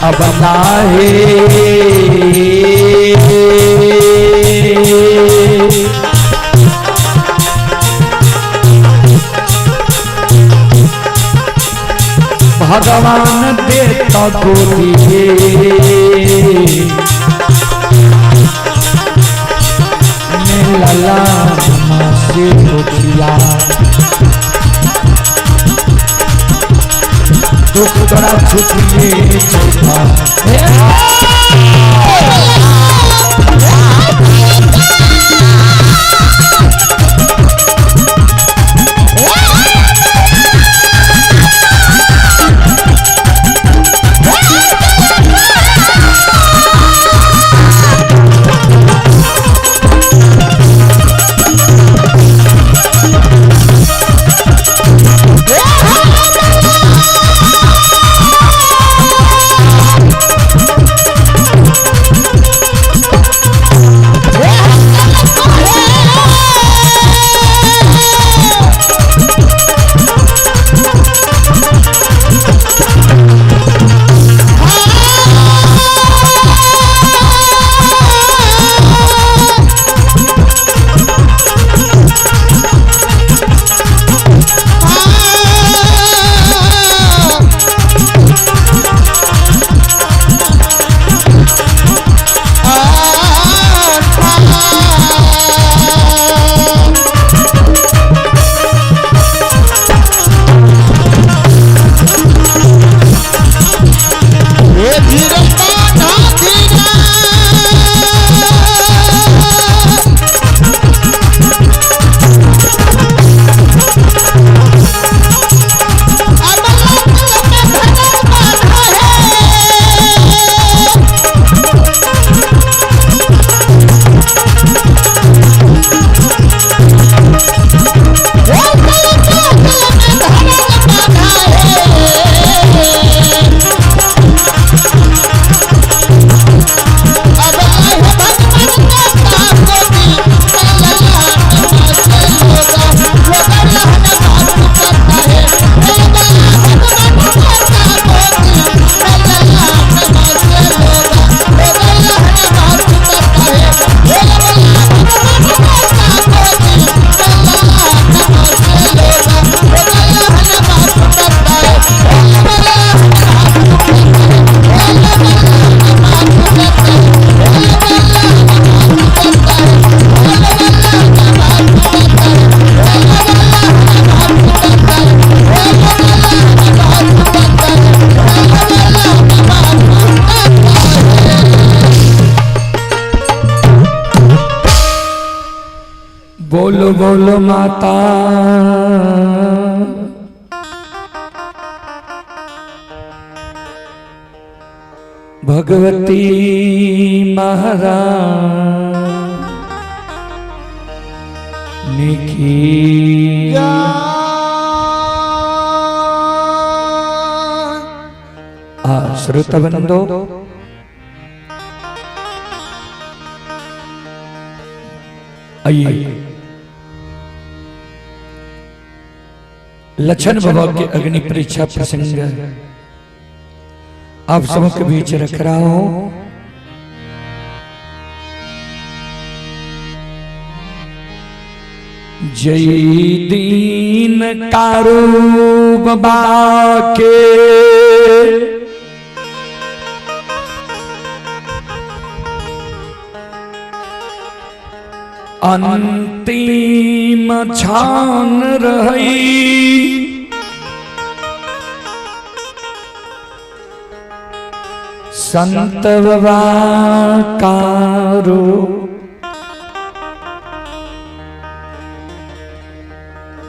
अब नाहे भगवान देता गोदी लला से दुखिया दुख बड़ा छुपिए चौथा बोलो बोलो माता भगवती महारानी की श्रोतबंदो आइए लक्षण बाबा के अग्नि परीक्षा प्रसंग आप सबके बीच रख रहा हूं। जय दीन कारू बाबा के अंतिम छान रही संत बाबा कारो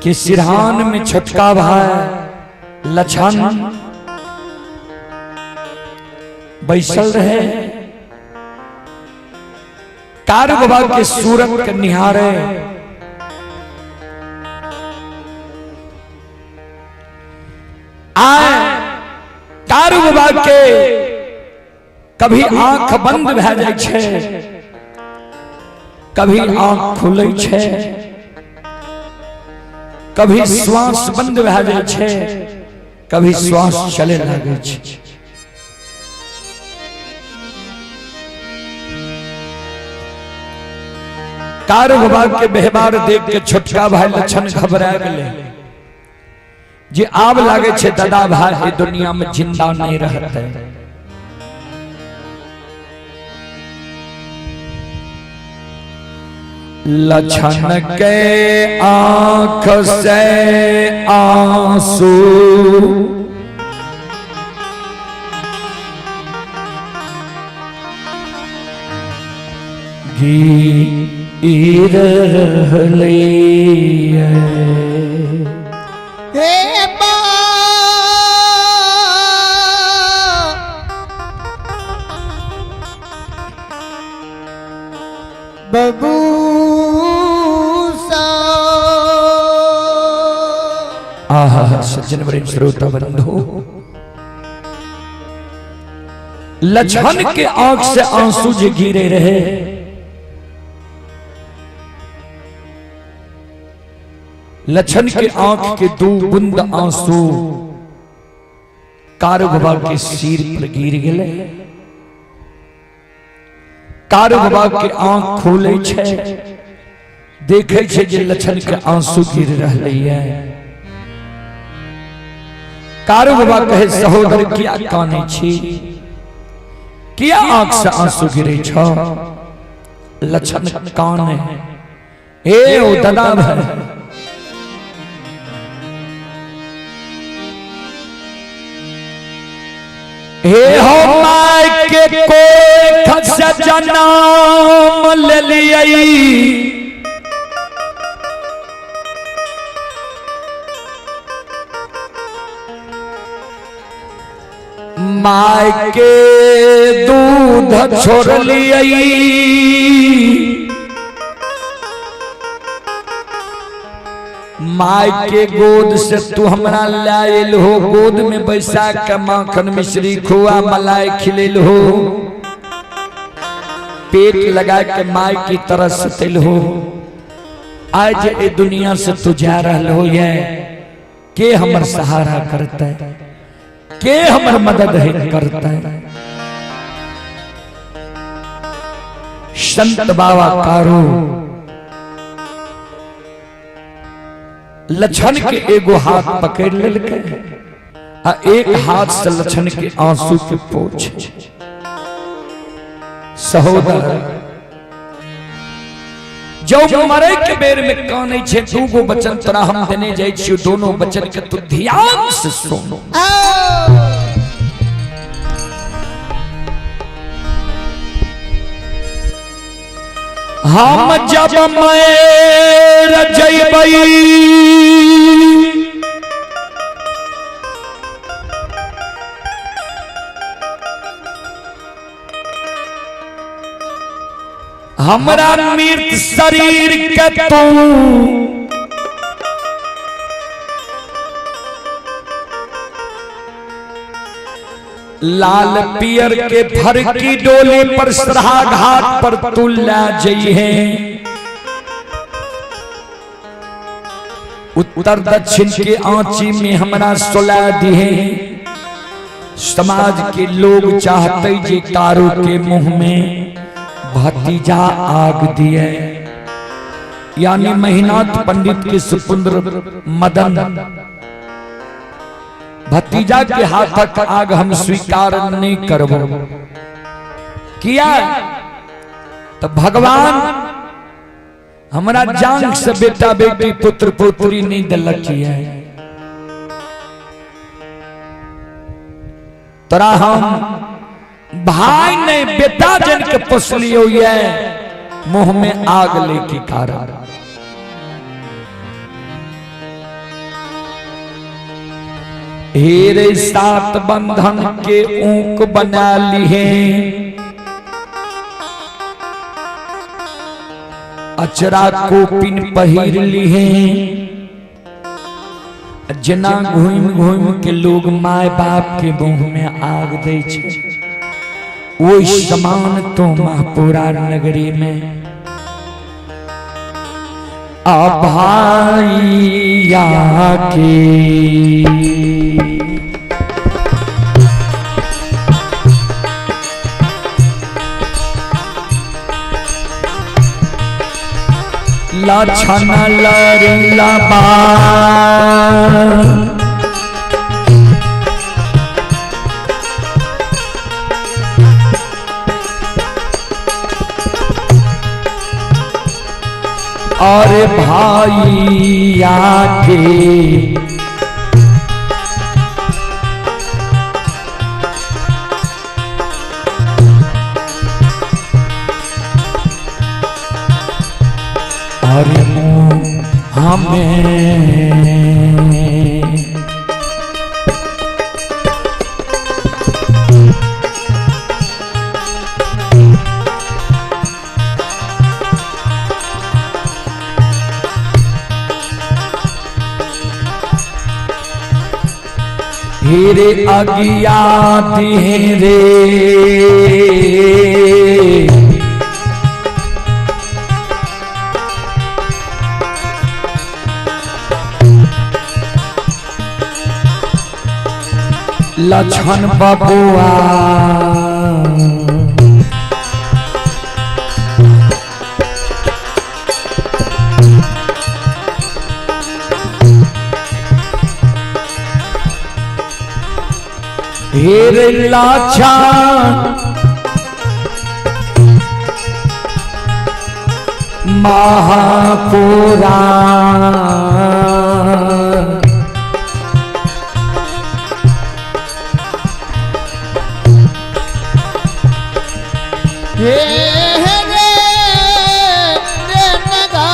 कि सिरहान में छटका भाई लछन बैसल रहे कार बाबा के सूरत के निहारे आए कार बाबा के कभी आंख बंद भए जाय छै कभी आंख खुले छै कभी श्वास बंद भए जाय छै कभी श्वास चले लागे छै कार बाबा के व्यवहार देख के छोटका भाई लक्षण घबरा गए जे आब लागे छे दादा भाई दुनिया में जिंदा नहीं रहते। लक्षण के आंख से आंसू गिर रहले हे बबू आहा सज्जन वरिष्ठ श्रोता बंधु, लक्षण के आंख से आंसू जो गिरे रहे, लक्षण के आंख के दो बूंद आंसू कार बाबा के सिर पर गिर गए। कार बाबा के आंख खोले छे, देखे छे जे लक्षण के आंसू गिर रहले है। कार बाबा कहे सहोदर किया काने छी, किया आंख से आंसू गिरे छ? लक्षण कान है ए ओ दादा भाई, हे हो माय के कोई खस जन्म ले लियई, माय के दूध छोड़ लियई, माय के गोद से तू हमरा लायल हो, गोद में बैसा के माखन मिश्री खोआ मलाई खिलेल हो, पेट लगा के माय की तरह सतल हो। आज ए दुनिया से तू जा रहा हो, ये के हमर सहारा करता है, के हमर मदद है करता है। संत बाबा कारो लक्षण के एगो हाथ पकड़ लेलके आ एक हाथ से लक्षण के आंसू के पोंछ। सहोदर जो मरे के बेर में काने छे, दूगो बचन तोरा हम देने जाय छी, दोनों बचन के तू ध्यान से सुनो। हम जब मर जइबई हमरा मृत शरीर के तू लाल पियर के फर की डोली पर सरहा घाट पर तू ला जइहे। उत्तर दक्षिण के आंची में हमरा सुला दिहे। समाज के लोग चाहते जे कारो के मुंह में भतीजा आग दिए, यानी महिनाथ पंडित के सुपुत्र मदन भतीजा के हाथक आग हम स्वीकार नहीं करबो। किया तो भगवान हमरा जांग से बेटा बेटी पुत्र पुत्री नहीं दिलक है। तोरा हम भाई ने बेटा जन के पोसलियो ये मुंह में आग लेके कारण। हेरे सात बंधन के ऊंक बना लिए, अचरा को पिन पहिर लिए। जना घूम घूम के लोग माय बाप के मुंह में आग दे छे, वो समान तो महापुरा नगरी में भाइया के लक्षण लरिला बा और भाई आके और हमें हेरे अज्ञात रे लक्षण बबुआ हेरे लक्षण महापुराण हे रे नगा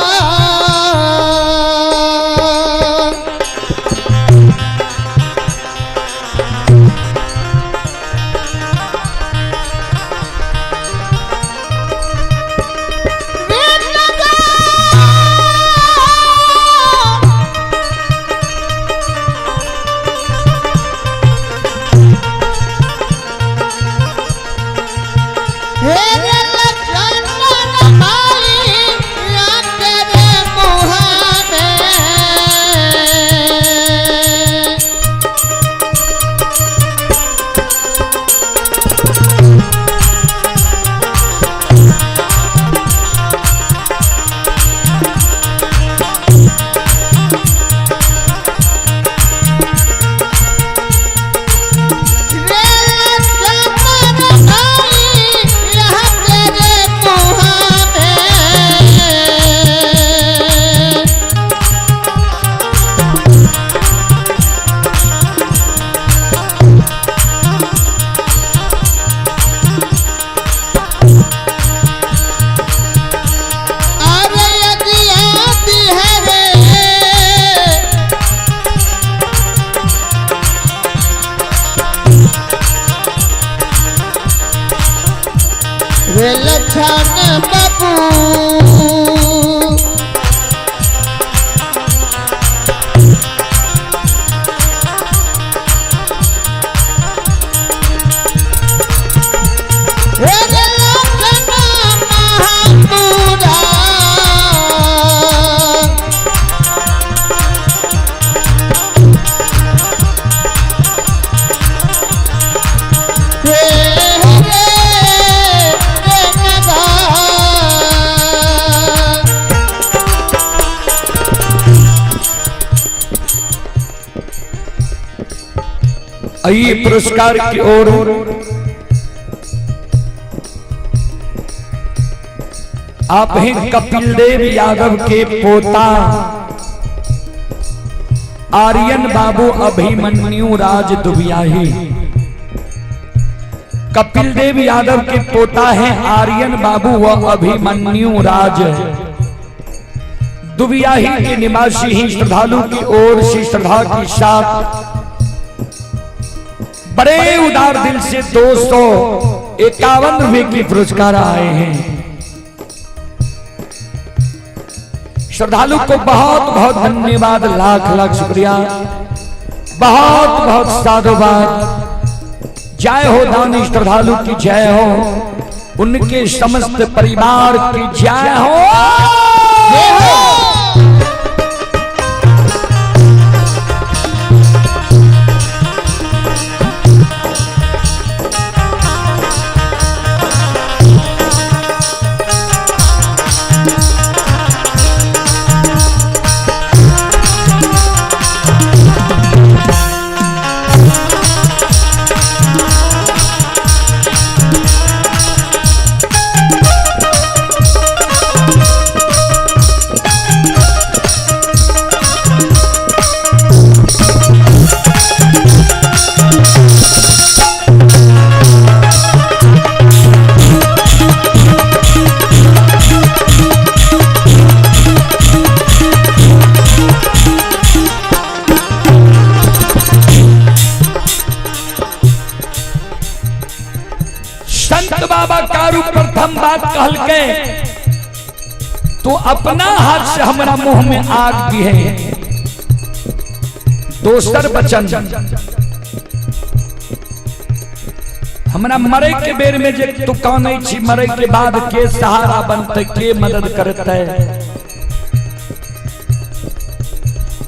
लक्षण बाबू आइए पुरस्कार की ओर आप हैं कपिल देव यादव के पोता आर्यन बाबू अभिमन्यु राज दुबियाही। कपिल देव यादव के पोता हैं आर्यन बाबू व अभिमन्यु राज दुबियाही के निवासी ही श्रद्धालु की ओर से श्रद्धा के साथ बड़े उदार दिल से 251 रुपए के पुरस्कार आए हैं। श्रद्धालु को बहुत बहुत धन्यवाद, लाख लाख शुक्रिया, बहुत बहुत साधुवाद। जय हो दानी श्रद्धालु की जय हो, उनके समस्त परिवार की जय हो। संत बाबा कारू प्रथम बात कहल के तो अपना हाथ से हमारा मुंह में आग दी है। दोसर बचन हमरा मरे के बेर में जे तू कानै छी, मरे के बाद के सहारा बनते, के मदद करते।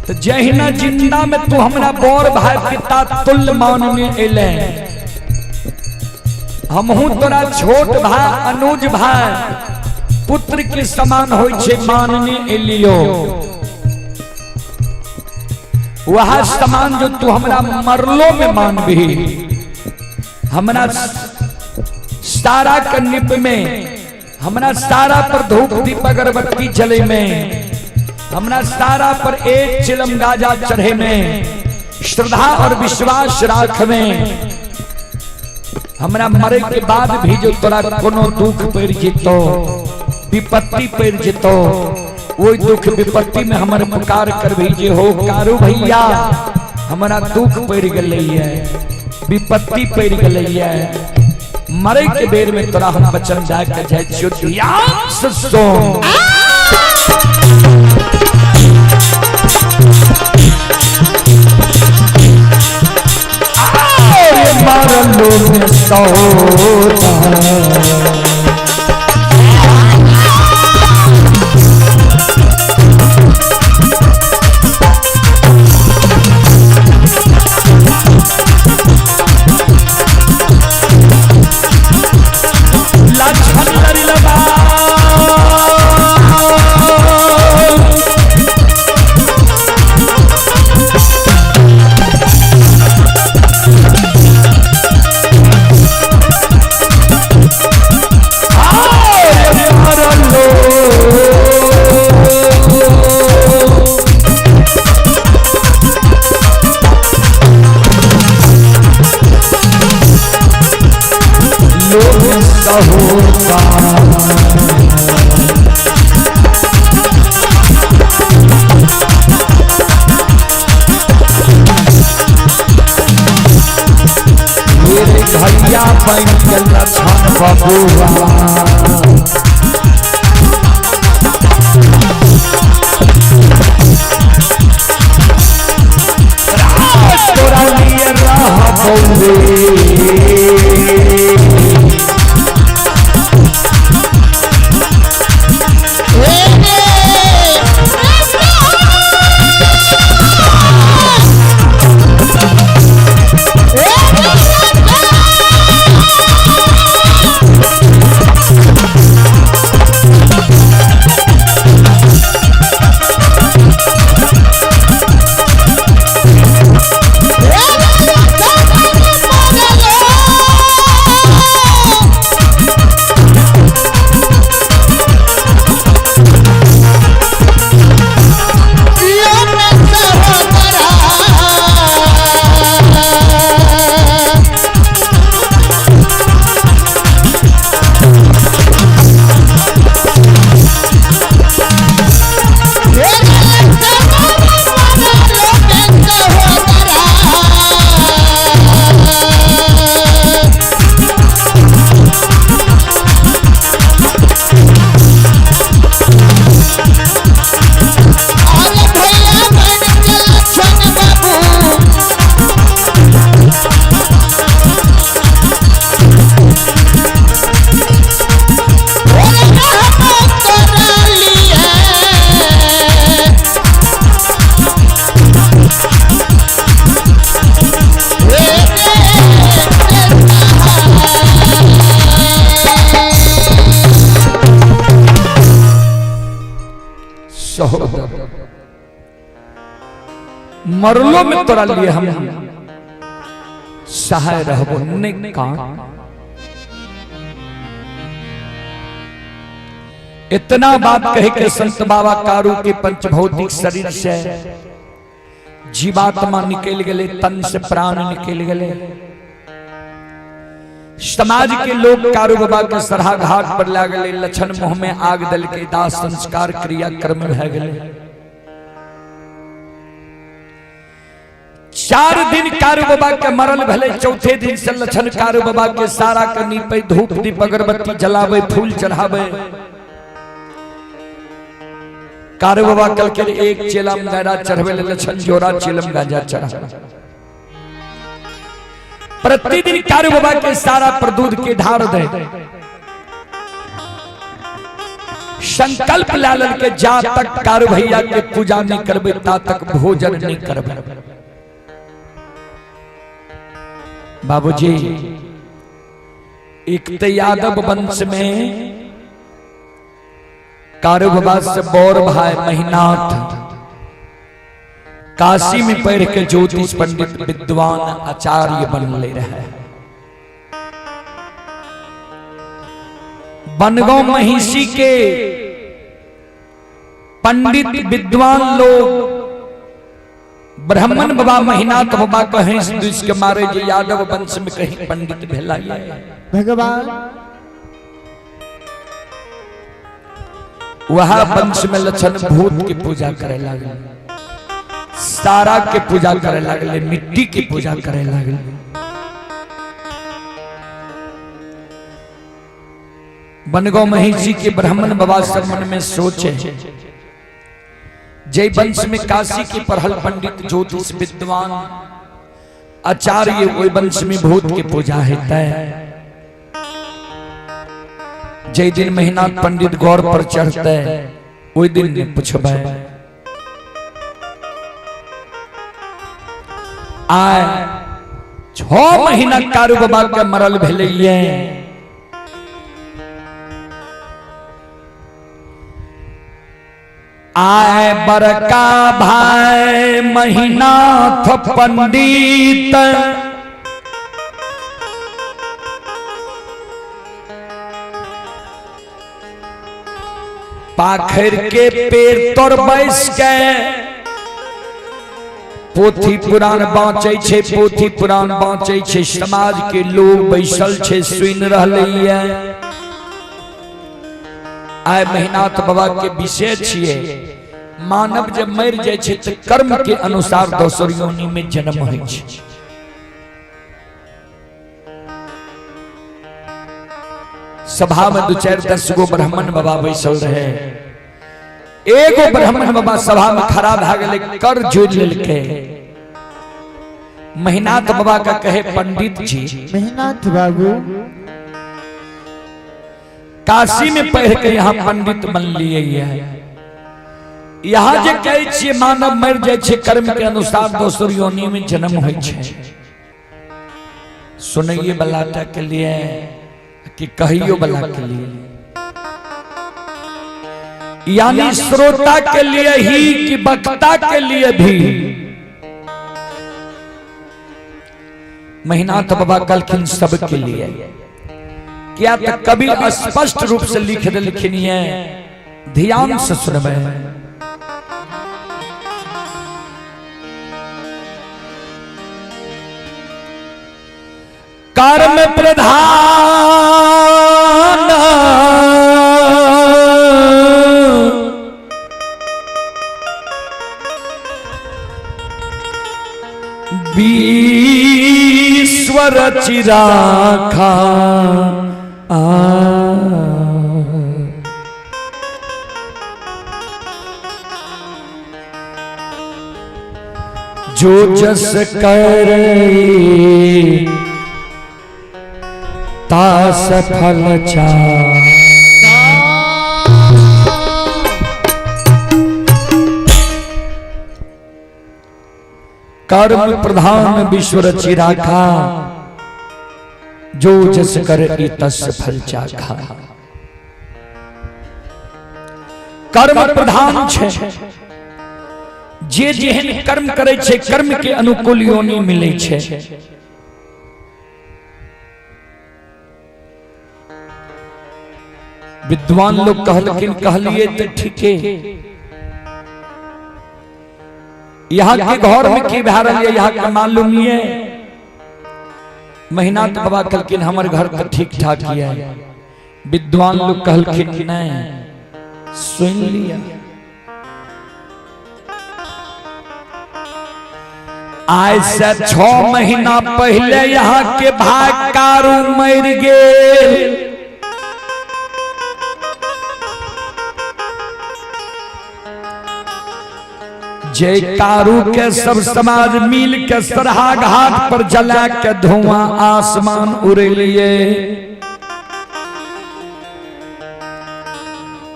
तो जहिना जिंदा में तू हमरा बड़ भाई पिता तुल्य मानने एले, हमहू तोरा छोट भाई अनुज भाई पुत्र के समान होय छे मानने एलियो। वह समान जो तू हमरा मरलो में मानबी, हमरा सारा के निप में, हमरा सारा पर धूप दीप अगरबत्ती जले में, हमरा सारा पर एक चिलम गाजा चढ़े में, श्रद्धा और विश्वास राख में, हमरा मरे के बाद भी जो तोरा कोनो दुख पड़ जितो, विपत्ति पड़ जितो, वो दुख विपत्ति में हमारे पुकार कर भेजे हो कारू भैया हमारा दुख पड़ गई है, विपत्ति पड़ गई है। मरे के बेर में तोरा हम बचन जाकर जय चुतिया ससो मारलो में सौता भैया बन के लछन बबुआ तोरा लिए रह बउए मरलो में तोरा लिए हम सहाय रहबो ने कान। इतना बात कहे के संत बाबा कारू के पंचभौतिक शरीर से जीवात्मा निकल गए, तन से प्राण निकल गए। समाज के लोग कारू बाबा के सरहा घाट पर ला गए, लछन मुंह में आग दल के दास संस्कार क्रिया कर्म रह गए। 4 दिन कारू बाबा के मरल भले, चौथे दिन से लक्षण कारू बाबा के सारा के नीपे, धूप दीप अगरबत्ती जलावे, फूल चढ़ावे। कारू बाबा कल के एक चेलम गाजा चढ़वे, लक्षण जोरा चेलम गाजा चढ़ा। प्रतिदिन कारू बाबा के सारा पर दूध के ढार दे, संकल्प लालन के जा तक कारू भैया के पूजा नहीं करबे ता तक भोजन नहीं करबे। बाबूजी एक तो यादव वंश में कारू बाबा से बौर भाई महिनाथ काशी में पढ़ के ज्योतिष पंडित विद्वान आचार्य बनले रहे। बनगांव महिषी के पंडित विद्वान लोग ब्राह्मण बाबा महिनाथ बाबा कहीं दुष्ट के मारे जो यादव वंश में कहीं पंडित भेला भगवान। वह वंश में लक्षण भूत की पूजा करे लगे, सारा के पूजा करे लगले, मिट्टी की पूजा करे लगले। बनगांव महिषी के ब्राह्मण बाबा सब मन में सोचे, जय वंश में काशी की पढ़ल पंडित ज्योतिष विद्वान आचार्य, वही वंश में भूत की पूजा है। जय दिन महिनाथ पंडित गौर पर चढ़ते, वही दिन पूछबे आए 6 महीना कारू बाबा के मरल भेले। आए बड़का भाई महिनाथ पंडित, पाखर के पेड़ तोड़ बैस के पोथी पुराण बाँचे छे, पोथी पुराण बाँचे छे। समाज के लोग बैसल छे, सुन रहले। आय महिनाथ बाबा के विषय छिए, मानव जब मर जाए छे तो कर्म के अनुसार दोसर योनि में जन्म होइ छे। सभा में 2-4-10 गो ब्राह्मण बाबा बैसल रहे। एगो ब्राह्मण बाबा सभा में खड़ा भ गेले, कर जोड़ लेलके। महिनाथ बाबा का कहे, पंडित जी महिनाथ बाबू काशी में पढ़ के यहाँ पंडित बन लिए है। यहाँ जे कहे छे मानव मर जाए छे, कर्म के अनुसार दोसर योनि में जन्म होइ छे। सुनिए बलाटा के लिए कि कहियो बला के लिए, यानी श्रोता के लिए ही कि वक्ता के लिए भी। महिनाथ बाबा कलखिन सबके लिए। क्या तो कभी स्पष्ट रूप से लिख दे, लिखनी है, ध्यान से सुनबे। कर्म प्रधान ईश्वर चिराखा जो जस करे ता सफल चा। कर्म प्रधान विश्व चिराखा, जो जस करे तस फल चाखा। कर्म प्रधान छे, जे जेहन कर्म करे छे कर्म के अनुकूल योनि मिले छे। विद्वान लोग कहलकिन, कहलिए तो ठीके। यहाँ के घर में की भा रही है, यहाँ का मालूम है। महिनाथ बाबा कहलकिन हमारे घर तो ठीक ठाक है। विद्वान लोग कहलकिन नहीं, सुन लिया। आज से 6 महीना पहले यहाँ के भाई कारू मर गए। जय कारू के सब समाज मिल के सरहा घाट पर जला के धुआं आसमान उड़े लिए।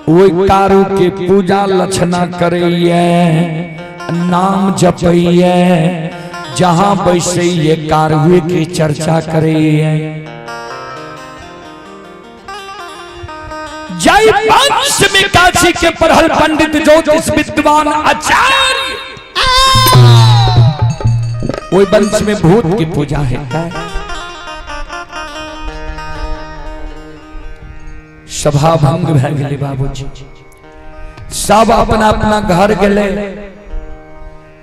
वो कारू के पूजा लक्षणा करिए, नाम जपिए, जहां बैसे ये कारुए की चर्चा करिए। जय वंश में काशी के प्रहल पंडित ज्योतिष विद्वान आचार्य, वो वंश में भूत की पूजा है। सभा भंग भय गए बाबूजी, सब अपना अपना घर गए।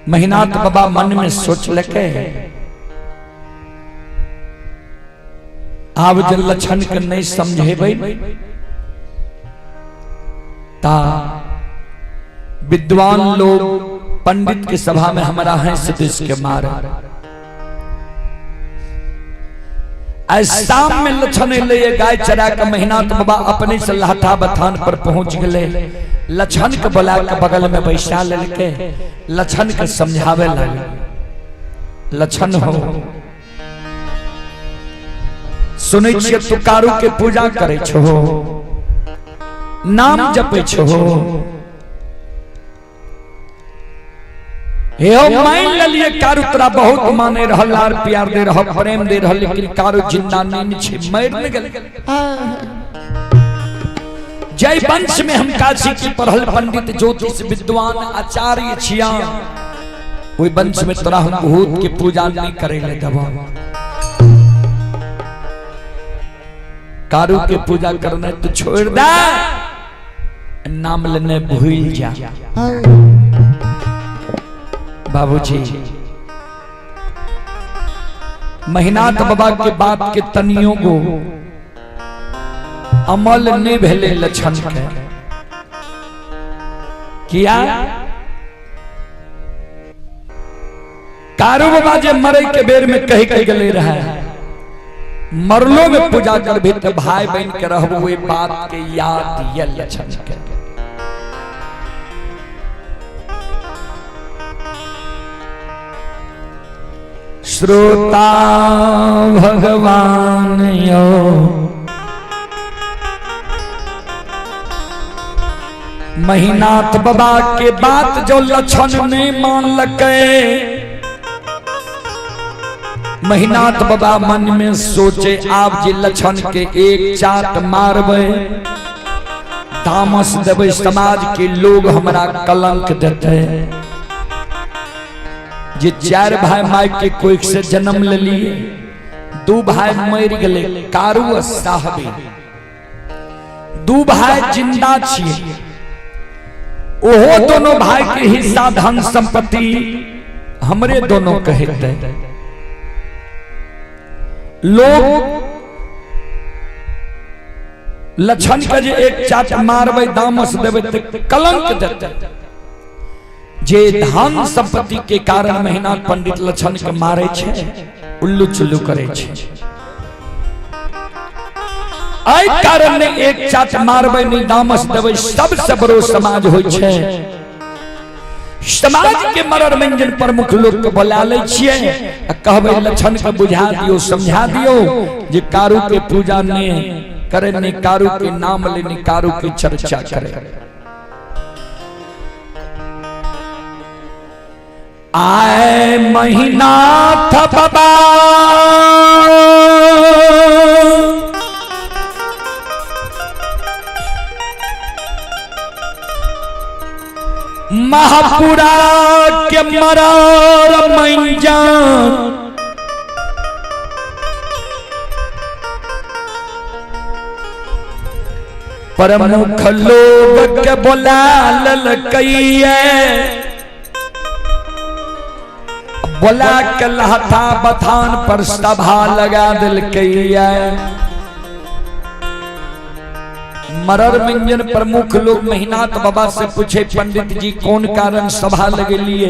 महिनाथ बाबा मन में सोच लगे आब जन लक्षण के नहीं समझेबै ता विद्वान लोग पंडित की सभा में हमारा है सदिश के मारे। शाम में लक्षण ले गाय चरा के महिनाथ बाबा अपने से लहठा बथान पर पहुंच गए। लक्षण के बुला के बगल में बैठा लेके लक्षण के समझावे लगे। लक्षण हो सुनै छियै तू कारू के पूजा करे छो, नाम जपे छो। मान लिये कारू तोरा बहुत माने रहल, लार प्यार दे रहल, प्रेम दे रहल, लेकिन कारू जिंदा नहीं छे, मर न गेल। जय वंश में हम काशी की पढ़ल पंडित ज्योतिष विद्वान आचार्य छिया। ओई वंश में तोरा हम भूत की पूजा नहीं करे ले देबो। कारू के पूजा करने तो छोड़ दे, नाम लेने भूल जा। बाबूजी महिनाथ बाबा के बात के तनियों को अमल नहीं भेले लक्षण के किया। कारू बाबा जे मरे के बेर में कह के गले रहा है, मरलो में पूजा कर भी तो भाई बहन के रहबो, वे बात के याद ये लक्षण के। श्रोता भगवान यो महिनाथ बाबा के बात जो लक्षण ने मान लगे। महिनाथ बाबा मन में सोचे आप जी लक्षण के एक चाट मारबे, तामस देवे, समाज के लोग हमारा कलंक देते। जे 4 भाई माई के कोई से जन्म ले लिए, 2 भाई मर गए, कारू और साहबी 2 भाई जिंदा छिए। ओहो दोनों भाई के हिस्सा धन संपत्ति हमरे दोनों कहते। लोग लक्षण के जे एक चाट मारबे, दामस देवे तो कलंक देते। जे धन संपत्ति के कारण महिनाथ पंडित लक्षण के मारे छे, उल्लू चुल्लू करे छे। आई कारण ने एक चाट मारबे नहीं, दामस देवे, सबसे बड़ो समाज होय छे। समाज के मरर मंजन प्रमुख लोग के बुला ले छिए, कहबे लक्षण के बुझा दियो, समझा दियो जे कारू के पूजा ने करे, ने कारू के नाम ले, ने कारू की चर्चा करे। आए महिनाथ बाबा महापुरा के मरार मंजन, प्रमुख लोग के बोला ललकैये, बोला के लहठा बथान पर सभा लगा दिल कैया। मरर मंजन प्रमुख लोग महिनाथ बाबा से पूछे, पंडित जी कौन कारण सभा लगे लिए?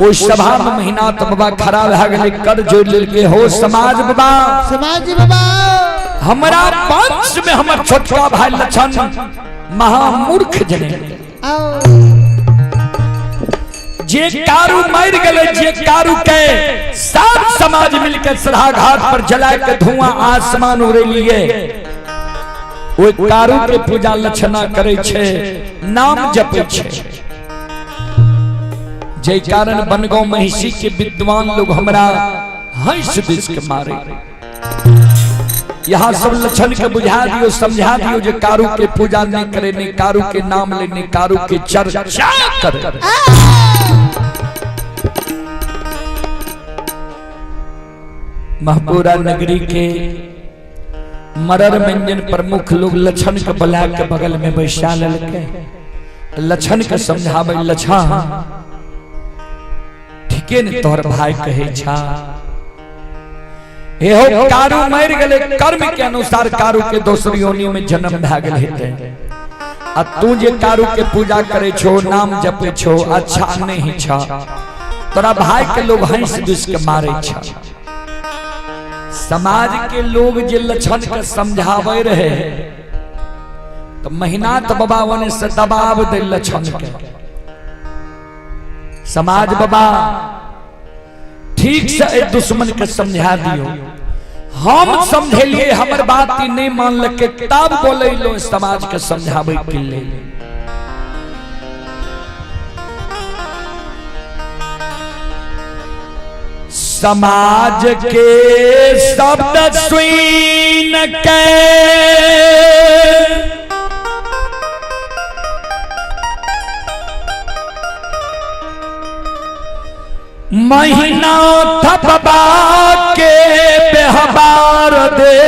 ओ सभा में मेहनाथ बाबा खड़ा भए गेलै, कर जोड़ लेलकै, हो समाज बाबा, समाज बाबा, हमरा वंश में हमर छोटका भाई लछन महामूर्ख जने जे कारू मर गए, जे कारू के सब समाज मिलकर सराहा घाट पर जला के धुआं आसमान उड़ेलिए, ओ कारू के पूजा लक्षणा करे छे, नाम जपे छे। जे कारण बनगांव महिषी के विद्वान लोग हमरा हंस दिस के मारे। यहाँ सब लक्षण के बुझा दियो, समझा दियो, जे कारू के पूजा नहीं करे, नहीं कारू के नाम ले, नहीं कारू के चर्चा करे। महपुरा नगरी के मरर मंजन प्रमुख लोग लक्षण के बुला के बगल में बैसा लेलके, लक्षण के समझावे, लक्षण ठीके ने तोहर भाई कहे छा, एहो कारू मर गेले, कर्म के अनुसार कारू के दोसर योनि में जन्म भए गेल हेते, आ तू जे कारू के पूजा करे छो, नाम जपे छो, अच्छा नहीं छा, तोरा भाई के लोग हंस दिस के मारे छा। समाज के लोग जे लक्षण के समझावे रहे, तो मेहनाथ बाबा वन से दबाव दे लक्षण के। समाज बाबा ठीक से दुश्मन के समझा दियो, हम समझेलिए, हमर बात ही नहीं मान लगे, तब बोले लो समाज के समझावे के लिए। समाज के शब्द सुन के मेहनाथ बाबा के व्यवहार दे,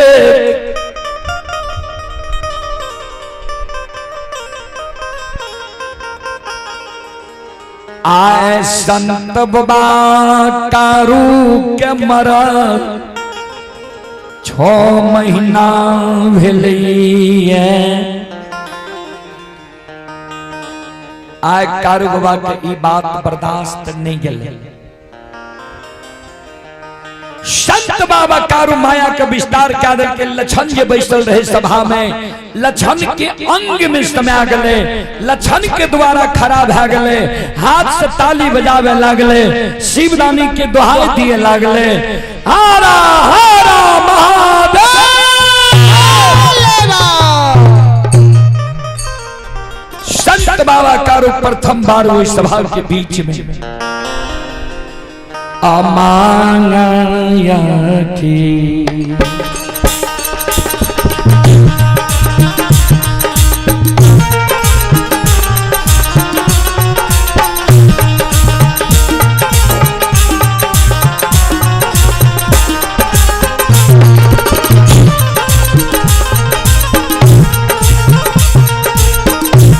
आए संत बाबा कारू के मरल 6 महीना भेलिए, आए कारू बाबा के ई बात बर्दाश्त नहीं गेले। संत बाबा कारू माया के विस्तार क्या दे के लक्षण जे बैसल रहे सभा में, लक्षण के अंग में समा गले, लक्षण के द्वारा खड़ा भए गले, हाथ से ताली बजावे लागले, शिवदानी के दोहाई दिए लागले, हारा हारा महादेव। संत बाबा कारू प्रथम बार हुई सभा के बीच में अमांगया की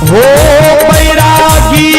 हो बैरागी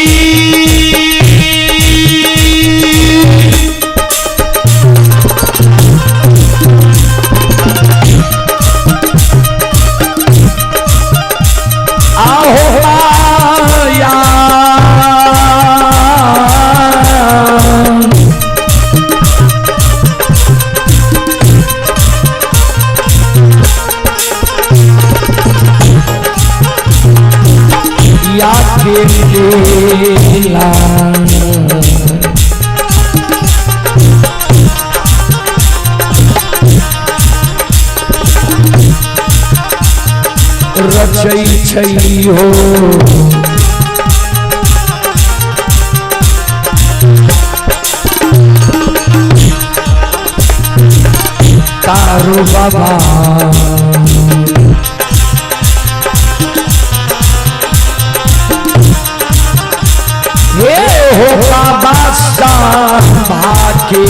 रचई छई हो कारू बाबा ये हो बाबा भाके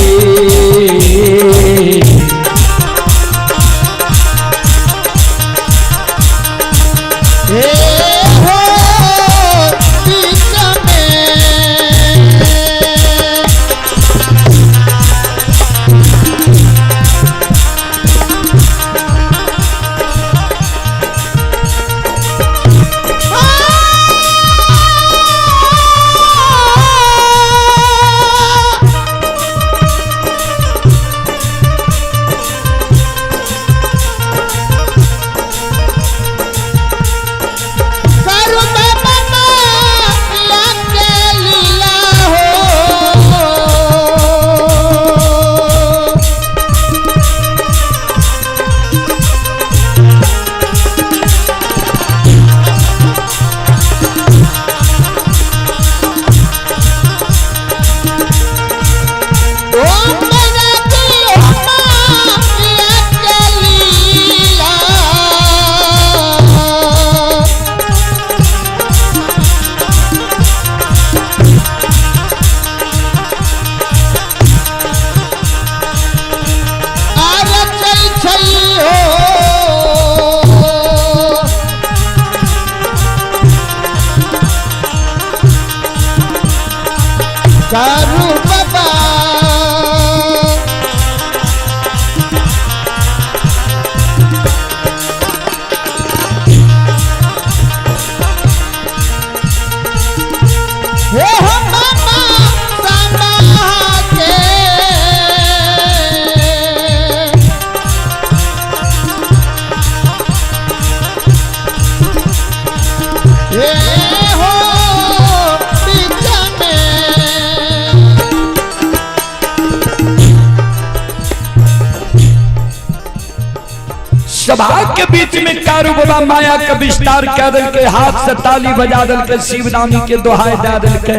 सभा के बीच में कारू बाबा माया का विस्तार कर दिल के, हाथ से ताली बजा दिल के, शिवरानी के दोहाई दे दिल के।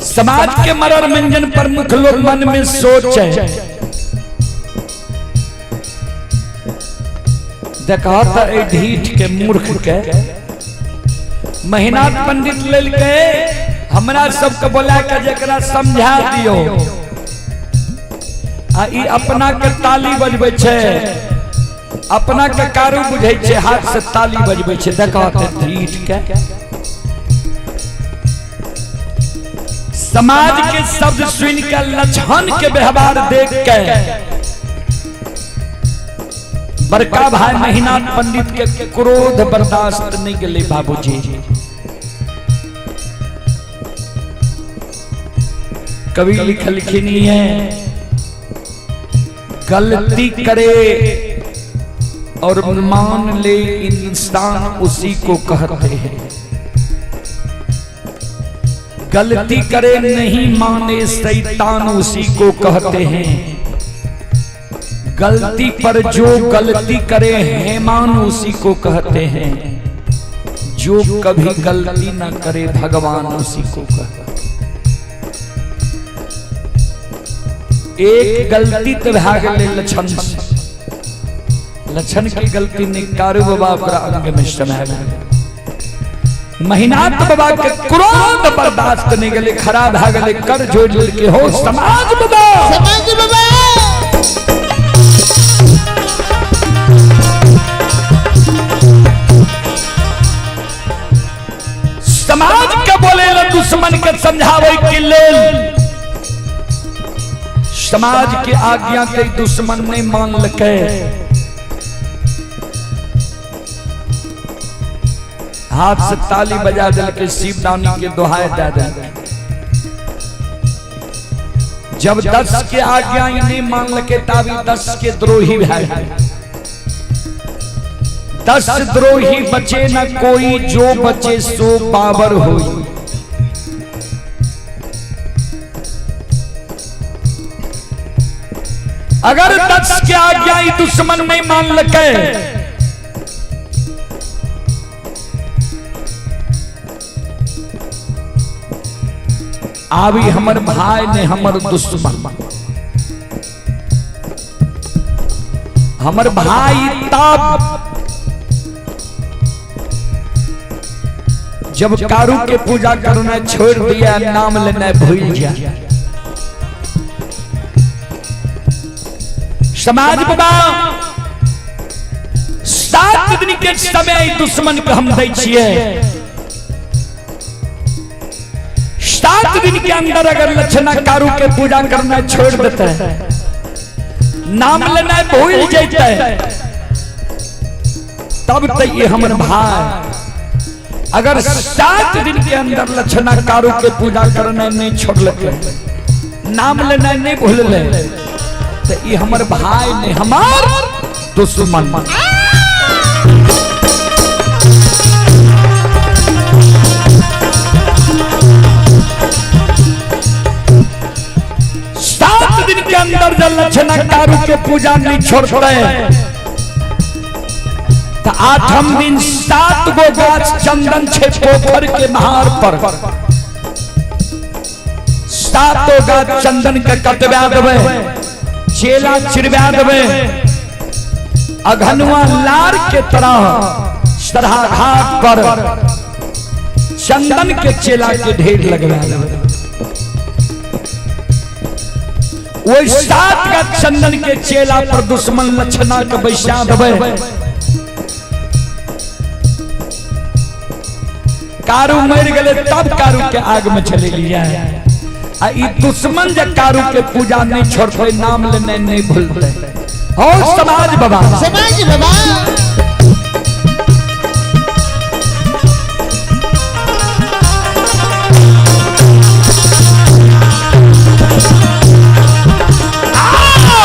समाज के मरर मंजन प्रमुख लोग मन में सोचे, देखा था ढीठ के मूर्ख के महीनाथ पंडित लेल के हमरा सबके बोला के जकरा समझा दियो, आ ई अपना के ताली बजबै छे, अपना के कारू बुझै छे, हाथ से ताली बजबै छे। देखा था ढीठ के समाज के शब्द सुन के, लक्षण के व्यवहार देख के बड़का भाई महीनाथ पंडित के क्रोध बर्दाश्त नहीं के लिए बाबूजी कवि लिखलखिन है, गलती करे और मान ले इंसान उसी को कहते हैं, गलती करे नहीं माने शैतान उसी को कहते हैं, गलती पर जो गलती करे हैमान उसी को कहते हैं, जो कभी गलती न करे भगवान उसी को कहते हैं। एक गलती तो भाग ले लक्षण, लक्षण की गलती ने कारू बाबा अंग में समय महीनाथ बाबा के क्रोध बर्दाश्त नहीं गले, खराब भाग गले, कर जोड़ के हो समाज बाबा, समाज बाबा समाज के बोले दुश्मन के समझावे के लेल, समाज के आज्ञा के दुश्मन नहीं मान लके, हाथ से ताली बजा दिल के, शिवरानी के दोहाई दे दे। जब 10 के आज्ञा नहीं मान लके तभी 10 के द्रोही भाई, 10 द्रोही बचे न कोई, जो बचे सो पावर होई। अगर 10 के आज्ञा ही दुश्मन नहीं मान लके, आवी हमर भाई ने हमर दुश्मन, हमर भाई तब जब कारू के पूजा करना छोड़ दिया, नाम लेना भूल गया। समाज बाबा 7 दिन के समय दुश्मन को हम दै छिए, 7 दिन के अंदर अगर लक्षणा कारू के पूजा करना छोड़ देते, नाम लेना भूल जाते, तब तक ये हमर भाई अगर 7 दिन के अंदर लक्षणा कारू के पूजा करना नहीं छोड़ लेते, नाम लेना नहीं भूल ले, तो ये हमर भाई ने हमार दुश्मन। के अंदर जब लक्षणा कारू के पूजा नहीं छोड़ते, तो 8 दिन 7 गो गाछ चंदन छे पोखर के महार पर, 7 गाछ चंदन के कटवा देवे, चेला चिरवा देवे, अघनुआ लार के तरह सरहा घाट पर चंदन के चेला के ढेर लगवा देवे। वही 7 का चंदन के चेला पर दुश्मन लक्षणा के बैसा देवे, कारू मर गए तब कारू के आग में चले लिया। दुश्मन जब कारू के पूजा नहीं छोड़ते, नाम लेने नहीं भूलते। और समाज बाबा, समाज बाबा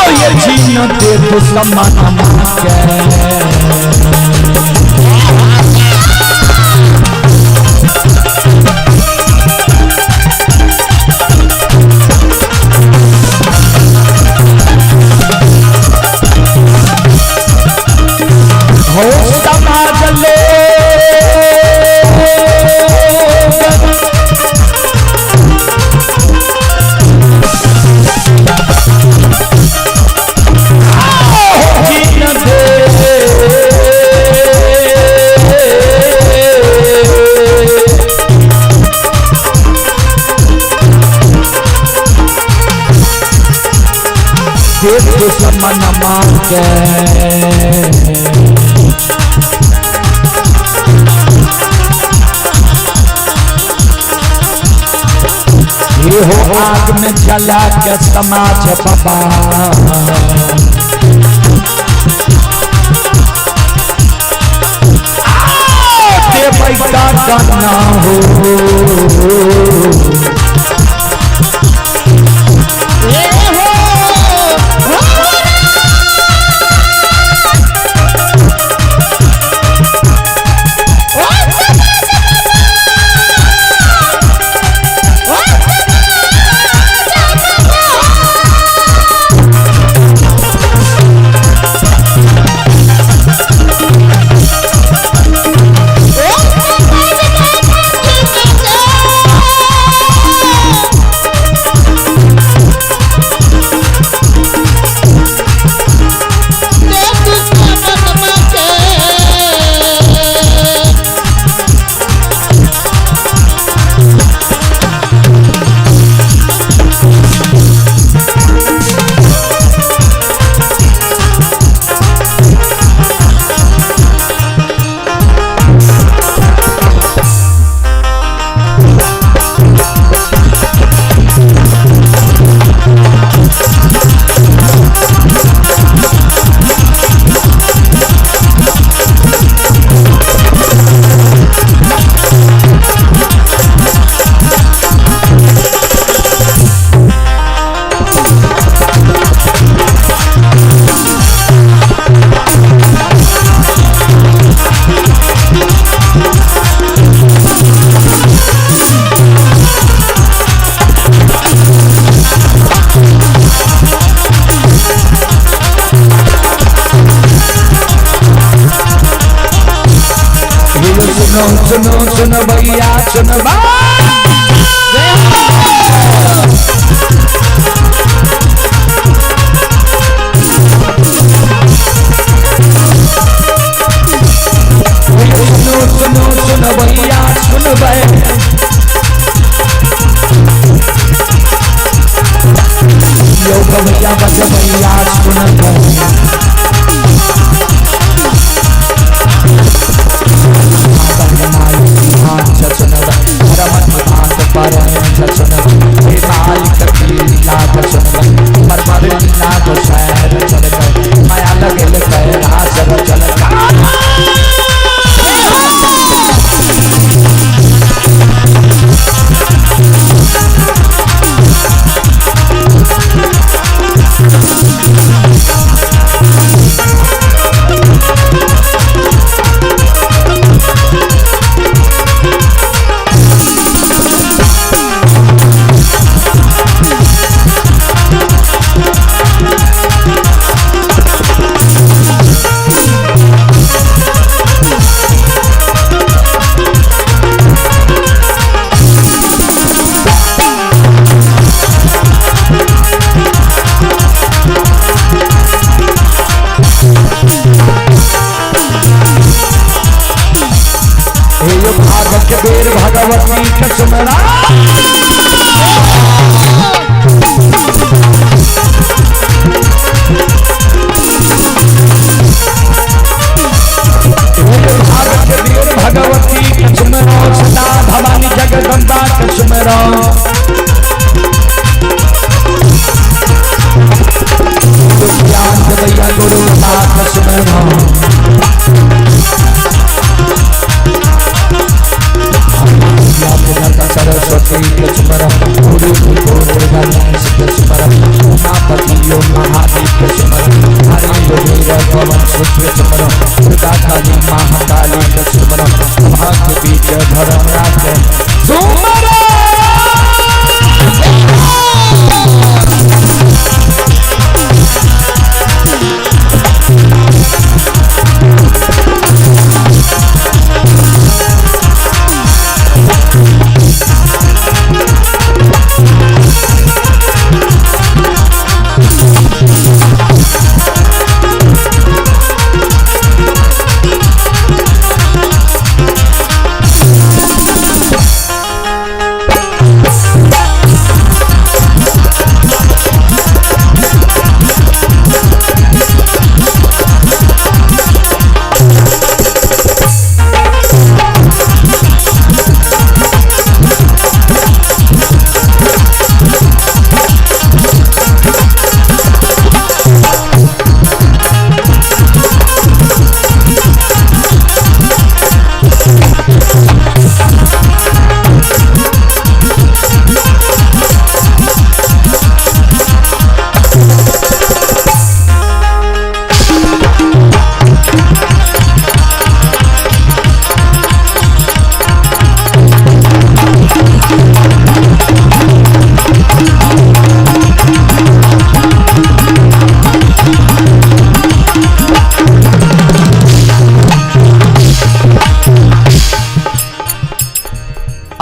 ये जीना दे तो सम्मान दे दुश्मन मान के ये हो आग में जला के समाज बाबा के पैसा करना हो सुनो सुनो भैया सुनो सुनो सुनो भैया सुनो भाई यो भैया बच भैया सुनो माया लगे चल कबीर भगवती कसमरा कबीर भगवती कसमरा सदा भवानी जगदम्बा कसमरा भैया गुरु कसमरा सरस्वती कसमरा गुरु गणेश कसमरा उमापतियो महादेव कसमरा हरि योगीर पवन सुत कसमरा दुर्गा काली महाकाली कसमरा भाग्य बीज धर्म राज सुमरा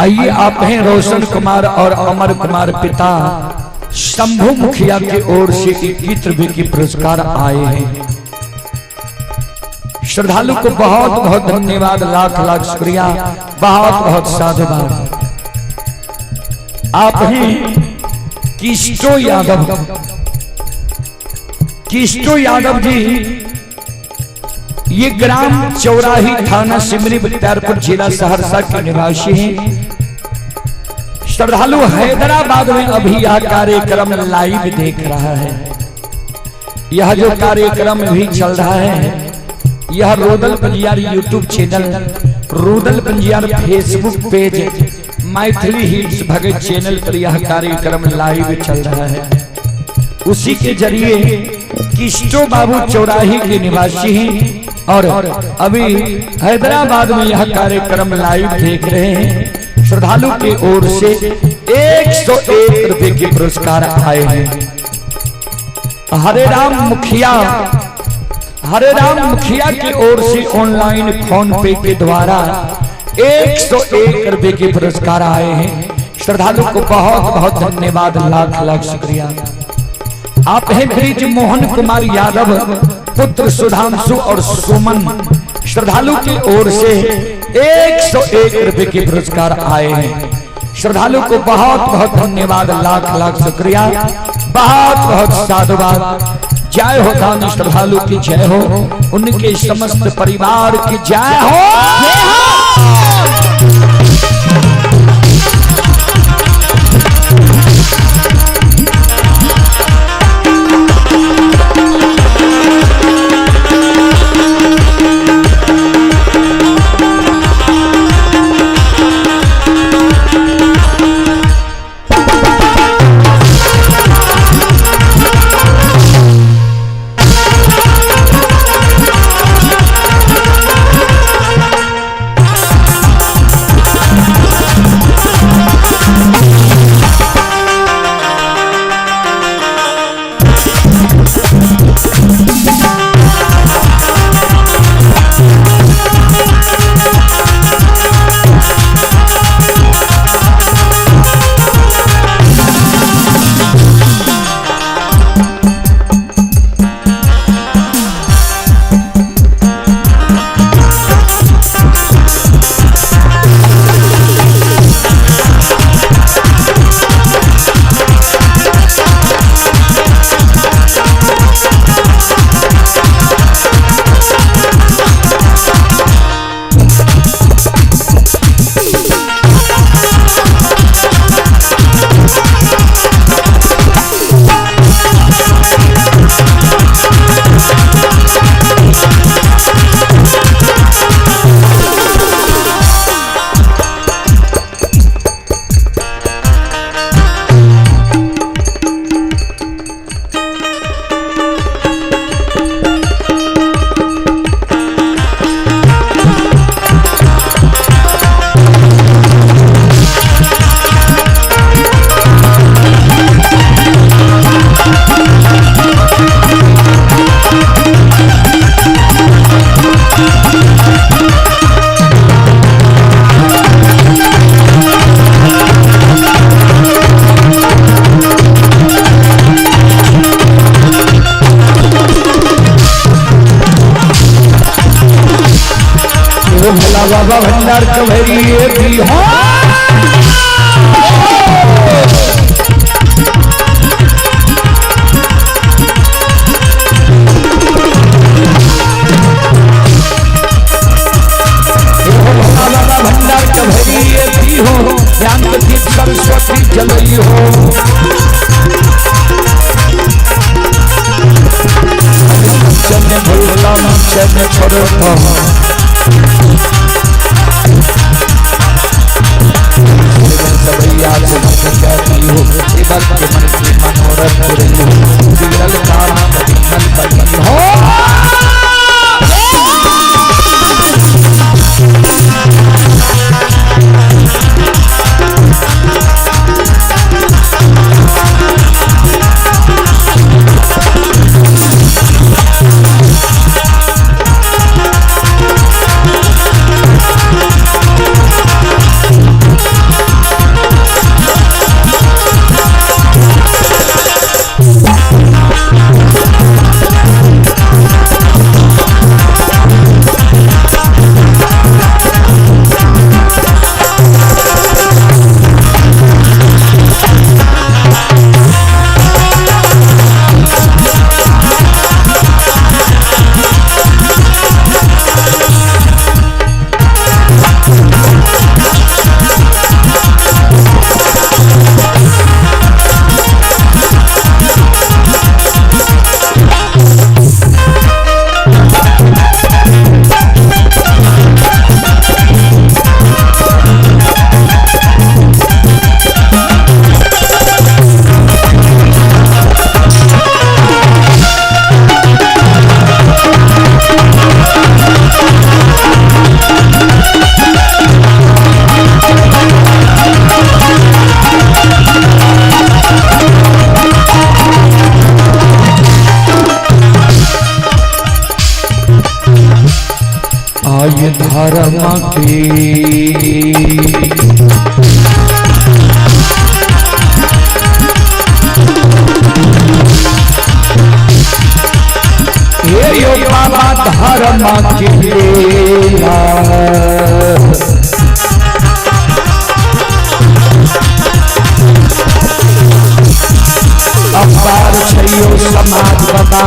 आइए आप हैं रोशन कुमार और अमर कुमार पिता शंभू मुखिया की ओर से 21 रुपए की पुरस्कार आए हैं। श्रद्धालु को बहुत बहुत धन्यवाद, लाख लाख शुक्रिया, बहुत बहुत साधुवाद। आप हैं किस्टो यादव। किस्टो यादव जी ये ग्राम चौराही, थाना सिमरी, बख्तियारपुर जिला सहरसा के निवासी हैं। श्रद्धालु हैदराबाद में अभी यह कार्यक्रम लाइव देख रहा है। यह जो कार्यक्रम भी चल रहा है, यह Rodal Panjiyar YouTube channel, Rodal Panjiyar Facebook page, Maithili hits Bhagat channel पर यह कार्यक्रम लाइव चल रहा है। उसी के जरिए किस्टो बाबू चौराही के निवासी हैं और अभी हैदराबाद में यह कार्यक्रम लाइव देख रहे हैं। श्रद्धालु की ओर से 101 रुपए के पुरस्कार आए हैं। हरे राम मुखिया की ओर से ऑनलाइन फोन पे के द्वारा 101 रुपए के पुरस्कार आए हैं। श्रद्धालु को बहुत बहुत धन्यवाद, लाख लाख शुक्रिया। आप हैं ब्रिज मोहन कुमार यादव, पुत्र सुधांशु और सुमन। श्रद्धालु की ओर से 101 रुपए के पुरस्कार आए हैं। श्रद्धालु को बहुत बहुत धन्यवाद, लाख लाख शुक्रिया, बहुत बहुत साधुवाद। जय हो दानी श्रद्धालु की जय हो, उनके समस्त परिवार की जय हो। बाबा भंडार कवरिए भी हो। बाबा भंडार कवरिए भी हो, ज्ञान की सरस्वती जलई हो। चन्ने भोला चन्ने छोड़ो याद कहती हो, शिवल के मन की मनोरथ रही हो, विरल काल कटिंगल बनी हो। आय धर्म के यो बाबा धर्म के लेला अपार छयो समाज बना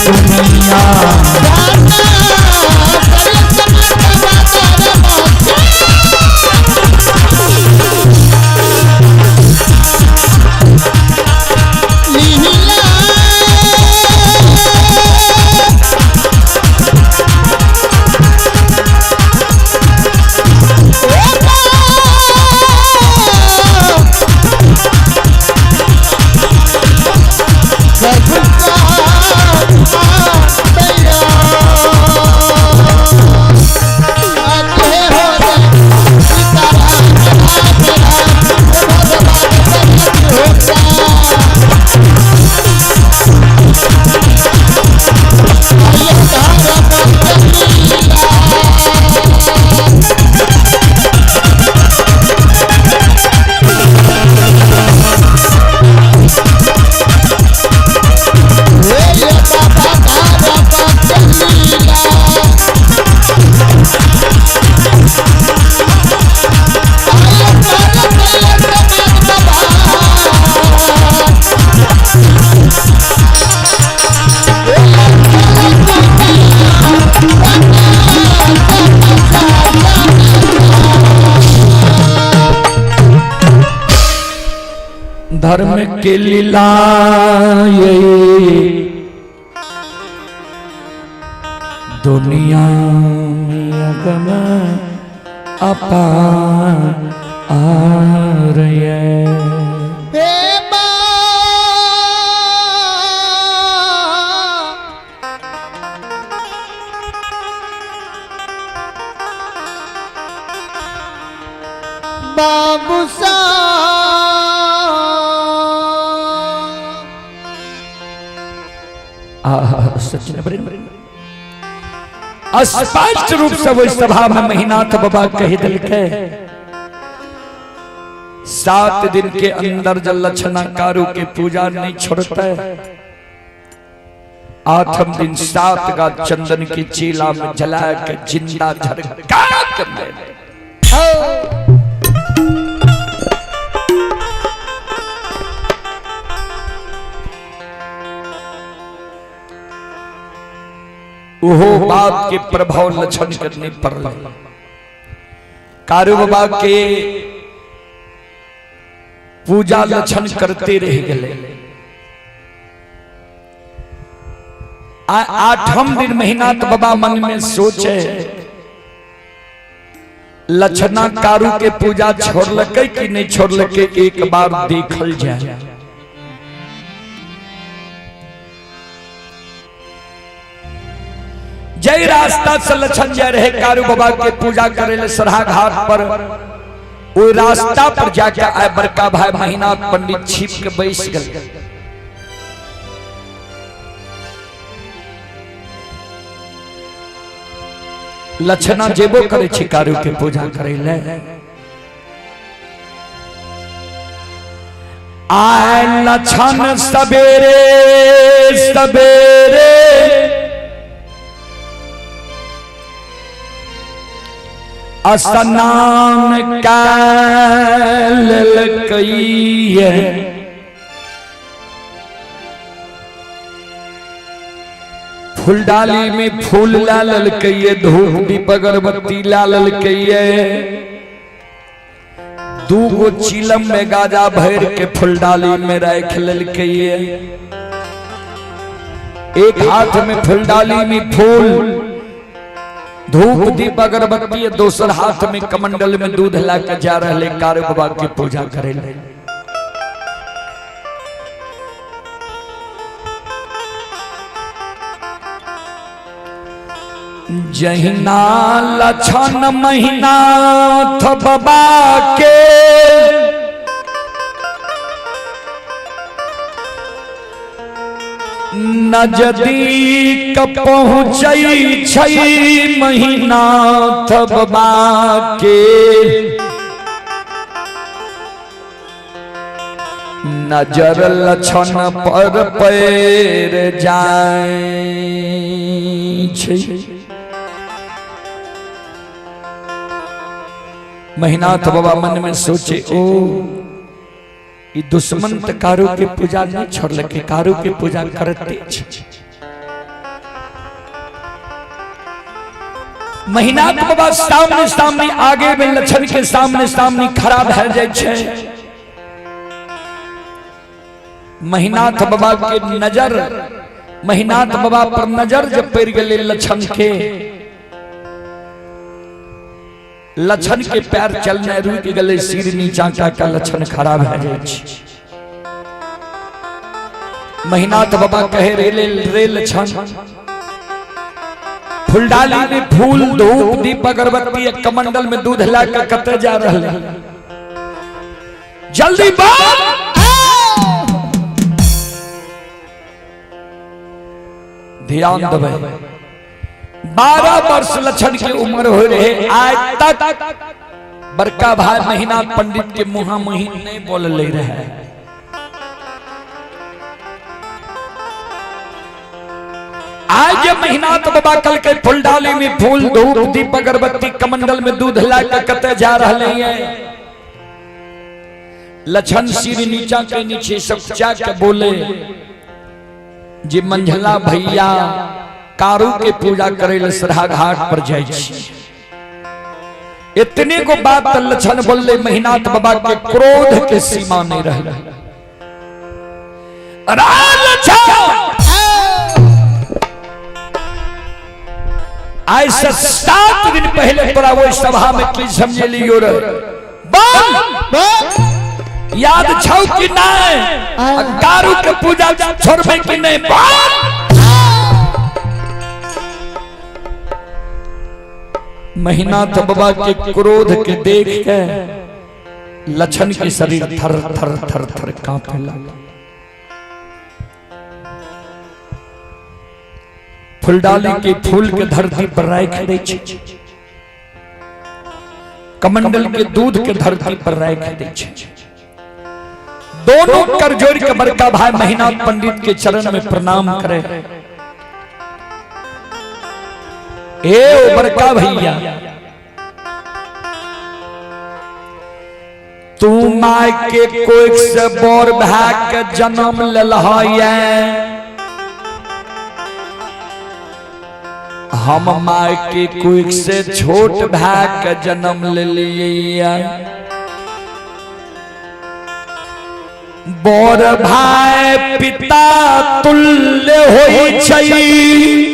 दुनिया धर्म के लीलाए दुनिया में अगम अपार आ रही बाबू सचिन स्पष्ट रूप से वो सभा में महीनाथ बाबा कह दिल के 7 दिन के अंदर जल लक्षणाकारों के पूजा नहीं छोड़ता है। 8वें दिन 7 का चंदन की चीला में जला के जिंदा झरका कर दे। वो बात के प्रभाव लक्षण करने पर कारू बाबा के पूजा लक्षण करते रह गए। 8वें दिन महीनाथ बाबा मन में सोचे लक्षणा कारू के पूजा छोड़ लगे कि नहीं छोड़ लगे, एक बार देखल जाए। जय रास्ता से लक्षण जय रहे कारू बाबा के पूजा करे सरहा घाट पर। वो रास्ता पर जाके आए बड़का भाई महीनाथ पंडित छिप के बैठ गए। लक्षणा जेबो करे छी कारू के पूजा करे ले। आए लक्षण सवेरे सवेरे स्नान काल कइए फूलडाली में फूल लाल कइए, धूप दीप अगरबत्ती लाल कइए, 2 चिलम में गाजा भर के फूलडाली में रख लेल कइए। एक हाथ में फूलडाली में फूल धूप दीप अगरबत्ती, दूसर हाथ में कमंडल में दूध लाकर जा रहे कारू बाबा की पूजा करे। जहिना लक्षण महीनाथ बाबा के नजदीक पहुँचई छई महीना बाबा के नजर लछन पर पैर जाए महीनाथ बाबा मन में सोचे ओ ई दुश्मन त कारू के पूजा नहीं छोड़ के कारू के पूजा करते महीनाथ बाबा सामने सामने आगे में लछन के सामने सामने खड़ा भर जाए महीनाथ बाबा के नजर महीनाथ बाबा पर नजर जब पड़ गए लछन के पैर चलने रुक गए सिर नीचा का लछन खराब है महीनाथ बाबा कहे रे लछन फुलडाली में फूल धूप दीप अगरबत्ती कमंडल में दूध लाकर कते जा रहे जल्दी बात ध्यान दबे 12 वर्ष लछन की उम्र हो रहे आज तक बड़का भाई महीनाथ पंडित के मुहा मुही नहीं बोल ले रहे आज महीनाथ बाबा कल के फुलडाली में फूल धूप दीप अगरबत्ती कमंडल में दूध लाकर कते जा रहे हैं लछन सिर नीचा के नीचे सब के बोले जी मंझला भैया कारू के पूजा करे सरहा घाट पर जाए इतने को बात लछन बोले महीनाथ बाबा के क्रोध के सीमा नहीं रहे आज से 7 दिन पहले तोरा वो सभा में की समझे लियो रे याद छौ कि नहीं कारू के पूजा छोड़बे कि नहीं महीनाथ बाबा के क्रोध के देख के लछन के शरीर थर थर थर थर कांपने लगा फुलडाली के फूल के धरती पर राख दे कमंडल के दूध के धरती पर राख दे दोनों कर जोड़ के बड़का भाई महीनाथ पंडित के चरण में प्रणाम करे ए बड़का भैया तू माय के कोई से बोर भाग के जन्म ललहाये हम माय के कोई से छोट भाग के जन्म ले लिए बोर भाई पिता तुल्य होई छई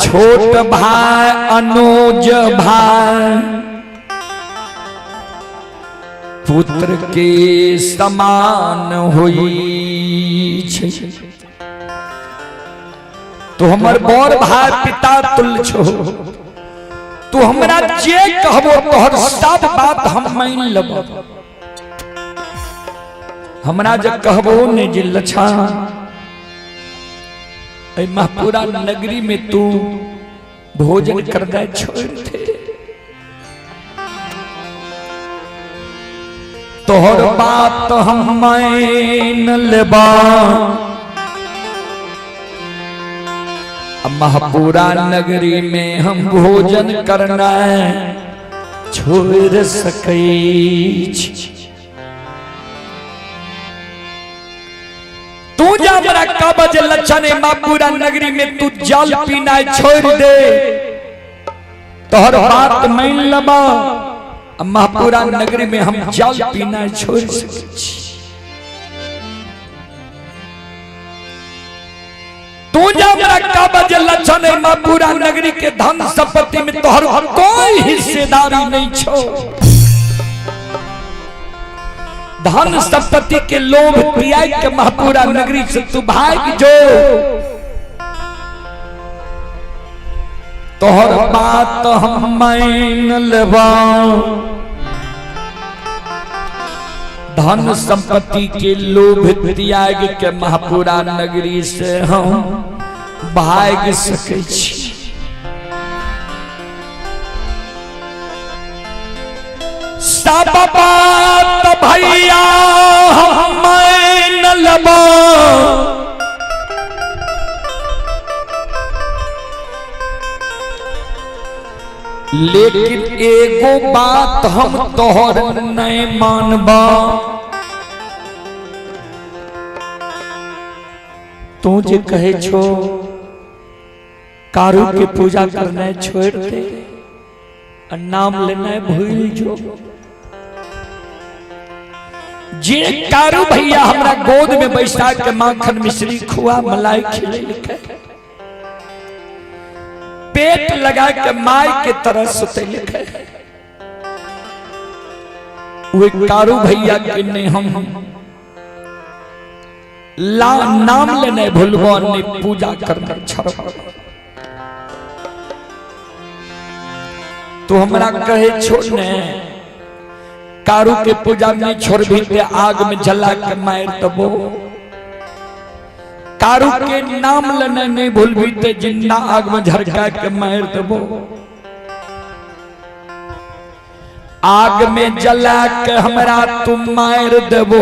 छोट भाई अनुज भाई पुत्र के समान होई छे तो हमर बोर भाई पिता तुल्य छो तू हमरा जे कहबो तोहर सब बात हम मान लेबो हमरा जे कहबो ने जे लछा ऐ महपुरा नगरी में तू भोजन कर दे छोड़ दे तोहर बात हम मान लेबा महपुरा नगरी में हम भोजन करना छोड़ सकई तू जा हमरा काबज लछन महपुरा नगरी में तू जल पीना छोड़ दे तोहर बात मान लेबा महपुरा नगरी में हम जल पीना छोड़ सकई तू जा हमरा काबज लछन महपुरा नगरी के धन संपत्ति में तोहर कोई हिस्सेदारी नहीं छो धन संपत्ति के लोभ पियाई के महपुरा नगरी से तू भाग जो तोहर बात हम मान लेबा धन संपत्ति के लोभ त्याग के महापुरा नगरी से हम भाग सके छी। सब बात भैया मैं न लबो, लेकिन एगो बात हम तोहर नहीं मानबा। तू जे कहे छो कारू के पूजा करना छोड़ दे और नाम लेना भूल जो। जे कारू भैया हमरा गोद में बैठा के माखन मिश्री खुआ मलाई खिले लिखे, पेट लगा के माई के तरह सुते लिखे, वे कारू भैया के ने हम नाम लेने भूलबो ने पूजा करना छड़बो। तो हमरा कहे छोड़ने कारू के पूजा में छोड़बी ते आग में जला के मार दबो। कारू के नाम लेने नहीं भूलबी ते जिंदा आग में झरका के मार दबो। आग में जला के हमरा तुम मार देबो,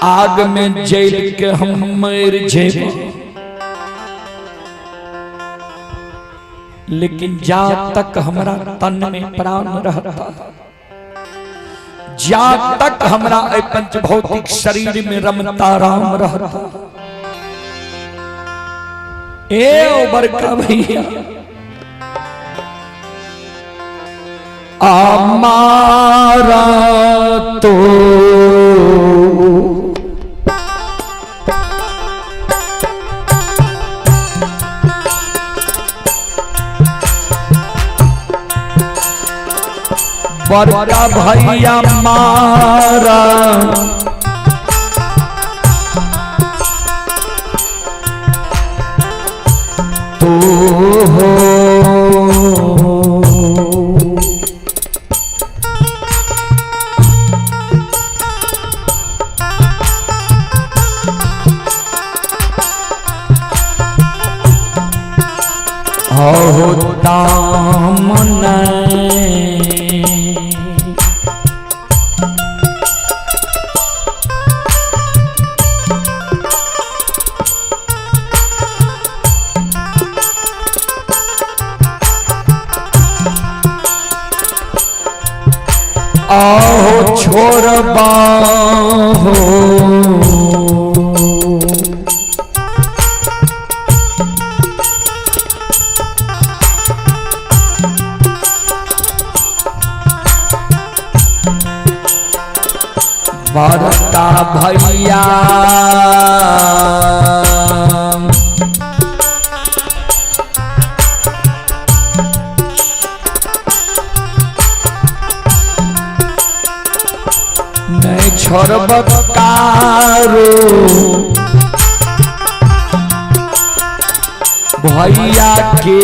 आग में जल के हम मर जेबो। लेकिन जा तक हमरा तन में प्राण रहता, जा तक हमरा पंच भौतिक शरीर में रमता राम रहता। ए बड़का भैया हमारा तो बड़का भैया मारा तो हो दामन आओ छोड़बा हो बड़का भैया नहीं छोड़ब कारो भैया के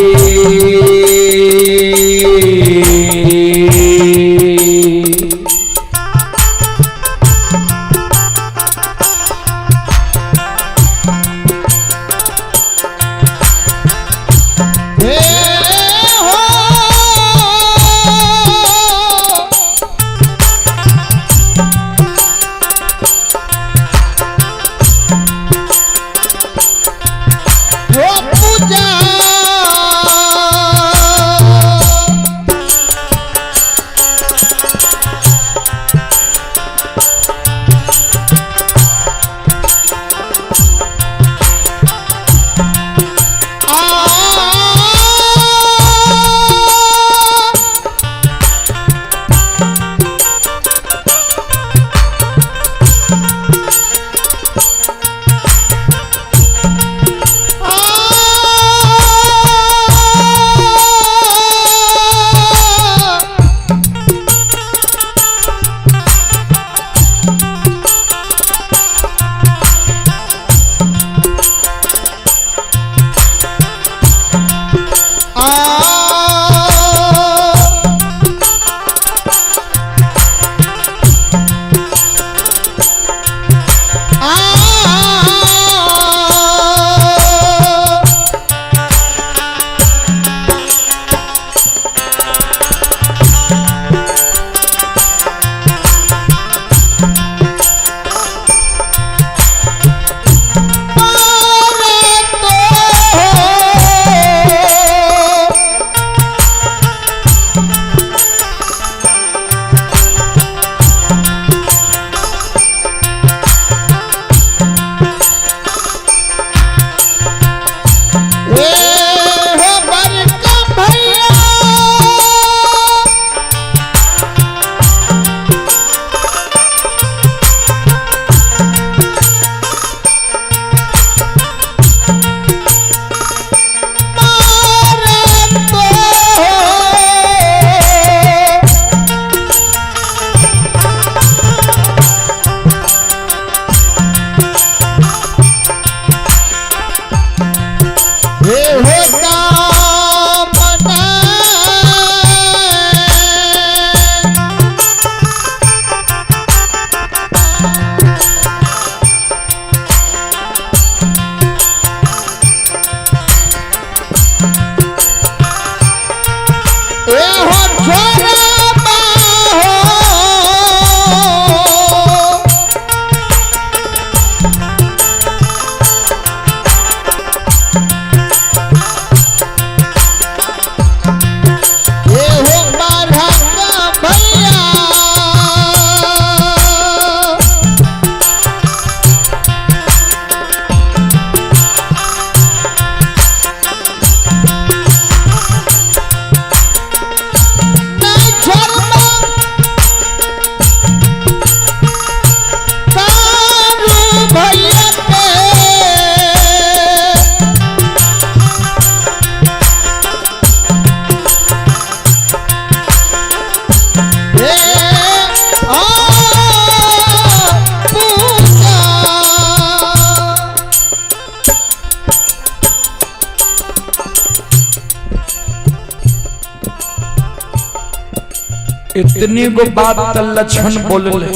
इतनी गो बात लक्षण बोलले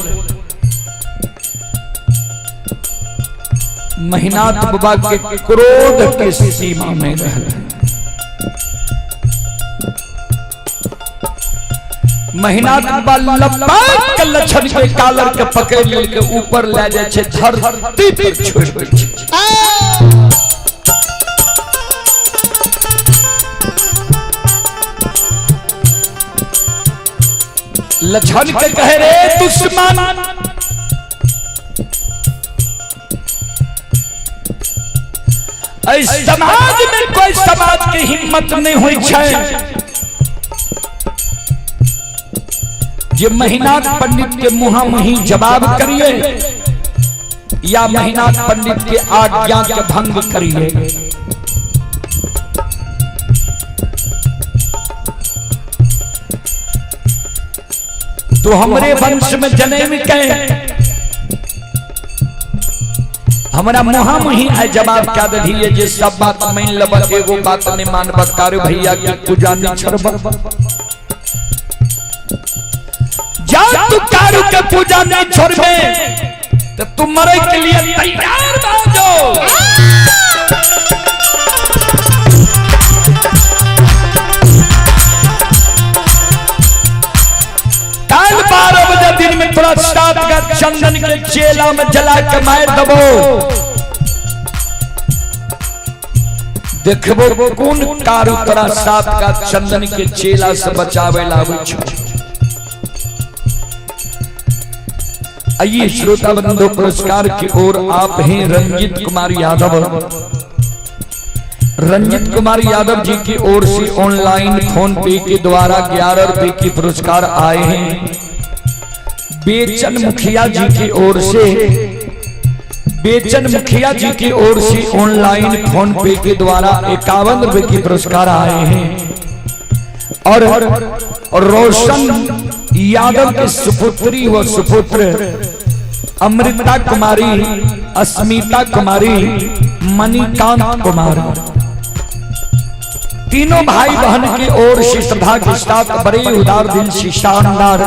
महिनाथ बाबा के क्रोध के सीमा में रह गए। महिनाथ बाबा लपक के लक्षण के कालर के पकड़ लेके ऊपर ले जाए छे, धरती पर छोड़ छे। लक्षण के कहे रे दुश्मन, इस समाज में कोई समाज की हिम्मत नहीं हुई है जे महिनाथ पंडित के मुहामुही जवाब करिए या महिनाथ पंडित के आज्ञा के भंग करिए। तो हमरे वंश में जन्म के हमारा मुहामुही है जवाब क्या दे जे सब बात मान लब, एगो बात नहीं मानब, कार भैया की पूजा नहीं छोड़ब। जा तू कारू के पूजा नहीं छोड़बे तो तुम मरे के लिए तैयार हो जाओ। काल 12 बजे दिन में थोड़ा 7 का चंदन के चेला में जला के मार दबो, देखबो कौन कारू तोरा 7 का चंदन के चेला से बचावे लावे छो। आइए श्रोता बंधु, पुरस्कार की ओर आप हैं रंजित कुमार यादव। रंजित कुमार यादव जी की ओर से ऑनलाइन फोन पे के द्वारा 11 रुपए की पुरस्कार आए हैं। बेचन मुखिया जी की ओर से, बेचन मुखिया जी की ओर से ऑनलाइन फोन पे के द्वारा 51 रुपए की पुरस्कार आए हैं। और रोशन यादव के सुपुत्री व सुपुत्र अमृता कुमारी, अस्मिता कुमारी, मणिकांत कुमार, तीनों भाई बहन की ओर से श्रद्धा के साथ बड़े उदार दिल से शानदार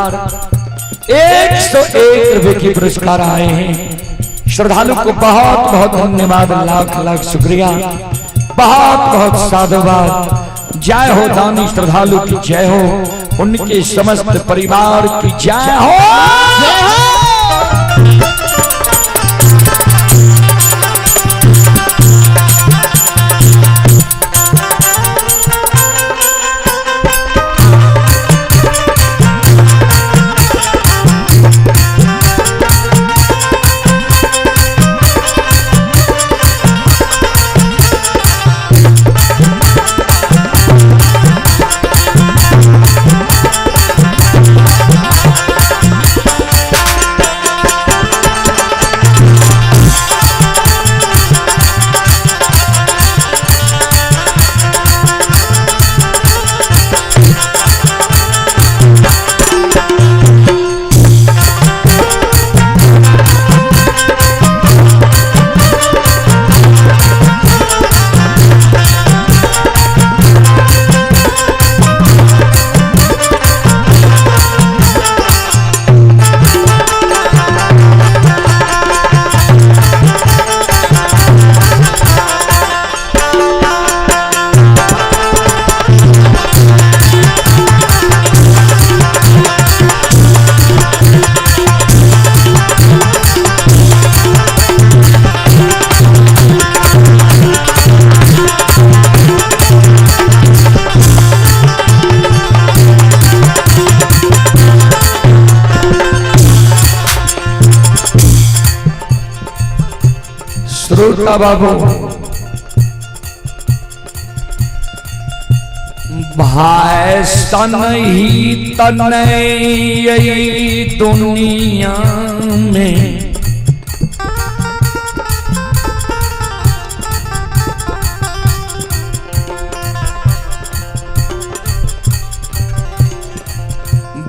101 रुपए की पुरस्कार आए हैं। श्रद्धालु को बहुत बहुत धन्यवाद, लाख लाख शुक्रिया, बहुत बहुत साधुवाद। जय हो दानी श्रद्धालु की जय हो, उनके समस्त परिवार की जय हो। श्रोता बाबू, भाई सन ही तन यही दुनिया में,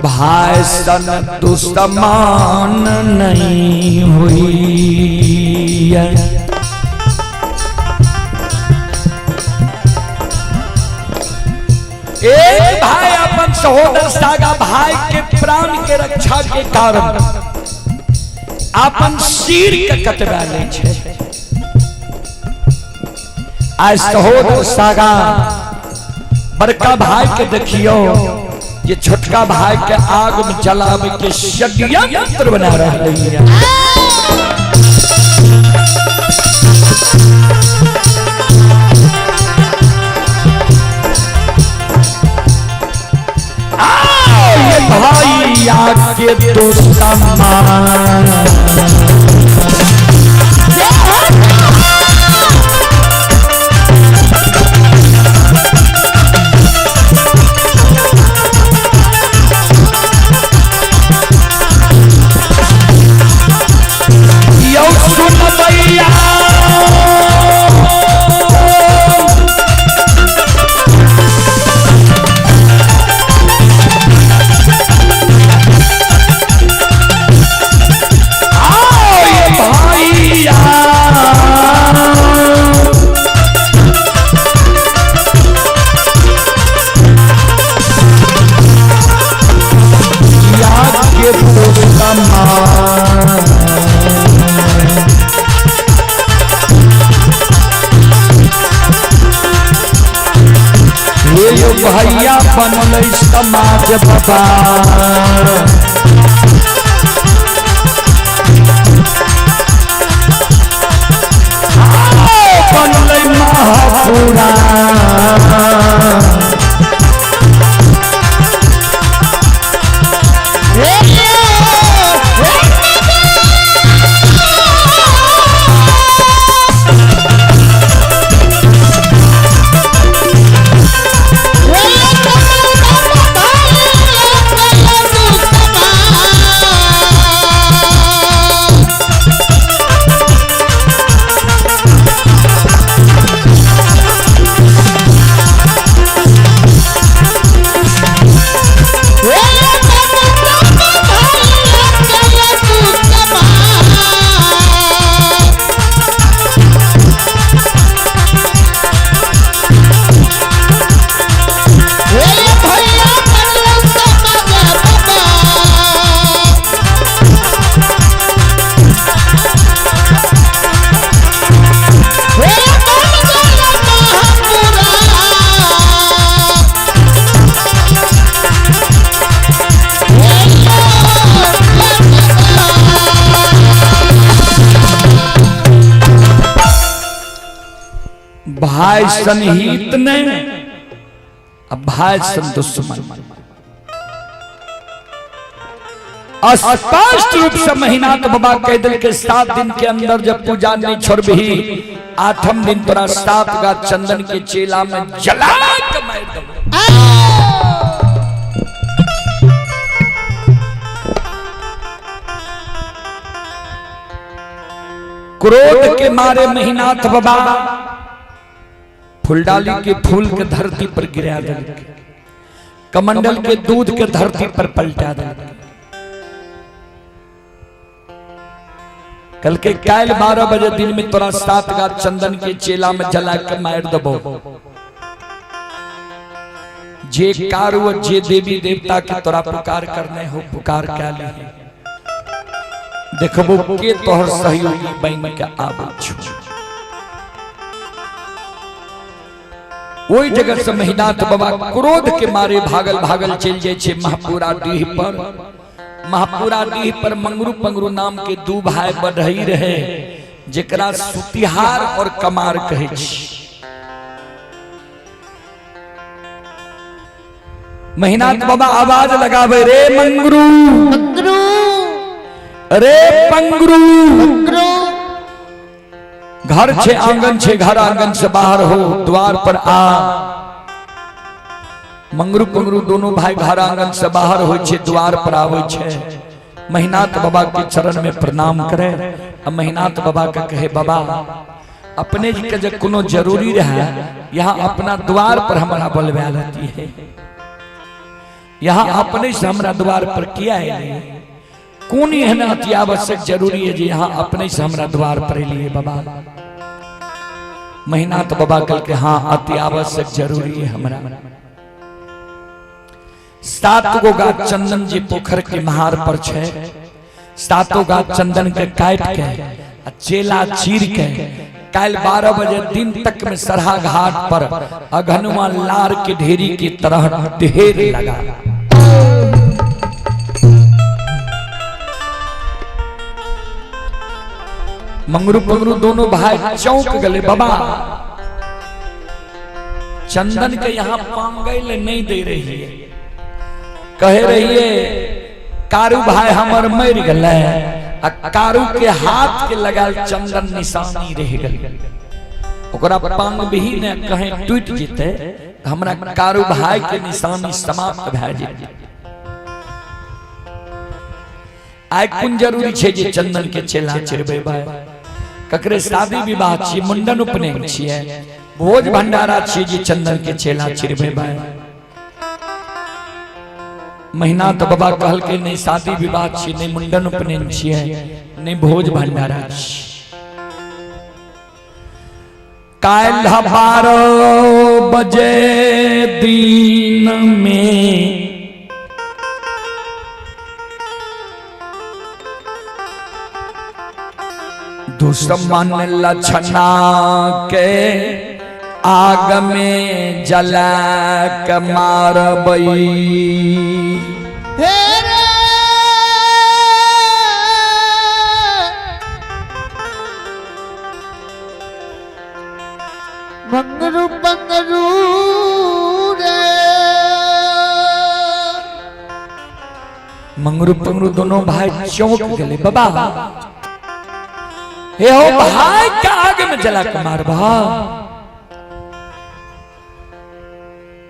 भाई सन दुश्मन नहीं हुई है। एक भाई अपन सहोदर सागा भाई के प्राण के रक्षा के कारण अपन सिर के कटवा ले छे। आज सहोदर सागा बड़का भाई के देखियो ये छोटका भाई के आग में जलावे के षड्यंत्र बना रहे हैं। ये भाई आके तो सम्मान भैया बनल समाज बाबा बनल महापुरा भाई सनहित ने अब भाई सन दुश्मन। स्पष्ट रूप से महीना तो बाबा कह दिल के 7 दिन के अंदर जब पूजा नहीं छोड़ भी 8वें दिन तोरा 7 गा चंदन के चेला में जला के मार दो। क्रोध के मारे महीनाथ बाबा फुलडाली के फूल के धरती पर गिरा दे, कमंडल के दूध के धरती पर पलटा दे। कल के काल 12 बजे दिन में तोरा 7 गा चंदन के चेला में जला के मार दबो। जे कारू जे देवी देवता के तोरा पुकार करने हो पुकार क्या ले देखबो के तोहर सहयोगी बन के आबे छु। वही जगह से महीनाथ बाबा क्रोध के मारे भागल भागल चल जाए छे महापुरा डीह पर। महापुरा डीह पर मंगरू पंगरू नाम के 2 भाई बढ़ई रहे जेकरा सुतिहार और कमार कहे छी। महीनाथ बाबा आवाज लगावे रे मंगरू मंगरू रे पंगरू मंगरू। घर छे आंगन छे घर आंगन से बाहर हो द्वार पर आ। मंगरू पंगरू दोनों भाई घर आंगन से बाहर हो छे द्वार पर आवे छे। महीनाथ बाबा के चरण में प्रणाम करे। अब महीनाथ बाबा का कहे बाबा अपने जी के कोनो जरूरी रहा यहाँ अपना द्वार पर हमारा बोलवा लेती है। यहाँ अपने से हमारा द्वार पर किया है कौन एहन अति आवश्यक जरूरी है जी यहाँ अपने से हमारा द्वार पर लिए बाबा। महीनाथ बाबा कल के हाँ अति आवश्यक जरूरी है हमारा। 7 गो गाछ चंदन जी पोखर के महार पर छे। 7 गाछ चंदन के काट के चेला चीर के कल 12 बजे दिन तक में सरहा घाट पर अघनुआ लार के ढेरी की तरह ढेर लगा। मंगरू पंगरू दोनों भाई चौंक गले। बाबा चंदन के यहाँ पांगल नहीं दे रही है, कहे रही है कारू भाई हमर मर गले, कारू के हाथ के लगाल चंदन निशानी रह गल, ओकरा पांग भी न कहे टूट जेते, हमरा कारू भाई के निशानी समाप्त भ जेते। आइ कोन जरूरी छे जे चंदन के चेला चिरबे भाई, ककरे शादी विवाह छी, मुंडन उपनयन छिए, भोज भंडारा छी जे चंदन के चेला चिरबे भाई। महीना तो बाबा कहल के नहीं शादी विवाह छी, नहीं मुंडन उपनयन छिए, नहीं भोज भंडारा छी। काल 12 बजे दिन में दुश्मन लछना के आग में जला के मारबई। मंगरू पंगरू रे, मंगरू पंगरू दोनों भाई चौंक गए। बाबा हे हो भाई का आग में जला के मारबा,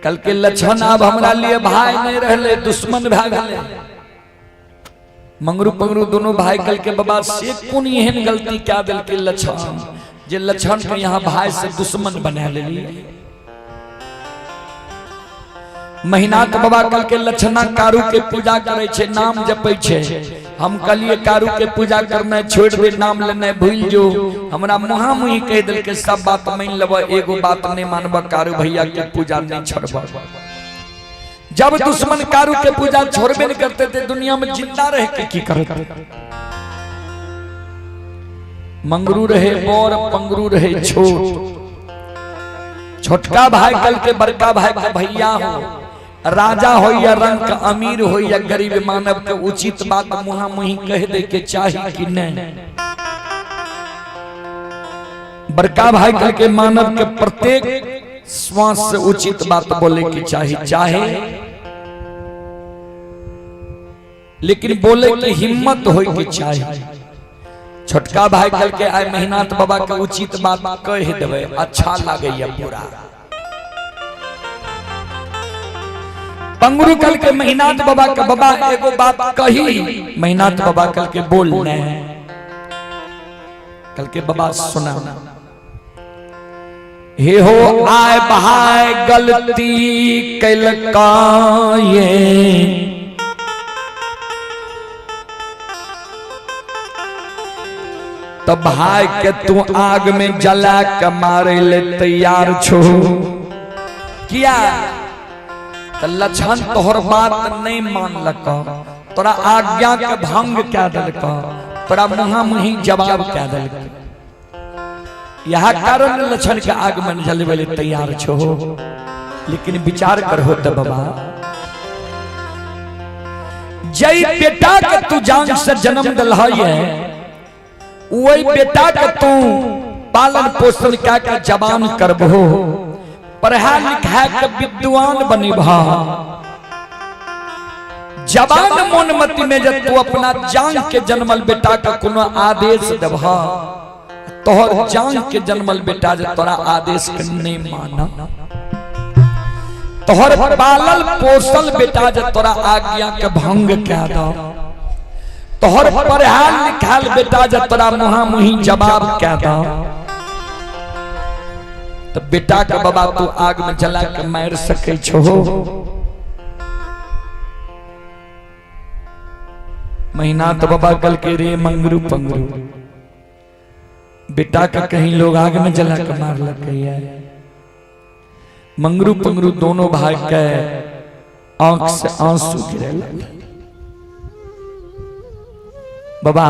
कल के लक्षण अब हमरा लिए भाई नहीं रहले, दुश्मन भा गए। मंगरू पंगरू दोनों भाई कल के बाबा से कौन एहन गलती क्या दिल के लक्षण जे लक्षण के यहाँ भाई से दुश्मन बना लेली। महीना के बाबा कल के लक्षणा कारू के पूजा करे छे, नाम जपे छे। हम कलिए कारू के पूजा करना छोड़ दे, नाम लेना भूल जो, हमरा मुहा मुही कह दिल के सब बात मान लब, एगो बात नहीं मानब, कारू भैया के पूजा नहीं छोड़ब। जब दुश्मन कारू के पूजा छोड़बे नहीं करते थे, दुनिया में जिंदा रह के की करते। मंगरू रहे और पंगरू रहे छोट, छोटका भाई कल के बड़का भाई का भैया हो, राजा हो या रंग का अमीर हो या गरीब मानव के उचित बात मुहा मुही कह दे के चाहिए कि नहीं। बड़का भाई कल के मानव के प्रत्येक श्वास से उचित बात बोले की चाहिए, चाहे लेकिन बोले की हिम्मत हो की चाहिए। छोटका भाई कल के आय मेहनत बाबा के उचित बात कह देवे, अच्छा लगे पूरा। पंगरू कल के मेहनत बाबा के बाबा एगो बात कही, मेहनत बाबा कल के बोलने कल के बाबा सुना। हे हो आय बहाय गलती कल का ये, तो भाई के तू आग में जला के मारे ले तैयार छो किया। तो लक्षण तोहर बात नहीं मान लका, तोरा आज्ञा के भंग क्या दलक, तोरा मुहा मुही जवाब क्या दलक। यह कारण लक्षण के आग में जलवे ले तैयार छो। लेकिन विचार करहो तो बाबा, जय बेटा के तू जान से जन्म दलहा है, वही बेटा के तू पालन पोषण क्या क्या जवान करबो, पढ़ा लिखा के विद्वान बनिभा। जवान मोनमती में जब तू अपना जान के जन्मल बेटा का कोनो आदेश देबा, तोहर जान के जन्मल बेटा जब तोरा आदेश के नहीं माना, तोहर पालल पोषल बेटा जब तोरा आज्ञा के भंग क्या दा, तोहर पढ़ाल लिखाल बेटा जब तोरा मुहा मुही जवाब क्या दा, तो बेटा का बाबा तू आग में जला के मार सके छो। महीना तो बाबा कल के रे मंगरू पंगरू, बेटा का कहीं लोग आग में जला के मार लग गई है। मंगरू पंगरू दोनों भाई के आंख से आंसू गिरे लगे। बाबा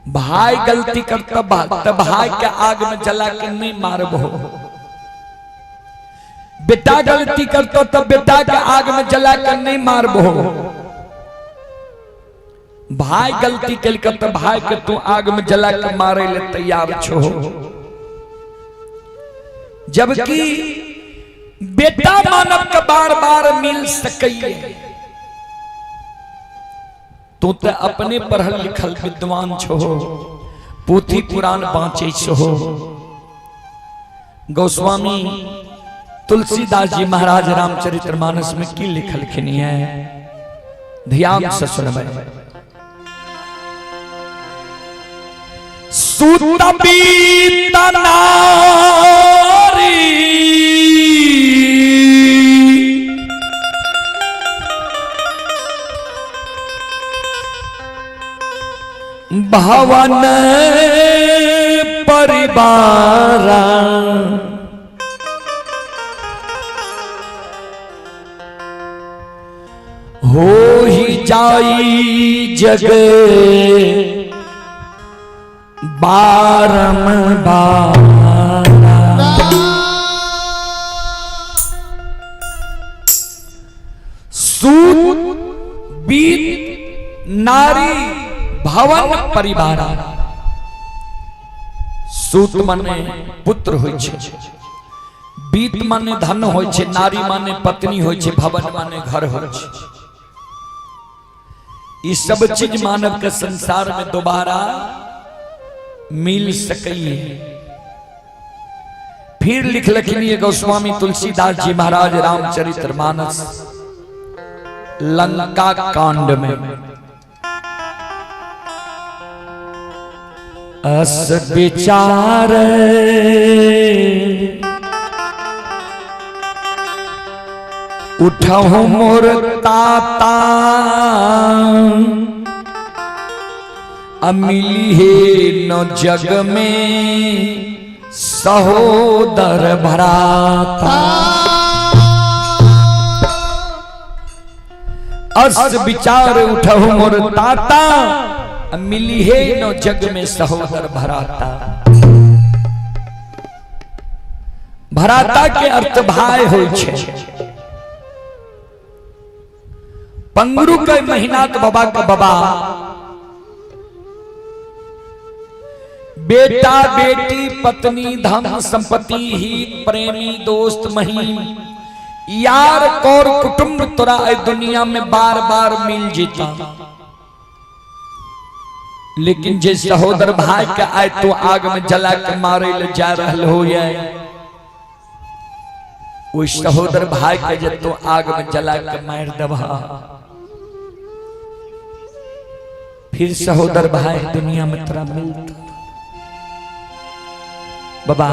भाई गलती करता तो भाई के आग में जला के नहीं मारबो। बेटा गलती करता तो बेटा के आग में जला के नहीं मारबो। भाई गलती कल तो भाई के तू आग में जला के मारे ले तैयार छो। जबकि बेटा मानव के बार बार मिल सके तो अपने पढ़ल लिखल विद्वान छो, पोथी पुराण बाँचे छो। गोस्वामी तुलसीदास जी महाराज रामचरितमानस में की लिखल खिनी है, ध्यान से सुनबे। सूत बीत नारी भवन परिवार हो ही जाई जग बारंबार। सूत बीत नारी भवन परिवार। सूत माने पुत्र होय छे, बीत माने धन होय छे, नारी माने पत्नी होय छे, भवन माने घर होय छे। ई सब चीज मानव के संसार में दोबारा मिल सके। फिर लिख लखिनी गोस्वामी तुलसीदास जी महाराज रामचरितमानस लंका कांड में, अस विचार उठहु मोर ताता अमिली है न जग में सहोदर भराता। अस विचार उठहु मोर ताता मिली है नो जग में सहोदर भराता। भराता के अर्थ भाई होय छे। पंगुरु के महीना तो बाबा का बाबा, बेटा बेटी पत्नी धन संपत्ति हित प्रेमी दोस्त महीम यार कौर कुटुंब तोरा दुनिया में बार बार मिल जीता। लेकिन जे सहोदर भाई के आए तो आग में जला के मारे ले जा रहल हो जाए, उस सहोदर भाई के जे तो आग में जला के मार दबा, फिर सहोदर भाई दुनिया में तेरा मिलता। बाबा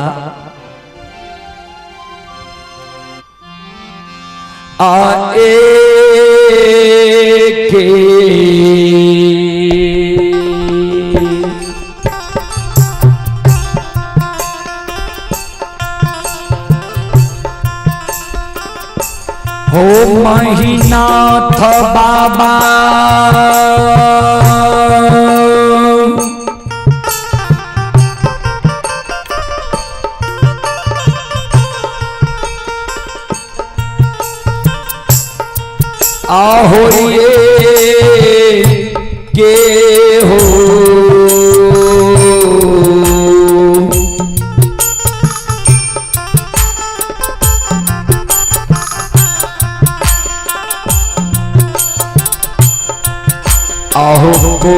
आए के हो महीनाथ बाबा आहो ये के हो आहो को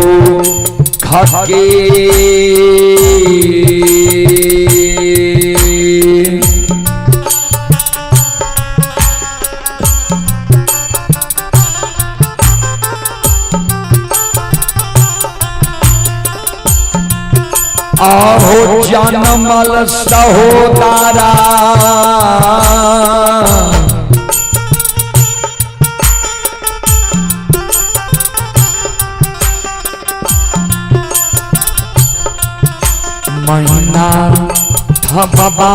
खाके आहो जनमल सहोदरा महीना था बाबा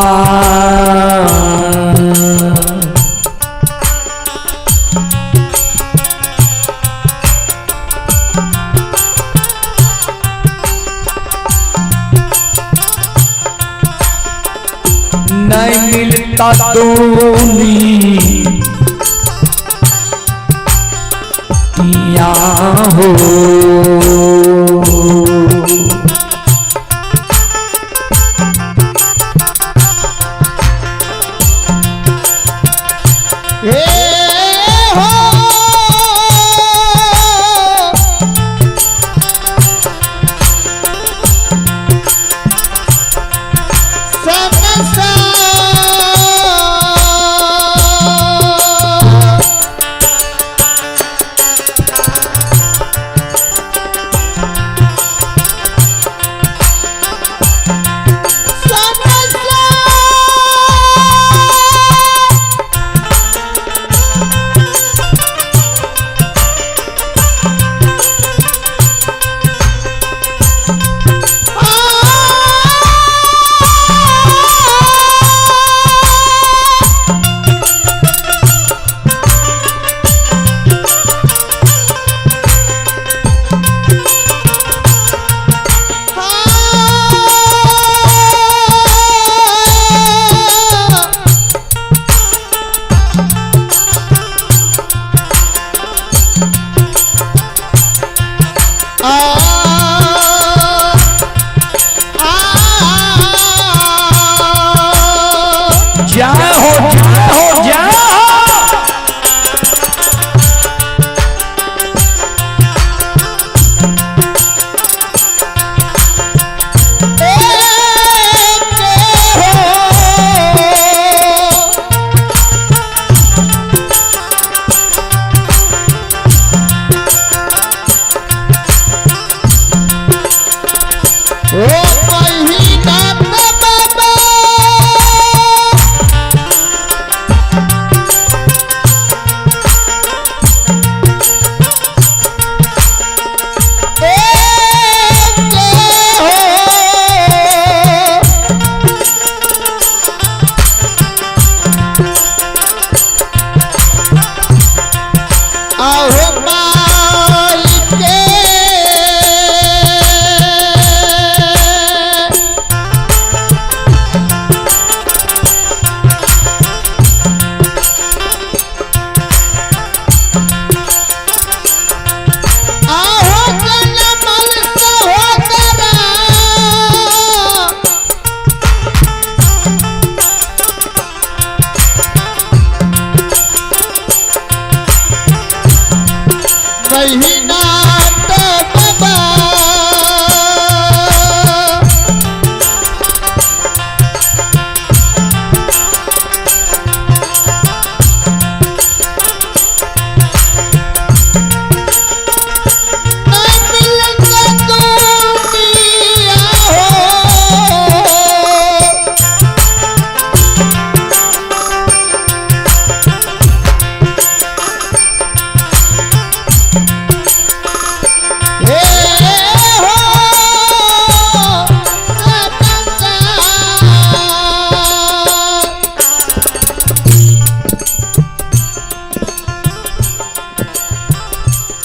दूनी किया हो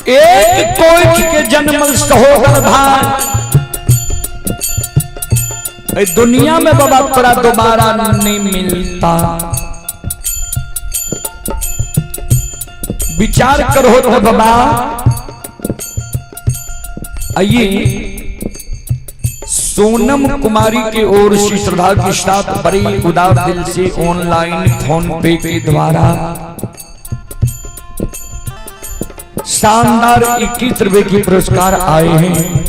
एक कोई के जन्मल सहोदर भाई दुनिया में बाबा तोरा दोबारा नहीं मिलता। विचार करो तो बाबा। आइए सोनम कुमारी की ओर से श्रद्धा के साथ बड़ी उदार दिल से ऑनलाइन फोन पे के द्वारा शानदार 21 रुपए की पुरस्कार आए हैं।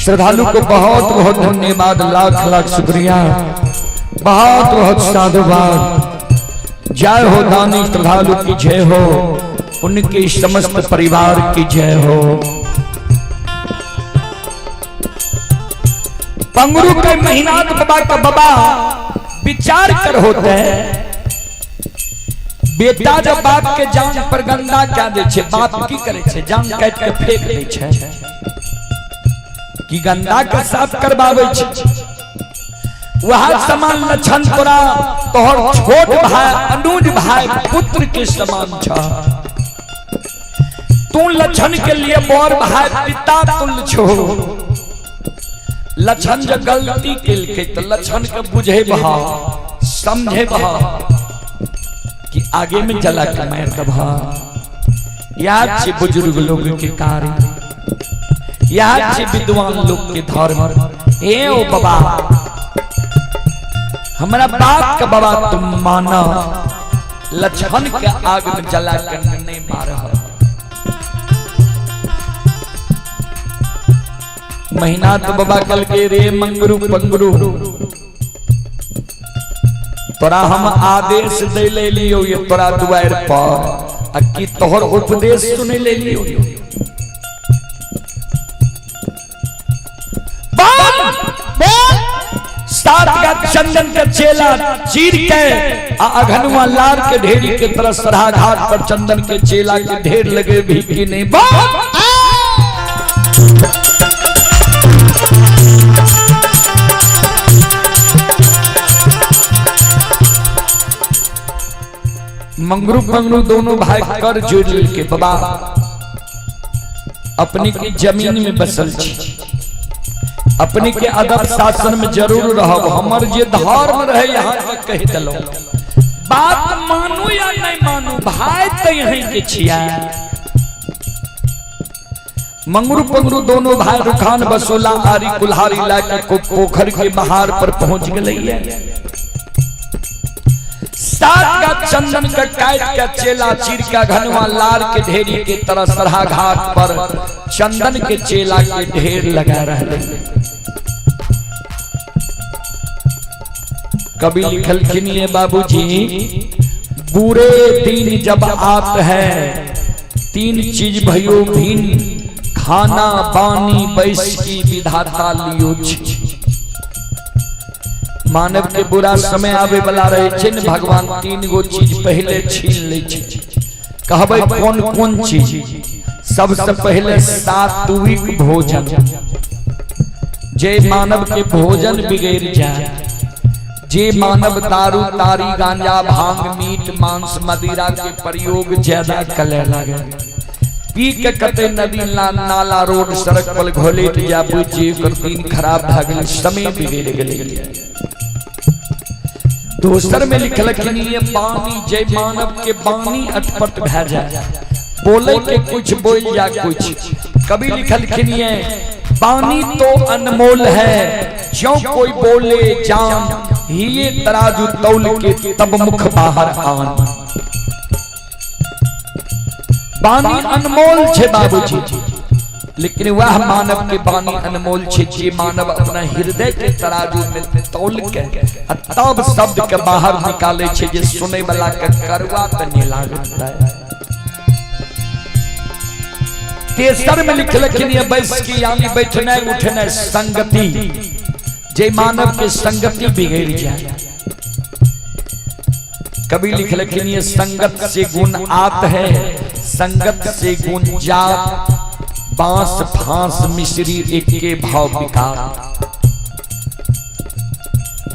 श्रद्धालु को बहुत बहुत धन्यवाद, लाख लाख शुक्रिया, बहुत बहुत साधुवाद। जय हो दानी श्रद्धालु की जय हो, उनके समस्त परिवार की जय हो। पंगरू के महीनाथ बाबा का बाबा विचार कर होते हैं। बेटा जब बाप के जान पर गंदा क्या दे छे, बाप की करे छे, जान काट के फेंक दे छे कि गंदा के साफ करवावे छे। वह समान लक्षण तोरा तोहर छोट भाई अनुज भाई पुत्र के समान छा। तू लक्षण के लिए बड़ भाई पिता तुल्य छो। लक्षण जो गलती के तो लक्षण के बुझे बहा समझे बहा कि आगे में जला के मार दबा। याद से बुजुर्ग लोग के कार्य, याद से विद्वान लोग के धर्म। ए ओ बाबा, हमारा बाप का बाबा तुम माना, लछन के आग में जला कर नहीं मार। महीना तो बाबा कल के रे मंगरू पंगरू, तोरा हम आदेश दे ले लियो ये तोरा दुआर पर, अक्की तोहर उपदेश सुने ले लियो। सात का चंदन का चेला चीर के अघनुआ लार के ढेरी के तरह सरहा घाट पर चंदन के चेला के ढेर लगे भी कि नहीं। मंगरू पंगरू दोनों भाई कर जोड़ के बाबा अपनी की जमीन में बसल छी, अपनी के अदब शासन में जरूर रहब। हमर जे धर्म रहे यहाँ तक कह दिलो, बात मानू या नहीं मानू, भाई तो यहीं के छिया। मंगरू पंगरू दोनों भाई रुखान बसोला आरी कुल्हारी लाके को पोखर के बहार पर पहुंच गए। सात का चंदन का काट का चेला चीर का घनवा लार के ढेरी के तरह सरहा घाट पर चंदन के चेला के ढेर लगा रहे। कभी लिखल खिनिए बाबूजी, बुरे दिन जब आते हैं तीन चीज भयो भिन्न, खाना पानी बैस की विधाता लियो। मानव के बुरा समय आवे वाला रहे छिन, भगवान तीन गो चीज पहले छीन ले छी। कहबे कौन कौन चीज? सबसे पहले सात्विक भोजन, जे मानव के भोजन बिगड़ जाए, जे मानव दारू तारी गांजा भांग मीट मांस मदिरा के प्रयोग ज्यादा करे लगे, पी के कते नदी नाला रोड सड़क पर घोलेट जा बुझी कर दिन खराब भ गेल, समय बिगड़ गेल। दोसर में लिखल कि पानी, जय मानव के पानी अटपट भ जाए, बोले के कुछ बोल जा कुछ। कभी लिखल कि पानी तो अनमोल है, जो कोई बोले जान, ये तराजू तौल के तब मुख बाहर आन। पानी अनमोल छे बाबूजी, लेकिन वह मानव के पानी अनमोल छे जे मानव अपना हृदय के तराजू में तौल के तब शब्द के बाहर निकाले छे, जे सुने वाला के करवा बने लागत है। तेसर में लिखल कि बैस की यानी बैठना उठना संगति, जे मानव के संगति बिगड़ जाए। कभी लिखल कि संगत से गुण आत है, संगत से गुण जात, बांस फांस मिश्री एक के भाव विकार।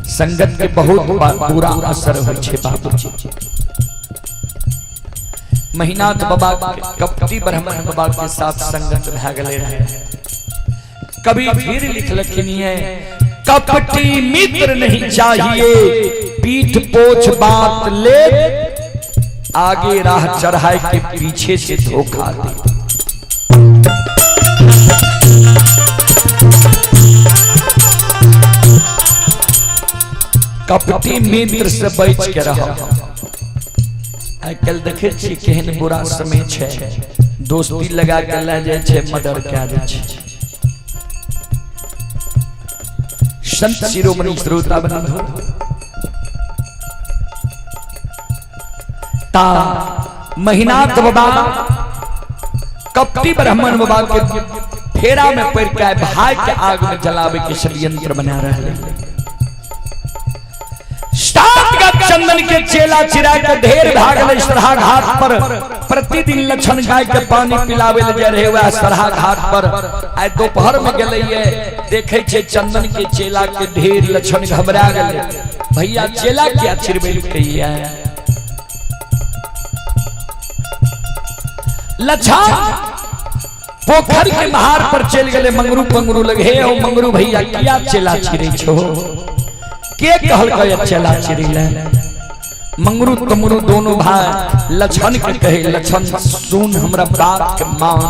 संगत के बहुत बुरा असर हो छे बाबूजी। महीनाथ बाबा कपटी ब्राह्मण बाबा के साथ संगत भ गए रहे। कभी फिर लिखलखिन कपटी मित्र नहीं चाहिए, पीठ पोछ बात ले, आगे राह चढ़ाए के पीछे से धोखा दे। कपटी मित्र से बच के रहो। आजकल देखे छी केहन बुरा समय छे, दोस्ती लगा के ले जाए छे, मर्डर कए दै छे। संत शिरोमणि श्रोता बंधु ता महीनाथ बाबा कपटी ब्राह्मण बाबा के फेरा में पड़ के भाई के आग में जलावे के षड्यंत्र बना रहे। चंदन के चेला चिरा के ढेर भागल सरहा घाट पर, प्रतिदिन लक्षण गाय के पानी पिलावे ले जा रहे। वह सरहा घाट पर आज दोपहर में गए, देखे छे चंदन के चेला के ढेर, लक्षण घबरा गए। भैया चेला क्या चिरबेल कहिया लक्षण पोखर के महार पर चल गए। मंगरू पंगरू लगे, ओ मंगरू भैया क्या चेला छिरे छो? के कहल के चेला चिरिले मंगरू तमरू दोनों भाई लछन के कहे लछन सुन हमरा बात के मान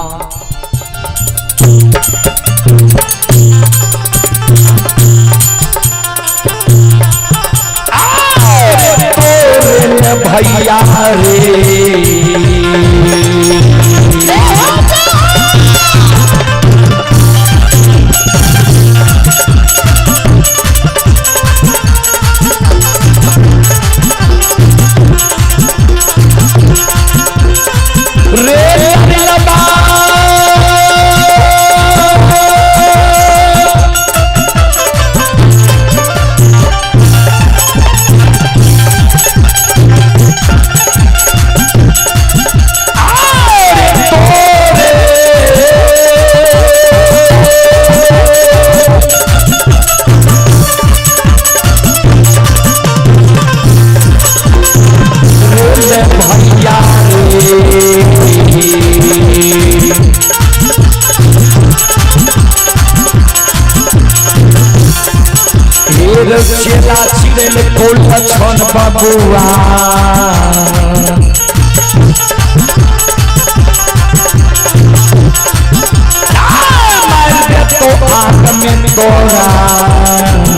भैया चेला चिरल कोल लछन बबुआ मार दे तो आग में तोरा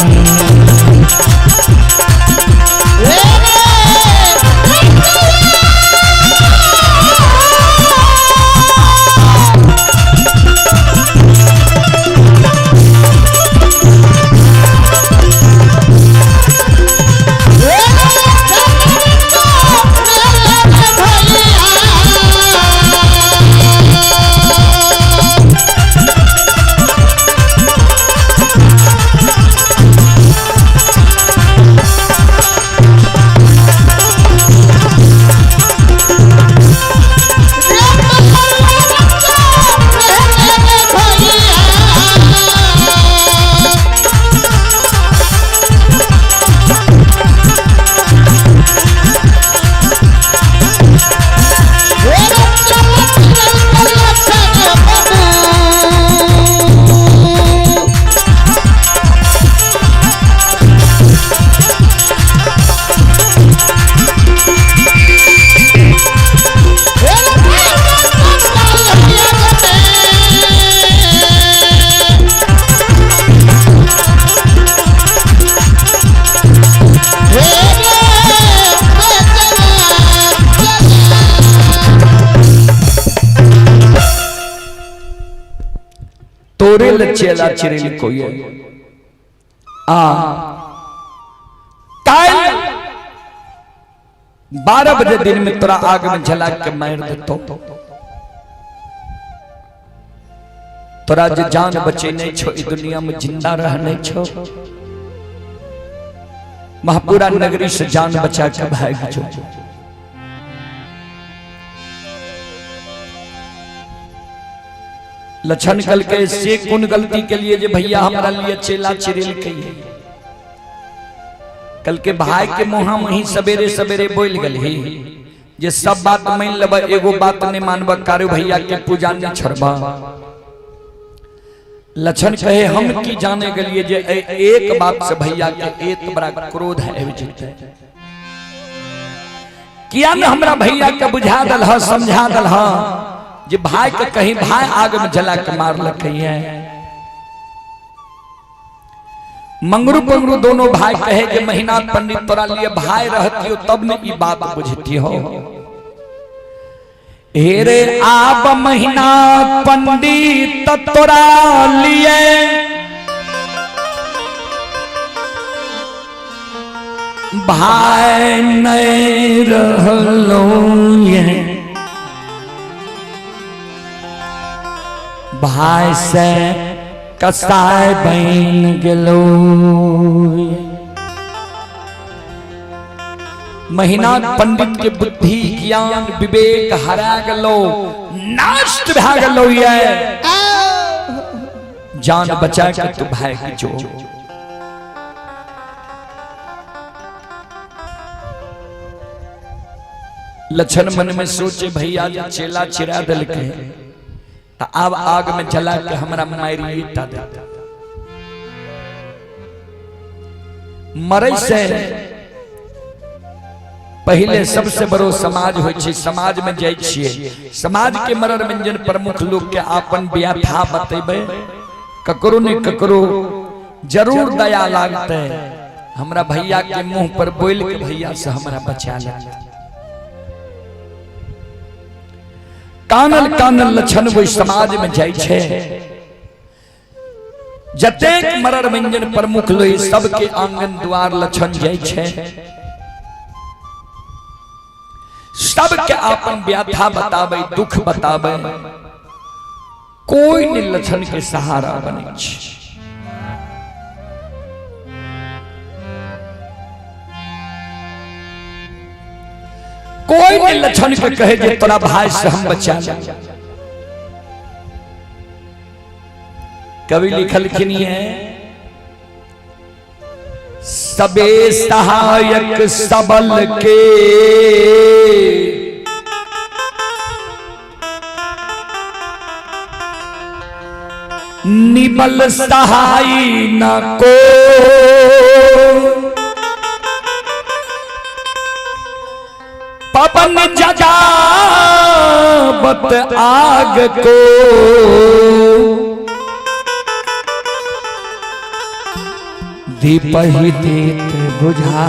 तोरे चेला चिरिल कोई आ काल 12 बजे दिन में तोरा आग में जला के मार देतो तोरा जो जान बचे नहीं छो इस दुनिया में जिंदा रह नहीं छो महापुरा नगरी से जान बचा के भाग जो लछन कल के से कौन गलती के लिए जे भैया हमारा लिए चेला चिरिल कहिए कल के भाई के मुहा मही सवेरे सवेरे बोल गल ही जे सब बात मान लब एगो बात नहीं मानब कारो भैया के पूजा नहीं छड़बा लछन कहे हम की जाने गलिए जे एक बात से भैया के एक बड़ा क्रोध है किया न हमरा भैया के बुझा दल ह समझा दल ह जे भाई के कहीं भाई आग में जला के मार लखिए मंगरू पंगरू दोनों भाई कहे कि महीना पंडित तोरा लिए भाई रहती हो तब ने ये बात बुझती हो हेरे आप महीना पंडित तोरा लिए भाई नहीं रहलो ये भाई से कसाय बन गेलो महीना पंडित के बुद्धि ज्ञान विवेक हरा गेलो नष्ट भा गेलो ये जान बचा के तू भाई के जो लछन मन में सोचे भैया जो चेला चिरा दल के तो अब आग में जला के हमरा मारिए ता दे मरे से पहले सबसे बड़ो समाज होय छै। समाज में जाय छियै, समाज के मनोरंजन प्रमुख लोग के आपन व्याथा बतेबे, ककरो ने ककरो जरूर दया लागते। हमरा भैया के मुंह पर बोल के भैया से हमरा बचा ले। कानल कानल लक्षण वो समाज में जाय छै। जतेक मनोरंजन प्रमुख लोग सबके आंगन द्वार लक्षण जाय छै। सबके आपन व्याथा बताबे, दुख बताबे, कोई ने लक्षण के सहारा बने छै। कोई ने लक्षण के कहे जे तोरा भाई से हम बचा ले। कवि लिखलखिन है, सबे सहायक सबल के निबल सहाई न को। पवन जगावत आग को दीप ही देत बुझा।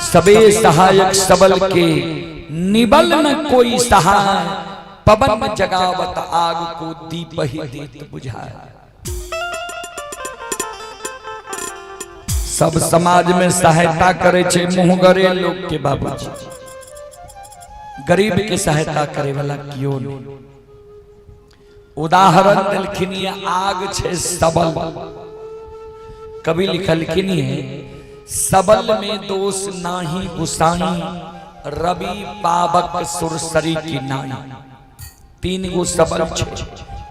सबे सहायक सबल के निबल न कोई सहाय। पवन जगावत आग को दीप ही देत बुझा। सब समाज में सहायता करे छे मुँहगरे लोग के बाबूजी। गरीब के सहायता करे वाला क्यों नहीं। उदाहरण दिलखिन आग छे सबल। कवि लिखलखिन है, सबल में दोष नाही गुसाई, रवि पावक सुरसरी की नाई। तीन गो सबल छे।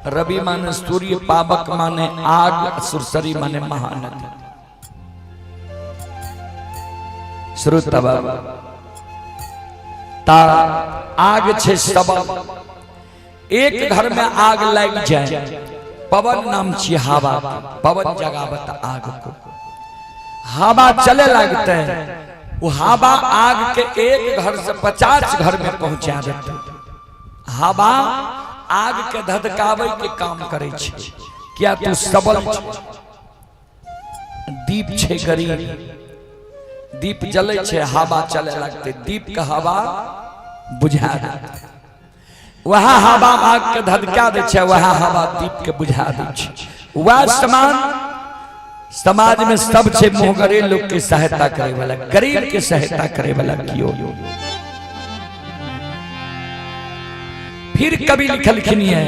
रवि माने सूर्य, पावक माने आग, सुरसरी माने महानदी। श्रोता बाबा, ता आग छे सबल। एक घर में आग लग जाए, पवन नाम छिए हवा। पवन जगावत आग को। हवा चले लगते हैं, वो हवा आग के एक घर से 50 घर में पहुंचा देते। हवा आग के धधकावे के काम करे छे। क्या तू सबल छे? दीप छे गरीब, दीप जले छे, हवा चले लगते, दीप का हवा बुझा देते। वह हवा आग के धधका दे छे, वह हवा दीप के बुझा दे छे। वह समान समाज में सबसे मुँहगरे लोग की सहायता करे वाला, गरीब की सहायता करे वाला क्यों। फिर कवि लिखलखिन है,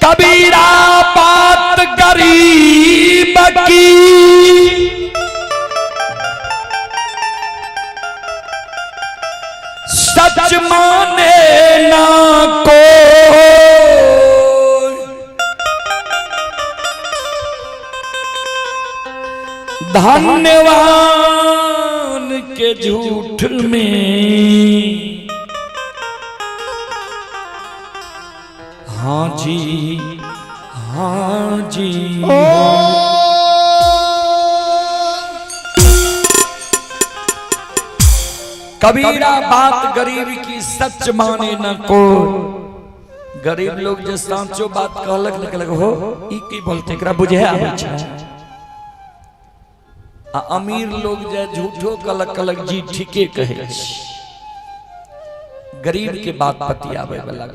कबीरा बात गरीब की सच माने ना को। धन्यवान के झूठ में हाँ जी, हाँ जी। कबीरा बात गरीब की सच माने न को। गरीब लोग जो सांचो बात कहलक निकलक हो, ई की बोलते एकरा बुझे आवे छै। आ अमीर लोग जे झूठो कहलक कहलक जी ठीके कहे। गरीब के बात पतियावे वाला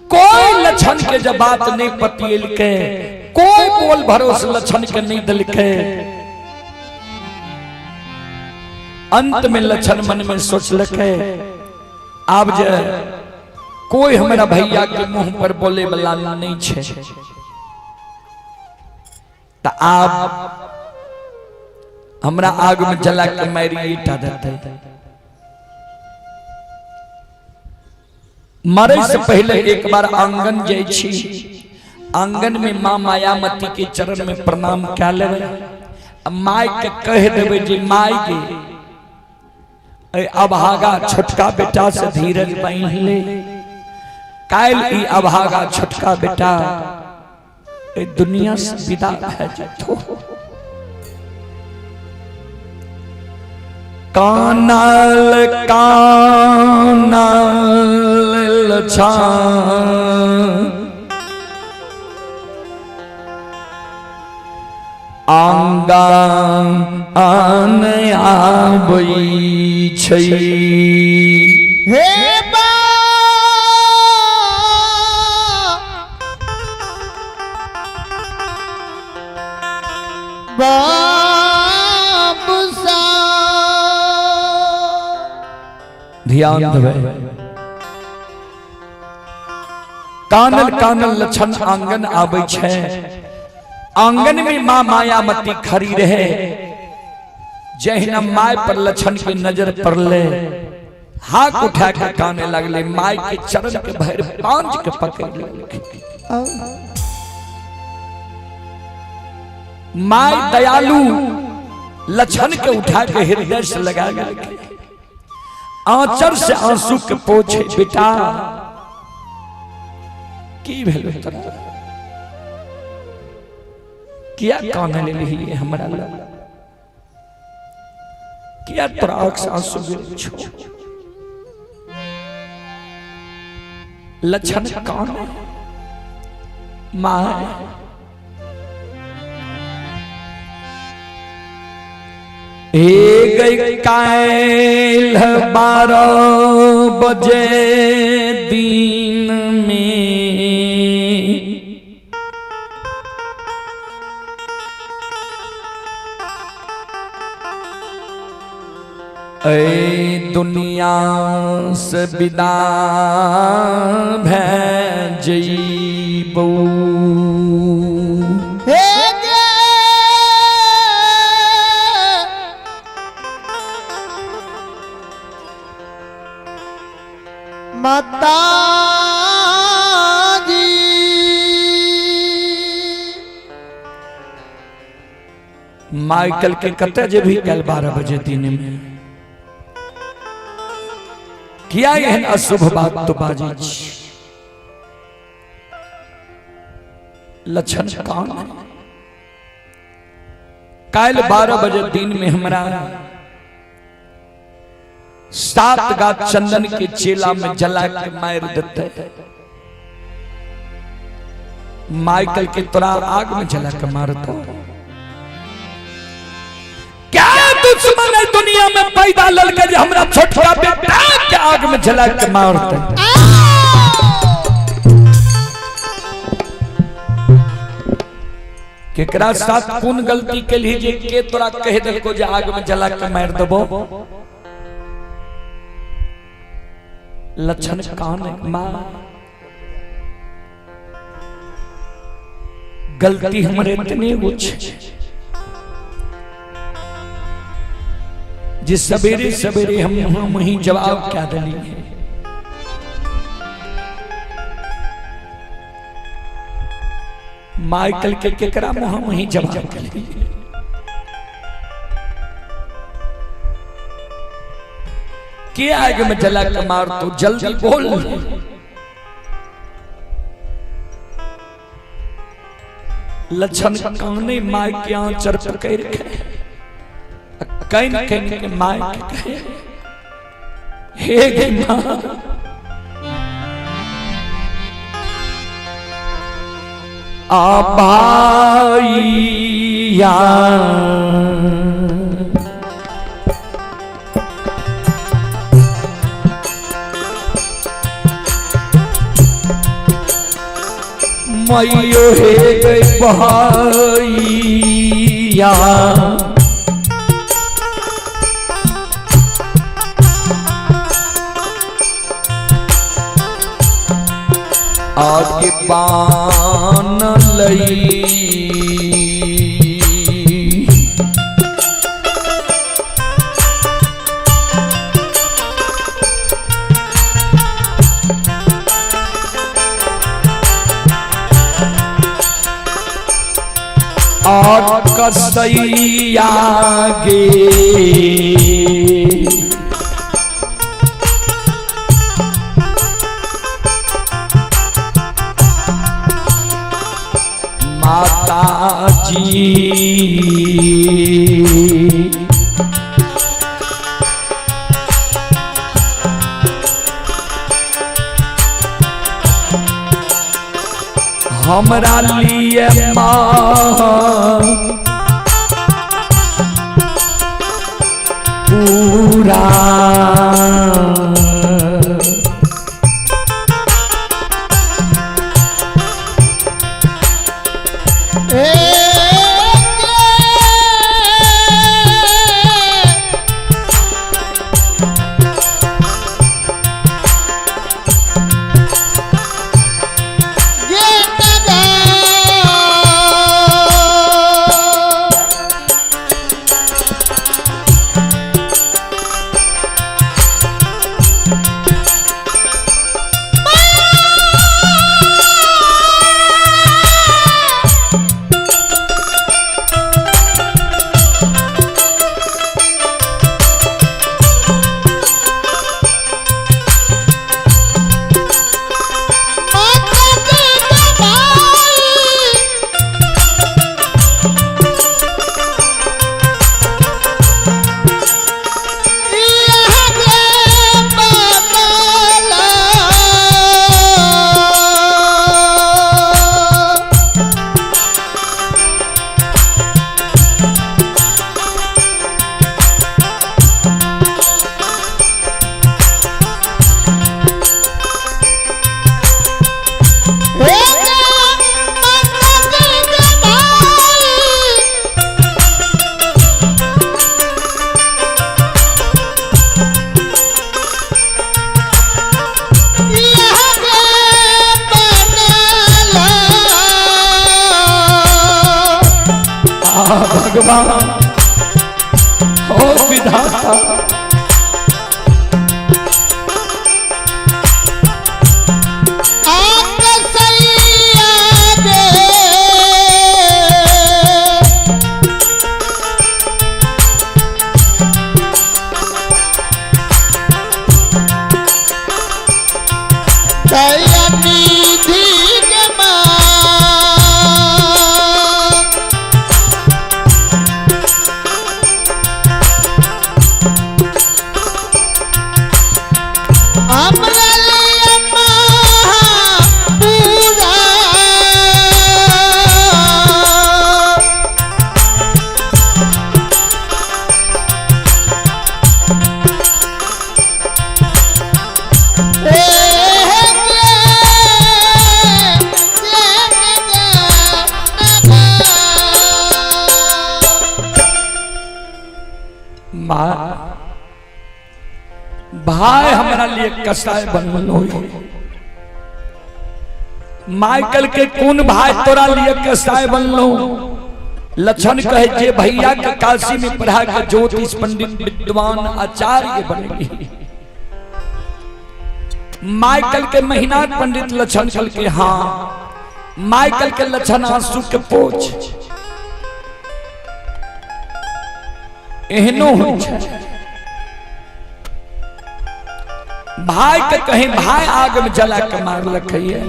कोई लक्षण के जब बात नहीं पतियल के, कोई बोल भरोसे लक्षण के नहीं दिल के। अंत में लक्षण मन में सोच लके, अब जे कोई हमारा भैया के मुंह पर बोले वाला नहीं छे, तो आप हमरा आग में जला के मारी ईटा देते। मरे से पहले एक बार आंगन जाय छी। आंगन में माँ मायामती के चरण में प्रणाम क्या लेवे। माय के कह देवे जे माय गे अभागा छोटका बेटा से धीरज बांध ले। काल ई अभागा छोटका बेटा दुनिया से विदा है जतो। कानल कानल लछन आंगन आन आबै छै। हे बाबूसा ध्यान देबै। कानल कानल लछन आंगन आबै छै। आंगन में माँ मायामती खड़ी रहे। जहिना माय पर लछन के नजर पड़ले हाथ उठा के काने लगले। माय के चरण के भर पांच के पकड़ ले। माय दयालु लछन के उठा के हृदय से लगा गए। आंचल से आंसू के पोछे बेटा की भेलो तोरा किया काने ले ली हमरा किया तोरा आंख से आंसू गिर छो। लछन कान मां गई कायल 12 बजे दिन में दुनिया से विदा भेजबो। माता जी माइकल के कते जे भी कल 12 बजे दिन में किया एहन अशुभ बात तो बाजी लक्षण कान। काल 12 बजे दिन में हमरा 7 गाछ चंदन के चेला में जला के मार देते। माइकल के तोरा आग में जला के मारता। क्या दुश्मन है दुनिया में पैदा लड़के जो हमरा छोटका बेटा के आग में जला के मारते। केकरा साथ कौन गलती के लिए जे के तोरा कह दे को जे आग में जला के मार देबो। लक्षण कान मां गलती हमरे इतने कुछ जिस सवेरे सवेरे हम वहीं जवाब क्या देंगे। माइकल के केकरा मुंह वहीं जवाब करेंगे। के आग में जला के मार तो जल्दी बोल। लक्षण काने माय के आंचर पकड़ के कहीं के माय के हे गे मां आबाइया मैयो हे गई बहाइया आगे पान लई और कसैया गे जी। हमरा लिए माँ पूरा भगवान हो विधाता भाई हमारा लिए कसाय बनल हो। माइकल के कौन भाई तोरा लिए कसाय बनलो। लक्षण कहे जे भैया के काशी में पढ़ा के ज्योतिष पंडित विद्वान आचार्य बनेगी। माइकल के महीना पंडित लक्षण कल के हाँ माइकल के लक्षण आंसू के पोछ एहनो हो भाई के कहीं भाई आग में जला के मार लखिए।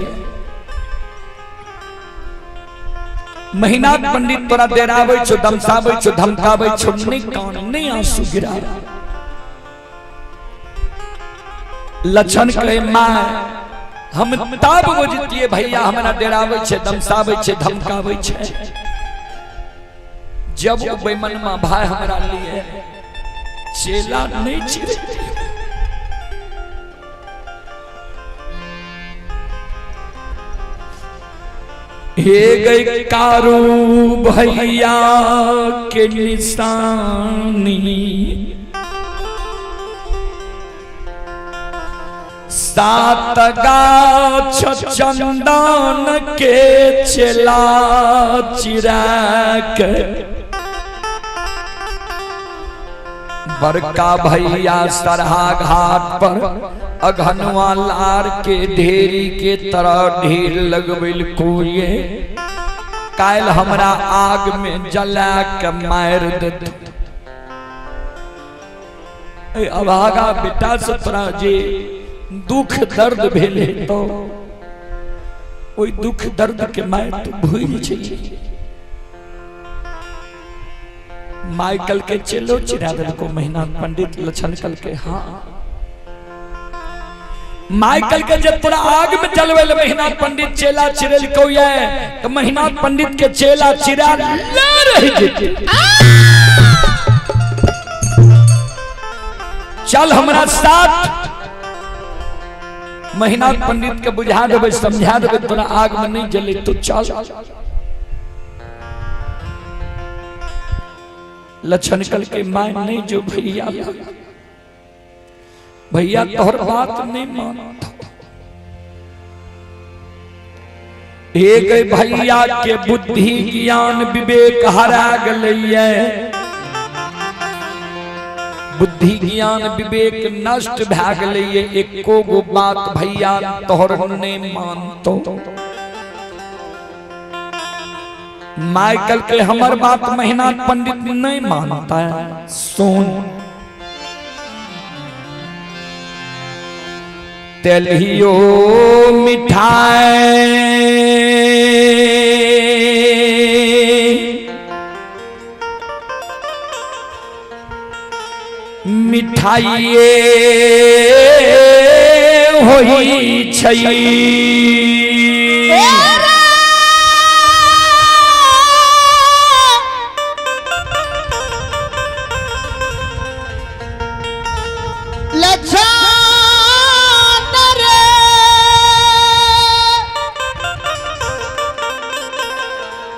महीना पंडित तोरा डेरावे छो धमकावे छो धमकावे छो नहीं कान नहीं आंसू गिरा। लक्षण कहे मां हम तब बुझतिए भैया हमारा डेरावे छे धमकावे छे धमकावे छे जब बेमन मां भाई हमारा लिए चेला नहीं चिरती। हे गई कारू भैया के निशानी सात गाछ चंदन के चला चिराक बड़का भैया सरहा घाट पर अघनवा लार के ढेरी के तरह ढेर लगबिल कोये काल हमरा आग में जला के मार देत। अभागा बेटा से तोरा जे दुख दर्द भेले तो ओई दुख दर्द के मार तो भूल छी माइकल के चलो चिरा दिल को महीना पंडित लछन कल के हाँ माइकल के जब पूरा आग में जलवेल महीना पंडित चेला चिरेल को ये तो महीना पंडित के चेला चिरा ले रही चल हमारा साथ महीना पंडित के बुझा देवे समझा देवे तोरा आग में नहीं जले तो चल लछन कल के माय नहीं जो भैया भैया तोहर बात नहीं मानता एक भैया के बुद्धि ज्ञान विवेक हरा गलैया बुद्धि ज्ञान विवेक नष्ट भै गलैया एको गो बात भैया तोहर नहीं मानतो माइकल के हमर बात महीना पंडित नहीं मानता है सुन तेलियो मिठाई मिठाइए होई छई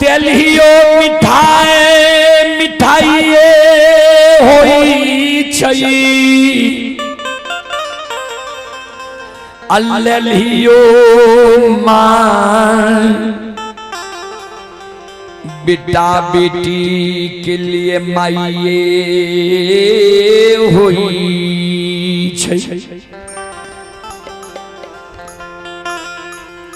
तेलियो मिठाई मिठाइए होई छई अल्लेलियो मां बेटा बेटी के लिए माइए होई छई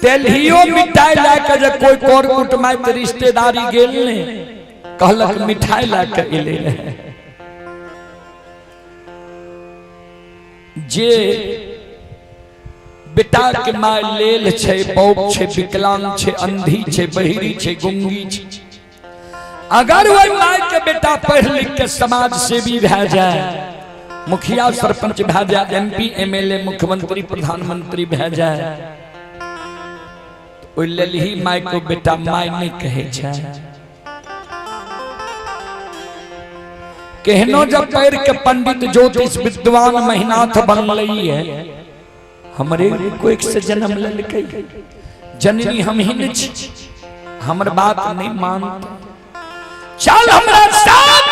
तेलियो मिठाई लाके जे कोई कोर कुटुमाई के रिश्तेदारी गेल ने कहलक मिठाई लाके एले रहे जे बेटा के माय लेल छै बौक छै विकलांग छै अंधी छै बहिरी छै गुंगी छै अगर वही माय के बेटा पढ़ लिख के समाज सेवी भै जाए मुखिया सरपंच भै जाए एमपी एमएलए मुख्यमंत्री प्रधानमंत्री भै जाए ओइ लेल ही माय को बेटा माय नहीं कहे छै केहनो जब पैर के पंडित ज्योतिष विद्वान महीनाथ बनलई है हमरे को एक से जन्म ललकै जननी हम ही न छी हमर बात नहीं मानते चल हमरा साथ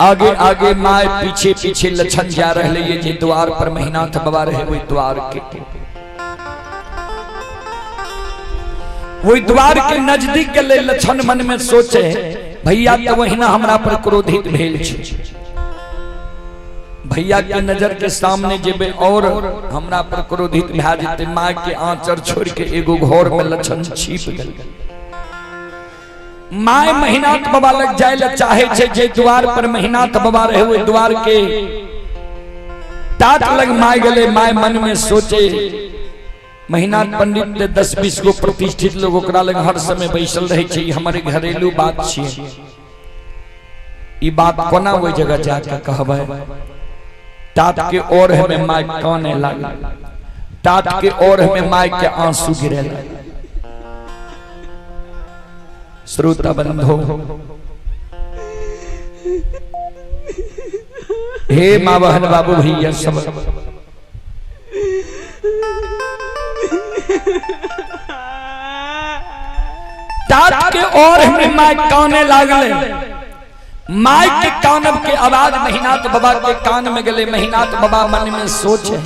आगे आगे माय पीछे पीछे लछन जा रहे ये जे द्वार पर महीनाथ बाबा रहे वही द्वार के वही द्वार के नजदीक के ले लछन मन में सोचे भैया तो वही ना हमरा पर क्रोधित भेल छे भैया के नजर के सामने जेबे और हमरा पर क्रोधित भै जेते माय के आंचर छोड़ के एगो घर में लछन छिप गेल माय महीनाथ बाबा लग जाए ला चाहे छे जे द्वार पर महीनाथ बाबा रहे हुए द्वार के तात लग माय गले माय मन में सोचे महीनाथ पंडित ने 10-20 गो प्रतिष्ठित लोग ओकरा लग हर समय बैसल रहे छे हमारे घरेलू बात छे ई बात कोना ओइ जगह जाके कहबै तात के ओर में माय काने लाग तात के ओर में माय के आंसू गिरे लगे श्रोता बंधो हे माँ बहन बाबू भैया सब तात के और में माय काने लागले माय के कानब के आवाज महीनाथ बाबा के कान में गले महीनाथ बाबा मन में सोचे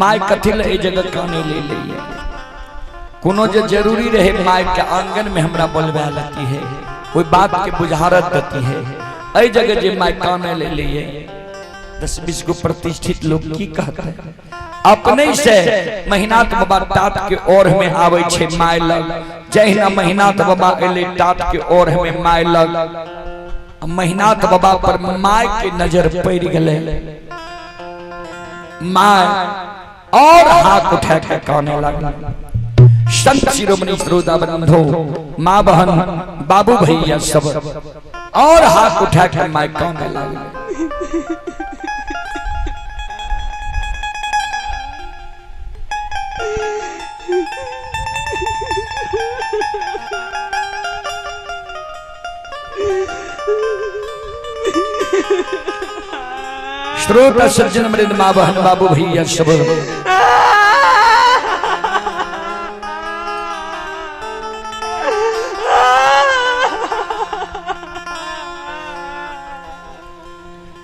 माय कथिल ए जगह काने ले लिए कोनो जे जरूरी रहे माय के आंगन में हमरा बोलबे लती है कोई बात के बुझारत देती है ऐ जगह जे माय काने ले लिए 10-20 गो प्रतिष्ठित लोग की कहते हैं अपने से महीनाथ बाबा तात के ओर में आवे छे माय लग जहिना महीनाथ बाबा एले तात के ओर में माय लग महीनाथ बाबा पर माय के नजर पड़ गले माय और हाथ उठा के कहने लगा, संत शिरोमणि श्रोता बंधो, माँ बहन, बाबू भैया सब, और हाथ उठा के मैं कहने लगा, श्रोता सज्जन मृद, माँ बहन, बाबू भैया सब,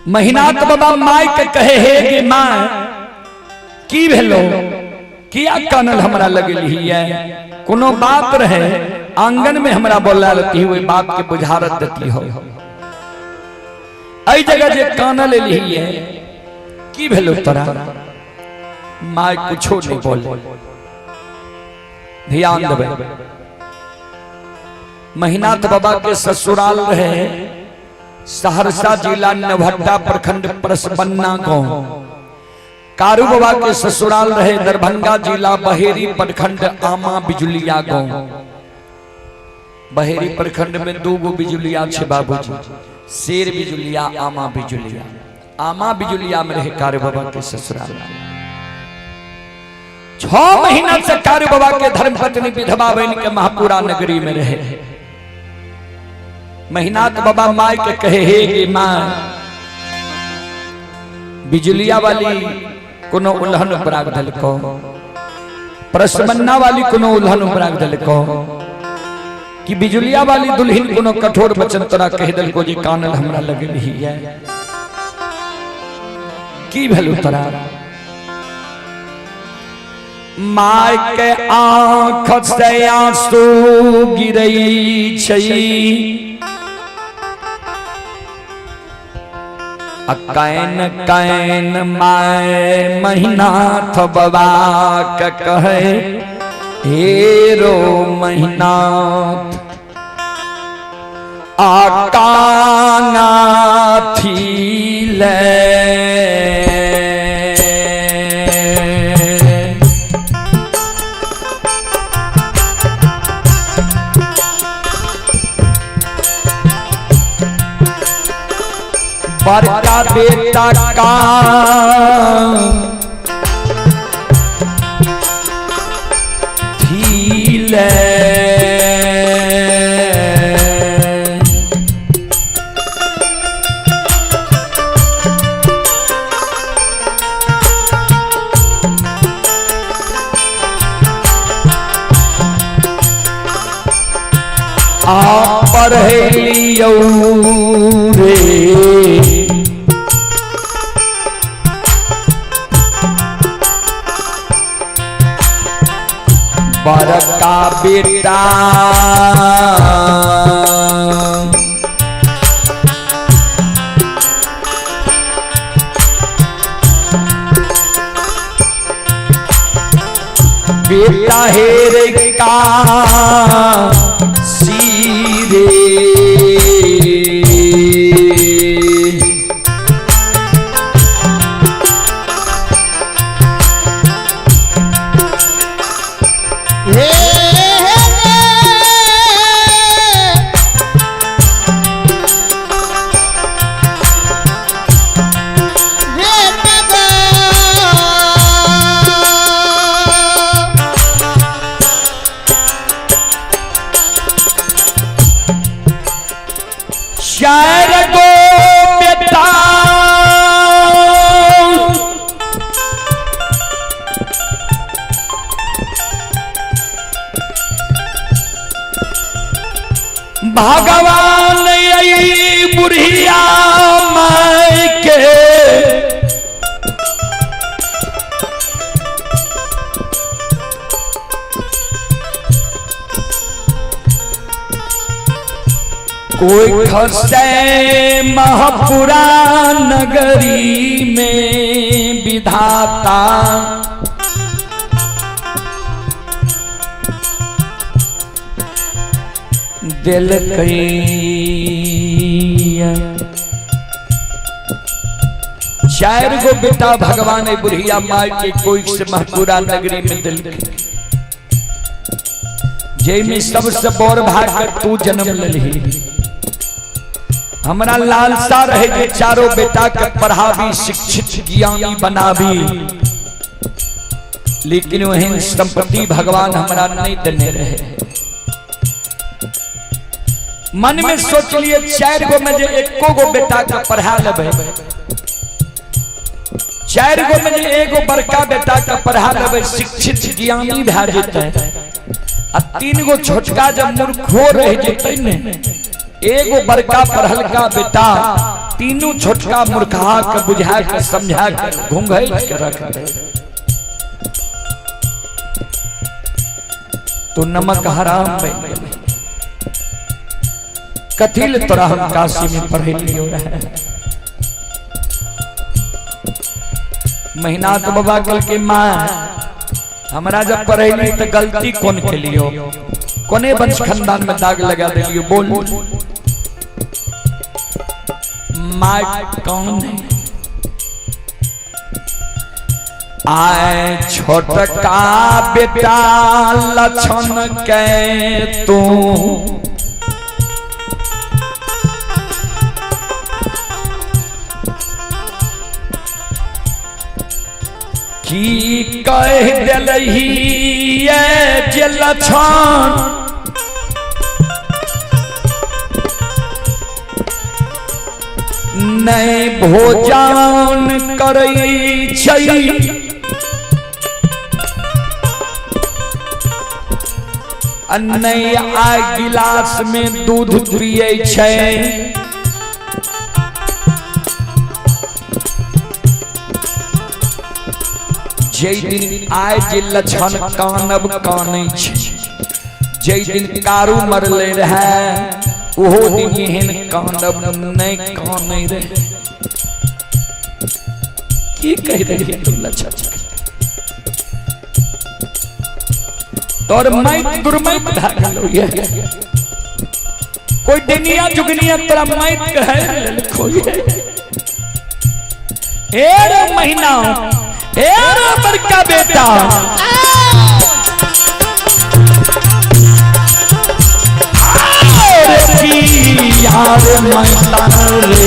महीनात बाबा माय के कहे हे कि माँ की भेलो, किया कानल हमरा लगल है, कोनो बात रहे आंगन में हमरा बोला रहती हुई बात के बुझारत देती हो, ऐ जगह जे कानल एली है, की भेलो तोरा? माय कुछो नहीं बोले। ध्यान देवे, महीनाथ बाबा के ससुराल रहे सहरसा जिला नवहट्टा प्रखंड परसबन्ना गांव। कारू बाबा के ससुराल रहे दरभंगा जिला बहेरी प्रखंड आमा बिजुलिया गांव। बहेरी प्रखंड में 2 गो बिजुलिया छे बाबूजी, शेर बिजुलिया, आमा बिजुलिया। आमा बिजुलिया में रहे कारू बाबा के ससुराल। 6 महीना से कारू बाबा के धर्मपत्नी विधवा बन के महापुरा नगरी में रहे। महीनाथ बाबा माय के कहे हे कि माँ बिजुलिया वाली कोनो उल्हन उपराग दलको, परसबन्ना वाली कोनो उल्हन उपराग दलको, कि बिजुलिया वाली दुल्हन कोनो कठोर वचन तोरा कह दलको जे कानल हमरा लगल ही है, की भेलु तोरा? माय के आँख से आंसू गिरई छई, कैन कैन माय महीनाथ बाबा के कहे हेरो महीनाथ आकाना थी ले। बड़का बेटा का थीले, आप पढ़लियो रे बड़का बेटा बेटा हेरे का सीरे, शायर गो बेटा भगवान यही बुढ़िया माय के कोई खसे महापुरा नगरी में विधाता, दिल 4 गो बेटा भगवान बुढ़िया माई के कोई से महपुरा नगरी में दिल जय में सबसे बड़ भाग तू जन्म ललही। हमरा लालसा रहे जे चारों बेटा के पढ़ावी शिक्षित ज्ञानी बनावी, लेकिन वही संपत्ति भगवान हमरा नहीं देने रहे। मन में सोच लिए 4 गो में जे 1 गो बेटा के पढ़ा लेबे, 4 गो में जे 1 गो बड़का बेटा के पढ़ा लेबे शिक्षित ज्ञानी भए जेतै, आ 3 गो छोटका जब मूर्खो रह जेतै ने, 1 गो बड़का पढ़लका बेटा तीनों छोटका मूर्खा के बुझा के समझा के घुंघैल के रख दे। तो नमक हराम बन गेलै। कथिल तोरा हम काशी में पढ़े लियो रहे। मेहनाथ बाबा कल के माँ हमरा जब पढ़ेली तो गलती कौन के लियो, कोने वंश खानदान में दाग लगा दिलियो, बोल माँ कौन है? आए छोटका बेटा लक्षण के तू की कह दिलही जे लक्षण नहीं भोजन करई छै, नहीं आ गिलास में दूध पिए छै। जै दिन आय जे लक्षण कानब कानै छै, जै दिन कारू मरले रहे ओहो दिन एहन कानब नहीं कानै रहे। की कह रही तुम लक्षण तोर मैत दुर्मैत भए गेलो ये, कोई दुनिया जुगनिया तोरा मैत कहे लेलको ये। रे महीना रे बड़का बेटा यार मैदान रे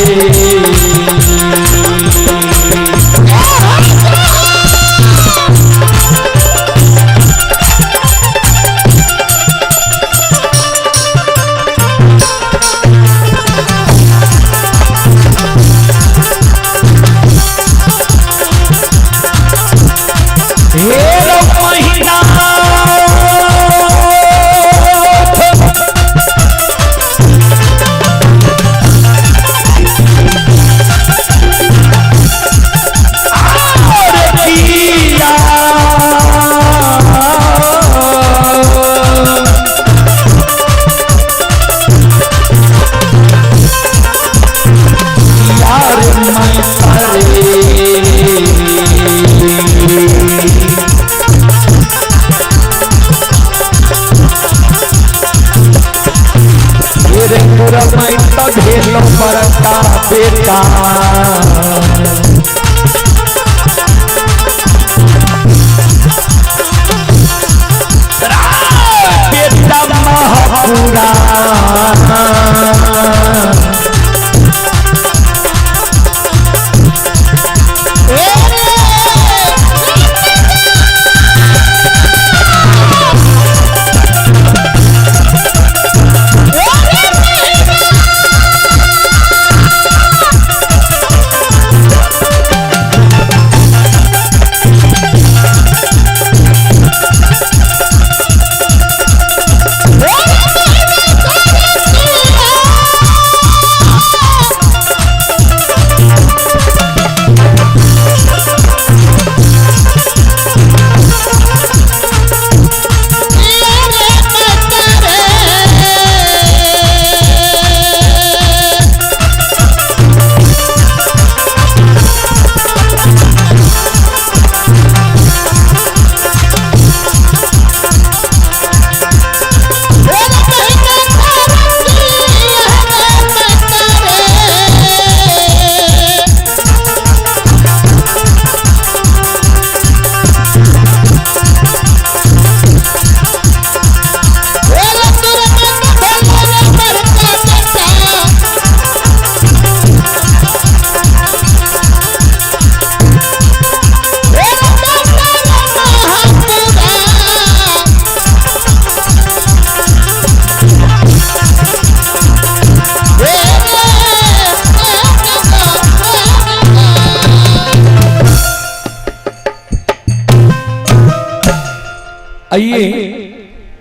आइए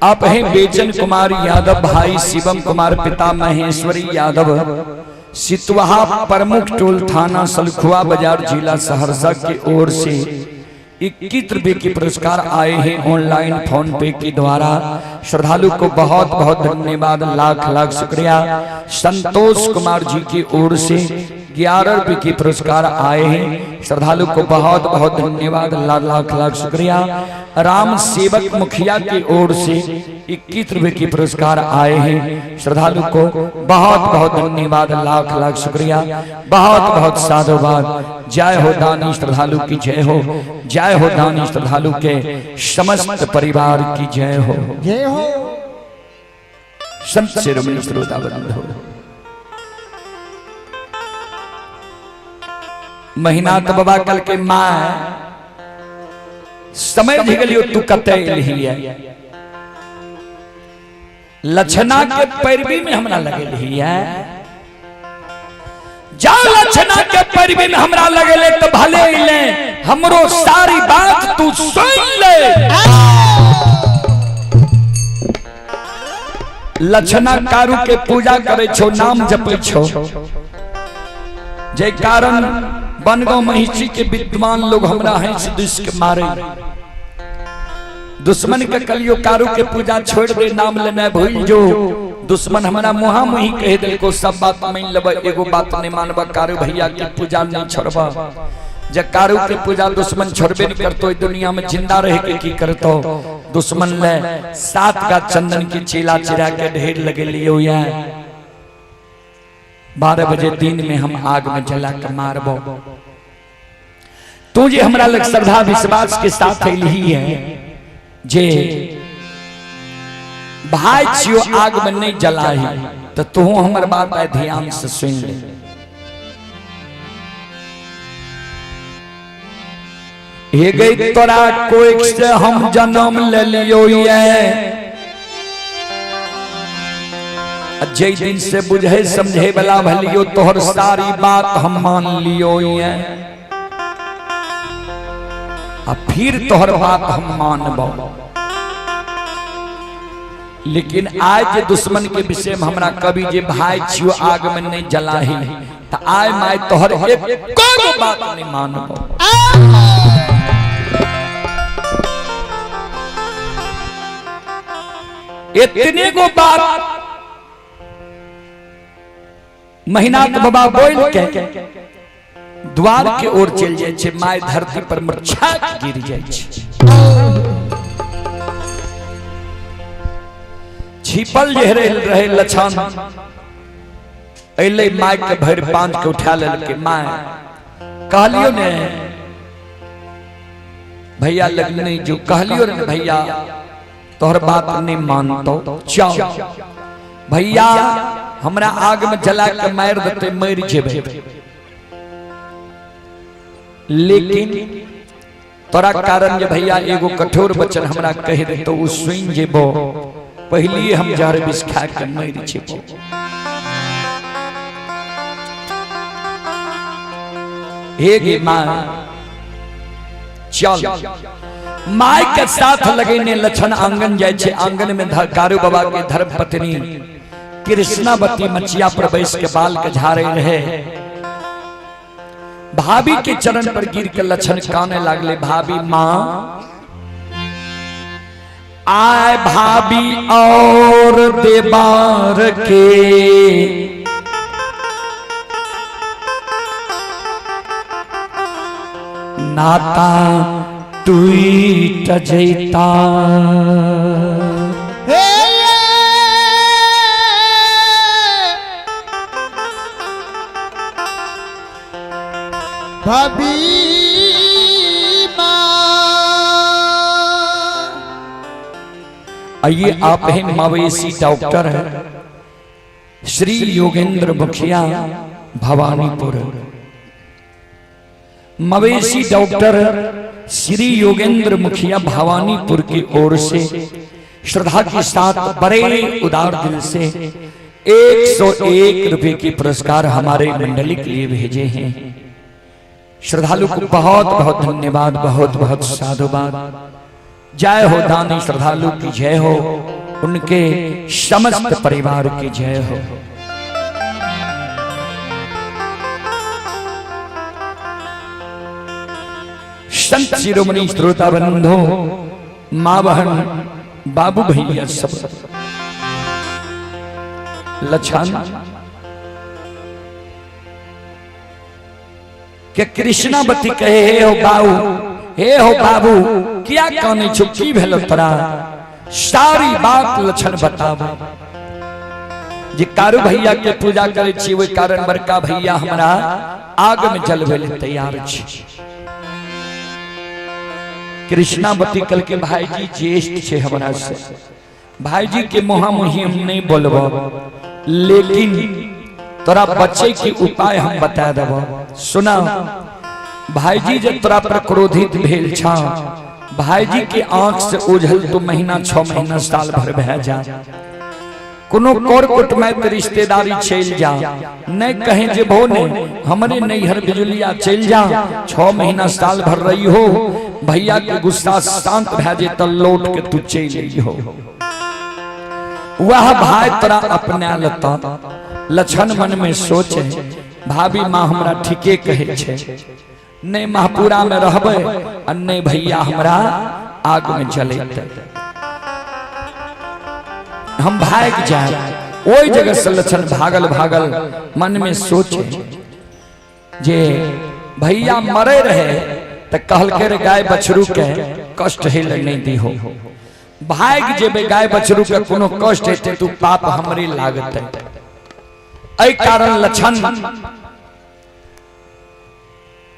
आप हैं बेचन कुमार यादव, भाई शिवम कुमार, पिता महेश्वरी यादव, सितवाहा प्रमुख टोल, थाना सलखुआ बाजार, जिला सहरसा की ओर से 21 रुपए के पुरस्कार आए हैं ऑनलाइन फोन पे के द्वारा। श्रद्धालु को बहुत बहुत धन्यवाद, लाख लाख शुक्रिया। संतोष कुमार जी की ओर से 11 रुपए के पुरस्कार आए हैं। श्रद्धालु को बहुत बहुत धन्यवाद, लाख लाख शुक्रिया। राम सेवक मुखिया की ओर से 21 रुपए के पुरस्कार आए हैं। श्रद्धालु को बहुत बहुत धन्यवाद, लाख लाख शुक्रिया, बहुत बहुत साधुवाद। जय हो दानी श्रद्धालु की जय हो, जय हो दानी श्रद्धालु के समस्त परिवार की जय हो, जय हो। संत शिरोमणि श्रोता वृंद हो। महीना तो बाबा कल के माँ समय झिगलियो तू कते ही है, लक्षणा के पैरवी में हमरा लगे ही है। जा लक्षणा के पैरवी में हमरा लगे तो भले ले, हमरो सारी बात तू सुन ले। लक्षणा कारू के पूजा करे छो, नाम जपे छो, जय कारण बनगांव महिषी के विद्वान लोग हमरा हैं से दुष्ट मारे। दुश्मन के कलियो कारू के पूजा छोड़ दे, नाम लेना भूल जो। दुश्मन हमारा मुहा मुही कह दे को सब बात मान लेबा, एगो बात नहीं मानबा, कारू भैया की पूजा नहीं छोड़बा। जब कारू के पूजा दुश्मन छोड़बे नहीं करतो, दुनिया में जिंदा रह के की करतो। दुश्मन ले 7 का चंदन की चीला चिरा के ढेर लगे लियो या 12 बजे दिन में हम आग में जला कर मारबो। तू जे हमरा लग श्रद्धा विश्वास के साथ अइली है, जे भाई छियो आग में नहीं जलाही, तो तू हमर बात है ध्यान से सुन ले। हे गई तोरा कोई से हम जन्म ले लियो ये, जय दिन से बुझे समझे वाला भलियो, तोहर सारी बात हम मान लियो ये, अब फिर तोहर बात हम मानबो। लेकिन आज दुश्मन के विषय में हमरा कभी जे भाई छियो आग में नहीं जलाही, तो आय माय तोहर एक को बात नहीं मानबो। इतने को बात महीना बाबा बोल के द्वार के ओर चल जाए छे, माय धरती पर मूर्छा गिर जाए छे। छिपल जे रहे लछन अइले माय के भर बांध के उठा लेलके। माय कहलियो ने भैया लगने जो कहलियो ने भैया तोहर बात नहीं मानतो, चल भैया हमरा आग में जला के मार देते, मर जेबे। लेकिन तोरा कारण जे भैया एगो कठोर वचन हमरा कह दे तो उ सुन जेबो, पहली हम जहर विष खा के मर जेबो। हे गे मां चल। माय के साथ लगेने लक्षण आंगन जाए छे। आंगन में कारू बाबा के धर्म पत्नी कृष्णावती मचिया पर बैस के बाल के झाड़े रहे। भाभी के चरण पर गिर के लक्षण काने लागले, भाभी मां आय भाभी और देवार के नाता टूट जैता। भाभी आइए आप हैं मवेशी डॉक्टर है श्री योगेंद्र मुखिया भवानीपुर। मवेशी डॉक्टर श्री योगेंद्र मुखिया भवानीपुर की ओर से श्रद्धा के साथ बड़े उदार दिल से 101 रुपए की पुरस्कार हमारे मंडली के लिए भेजे हैं। श्रद्धालु को बहुत बहुत धन्यवाद, बहुत बहुत साधुवाद। जय हो दानी श्रद्धालु की जय हो, उनके समस्त परिवार की जय हो। संत शिरोमणि श्रोता बंधु, मां बहन, बाबू भैया सब, लछन के कृष्णावती कहे हे हो बाबू, हे हो बाबू, क्या काने चुपकी भेल तोरा, सारी बात लक्षण बताबो। जे कारू भैया के पूजा करे छी, ओहि कारण बड़का भैया हमरा आग में जलवे ले तैयार छी। कृष्णावती कल के भाईजी ज्येष्ठ छे हमरा से, भाईजी के मुहा मुही हम नहीं बोलबो, लेकिन तोरा बच्चे के उपाय हम बता देबो। सुना भाईजी जब तोरा पर क्रोधित भेल छा, भाईजी के आंख से ओझल तो महीना 6 महीना साल भर बह जा, कोनो कोर कुटमैत रिश्तेदारी चल जा, नहीं कहे जे भो ने हमरे नैहर बिजुलिया चल जा, 6 महीना साल भर रही हो, भैया के गुस्सा शांत भेजे तो लौट के तू चल हो। वह भाई तोरा अपना लता। लक्षण मन में सोचे भाभी माँ हमरा ठीके कहे छे, नहीं महापुरा में रहबे और नहीं भैया हमरा आग में जलेते, हम भाग जाए। ओई जगह से लक्षण भागल भागल मन में सोचे जे भैया मरे रहे तो कहल के रे गाय बछरू के कष्ट हिल नहीं दी हो, भाग जेबे गाय बछरू के कोनो कष्ट हेते तू पाप हमरे लागते। ऐ कारण लक्षण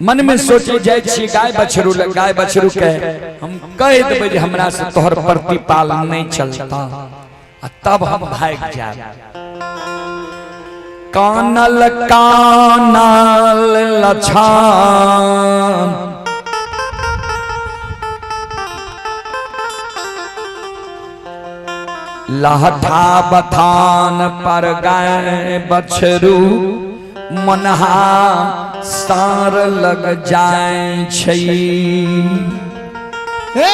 मन में सोचे जाय छी गाय बछरू के हम कह देबे जे हमरा से तोहर प्रतिपालन नहीं चलता, तब हम भाग जाए। कानल कानल लछन लहठा बथान पर गाय बछरू मनहा सार लग जाए छै। हे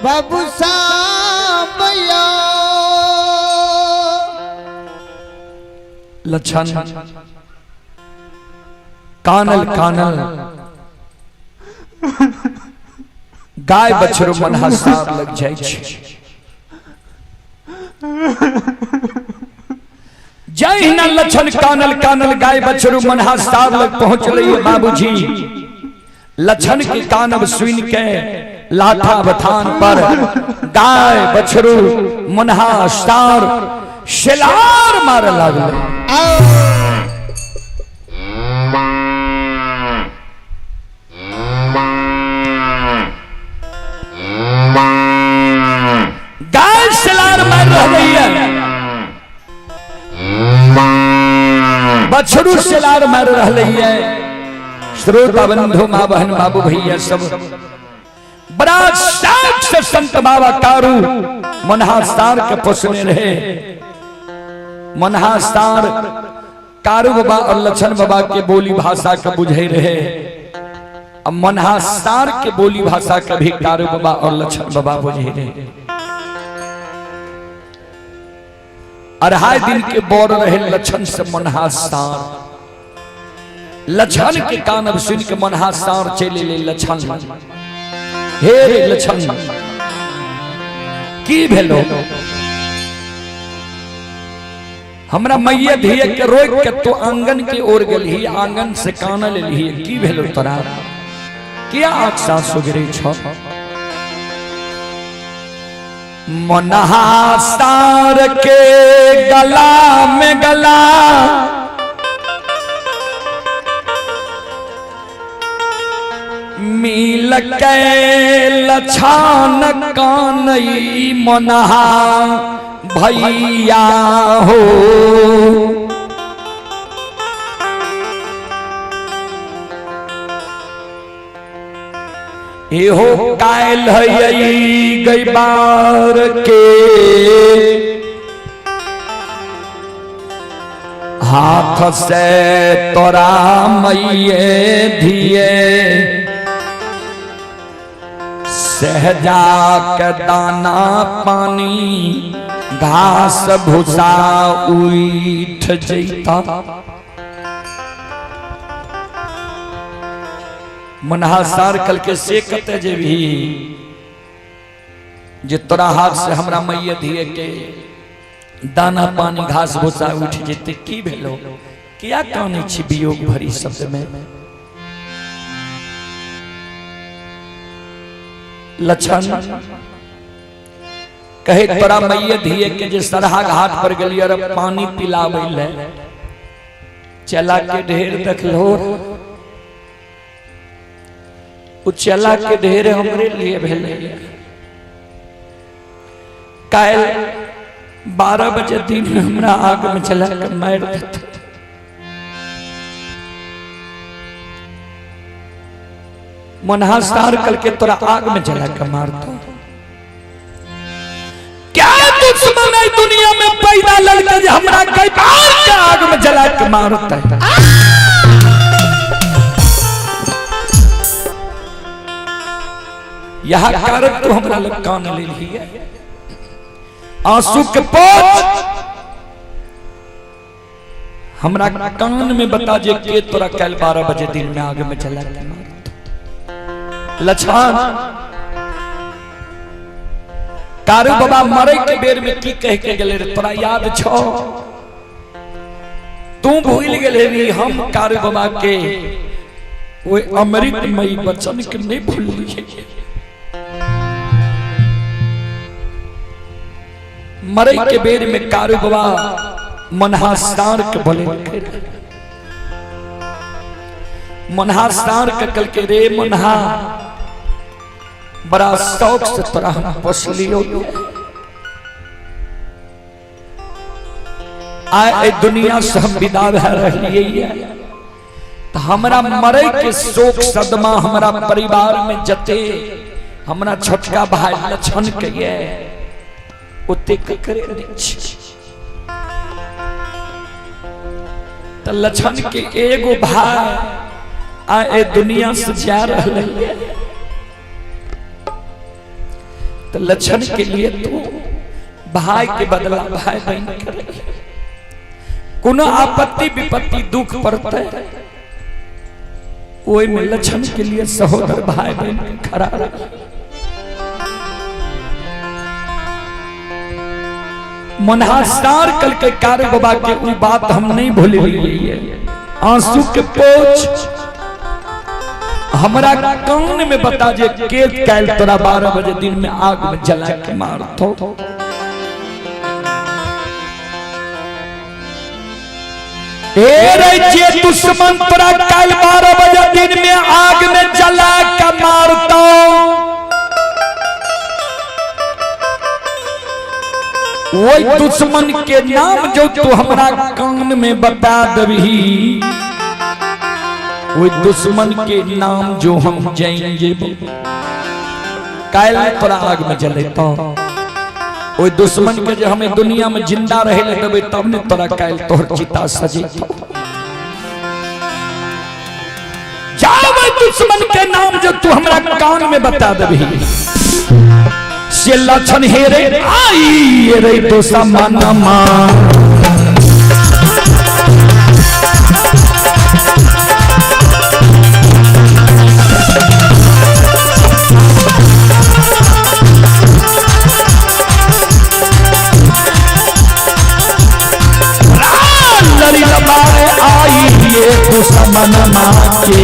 बाबू साहब भैया लक्षण कानल कानल गाय बछरू मनहा सार लग जाए छै। जय हिना लक्षण कानल कानल गाय बछरू मनहा सार लग पहुंच रही है बाबूजी। लक्षण के कानब सुन के लाठा बथान पर गाय बछरू मनहा सार शिलार मार लागल। गाय शिलार मार रही है, बछरू शिलार मार रही है। श्रोता बंधु, मां बहन, बाबू भैया सब, बड़ा साख से संत बाबा कारू मनहास्तार के पोसने रहे। मनहास्तार कारू बाबा और लक्षण बाबा के बोली भाषा के बुझे रहे। अब मनहास्तार के बोली भाषा के भी कारू बाबा और लक्षण बाबा बुझे रहे। 2.5 दिन के बोर रहे लक्षण से मनहास्तार। लक्षण के कानब सुन के मनहास्तार चले ले लक्षण, हे लक्षण की भेलो, हमरा मैया धिये के रोक के तो आंगन के ओर गेलही, आंगन से कान लेलही, की भेलो तोरा, क्या आँख सुगरे छ। मनहास्तार के गला में गला मिल के लछान कानई मनहा भैया हो। एहो कायल हई गई बार के हाथ से तोरा मैये धिये सहजा के दाना पानी घास भूसा उठ जैता। मनहासार कल के से कते जे भी जे तोरा हाथ से हमरा मैये धिये के दाना पानी घास भूसा उठ जेते की भेलो किया काने छी वियोग भरी शब्द में। लक्षण कहे तोरा मैये धिये के जे सरहा घाट पर गेलिए रे पानी पिलावे ले चला के ढेर देखलो उ चला के ढेर हमरे लिए भेले। काल 12 बजे दिन में हमरा आग में चला के मार देता। मनहासार कल के तोरा आग में जला के मारता। क्या दुश्मन है दुनिया में पैदा लड़का जो हमरा कई बार के आग में जला के मारता है। यह कारक तो हमरा लग कान ले ली है। आंसू के पोछ हमरा कान में बता जे के तोरा कल 12 बजे दिन में आग में जला के मारता। लक्षण कारू बाबा मरे के बेर में की कह के गेले रे तोरा याद छो? तू भूल गेले री हम कारू बाबा के वो अमृतमयी वचन के नहीं भूलिए। मरे के बेर में कारू बाबा मनहासार के बोले मनहासार के कल के रे मनहा बड़ा शौक से तोरा हम पोसलियो आए दुनिया से हम विदा भे रहिए तो हमरा मरे के शोक सदमा हमरा परिवार में जते हमरा छोटका भाई लक्षण के ये उते करे तो लक्षण के एगो भाई आए दुनिया से जा रहे तो लक्षण के लिए तो भाई के बदला भाई बहन करे। कोनो आपत्ति विपत्ति दुख पड़ते ओई में लक्षण के लिए सहोदर भाई बहन खड़ा रहे। मनहासार कल के कार्य बाबा के वो बात हम नहीं भूले हुए। आंसू के पोछ हमरा कान में बता जे के कैल तोरा 12 बजे दिन में आग में जला के मारतो। ए रे जे दुश्मन तोरा कैल 12 बजे दिन में आग में जला के मारतो। वो दुश्मन के नाम जो तू हमरा कान में बता दबही वो दुश्मन के नाम जो हम जाएंगे कायल तोरा आग में जलेता। वो दुश्मन के जो हमें दुनिया में जिंदा रहे ले देबे तब ने तोरा कायल तोहर चिता सजेता। जावे दुश्मन के नाम जो तू हमरा कान में बता दबही से लक्षण हेरे आई रे तो समानमा आई ये तो समानमा के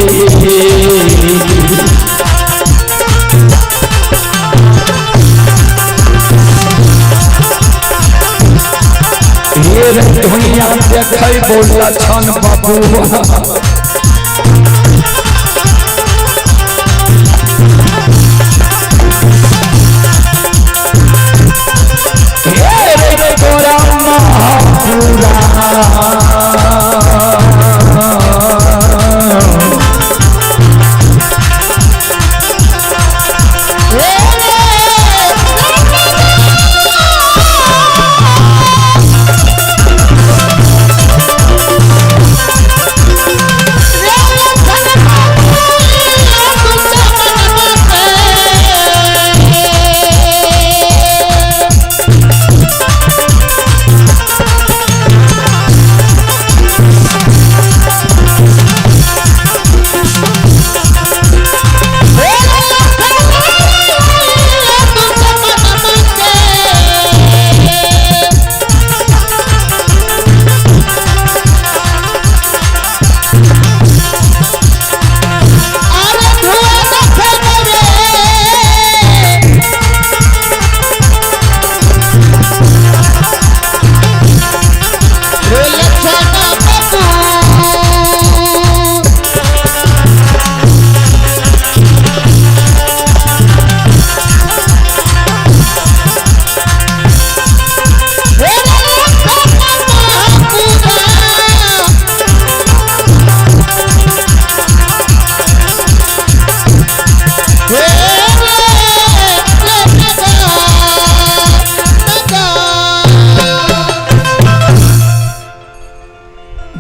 दुनिया देखे बोला छन बाबू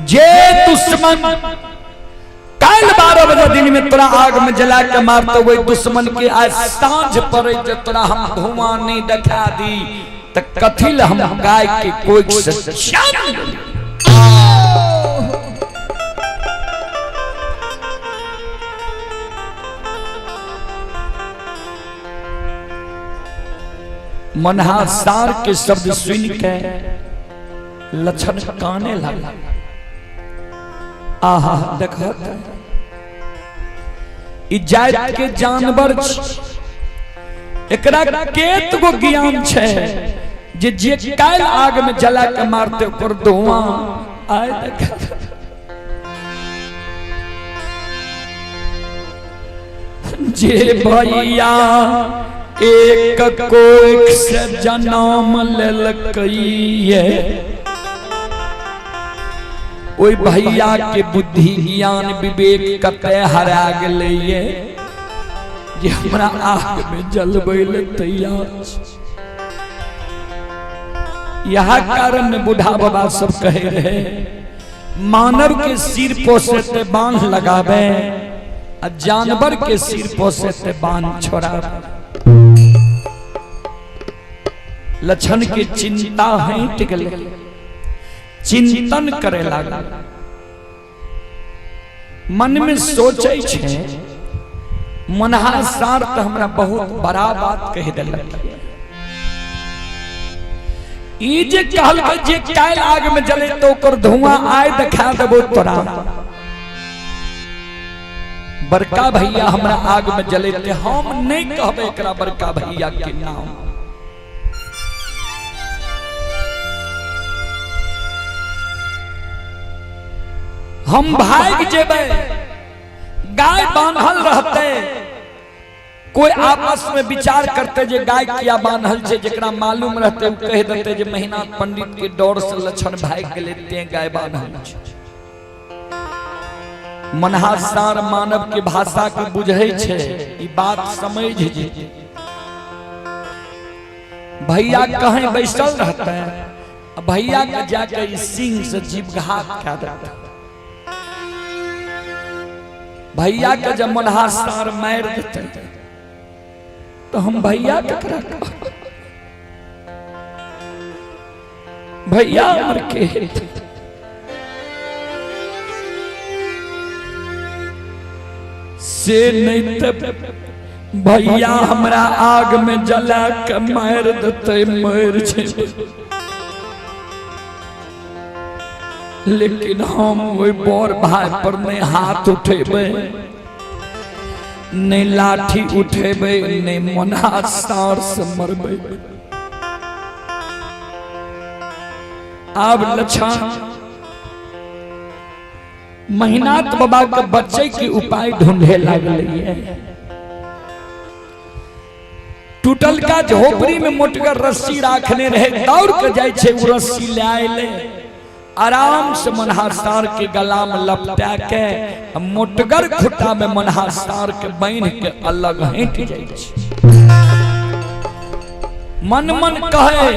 जे दुश्मन कल 12 बजे दिन में तोरा आग में जला के मारते हुए दुश्मन के आज सांझ पड़े जो तोरा हम धुआं नहीं दिखा दी तो कथिल हम गाय के कोई सच्चा मनहासार के शब्द सुन के लक्षण काने लगा। आहा देखो इजायत के जानवर एकरा केत गो ज्ञान छे जे काल आग में जला के मारते ऊपर धुआं आए देखो। जे भैया एक कोई से जन्म लेलकइए ओई भैया के बुद्धि ज्ञान विवेक कते हरा गेलइए जे हमरा आग में जलबै ले तैयार। यह कारण बूढ़ा बाबा सब कहे रहे मानव के सिर पोसे ते बांध लगावे आ जानवर के सिर पोसे ते बांध छोड़ावे। लक्षण के चिंता हट गेले चिंतन करे लगा मन में सोचे छे मनहासार तो हमरा बहुत बड़ा बात कह देलक। ई जे कहल जे काल आग में जले तो ओकर धुआं आए दिखा देबो तोरा। बड़का भैया हमरा आग में जले ते हम नहीं कहबे एकरा बड़का भैया के नाम। हम भाग जेबे गाय बांधल रहते कोई आपस में विचार करते जे गाय किया बांधल छे जेकरा मालूम रहते कह देते जे महीना पंडित के डर से लक्षण भाग के लेते गाय बांधल छे। मनहासार मानव के भाषा के बुझे छे ई बात समझ जे भैया कहीं बैसल रहते भैया के जाके सिंह से जीवघात कर देता। भैया के जब मनहासार मार देते तो हम भैया के भैया मर के से नहीं तब भैया हमरा आग में जला के मार देते मर छे। लेकिन हम वही बोर भाई पर नहीं हाथ उठेबे नहीं लाठी उठेबे नहीं मनहासार से मरबे। अब लक्षण महीनात बाबा के बच्चे के उपाय ढूंढे लगलिए। टूटल का झोपड़ी में मोटगर रस्सी राखने रहे दौड़ के जाए छे उ रस्सी ले आइले आराम से मनहासार के गला में लपटा के मोटगर खुट्टा में मनहासार के बांध के अलग हट जाए। मन मन कहे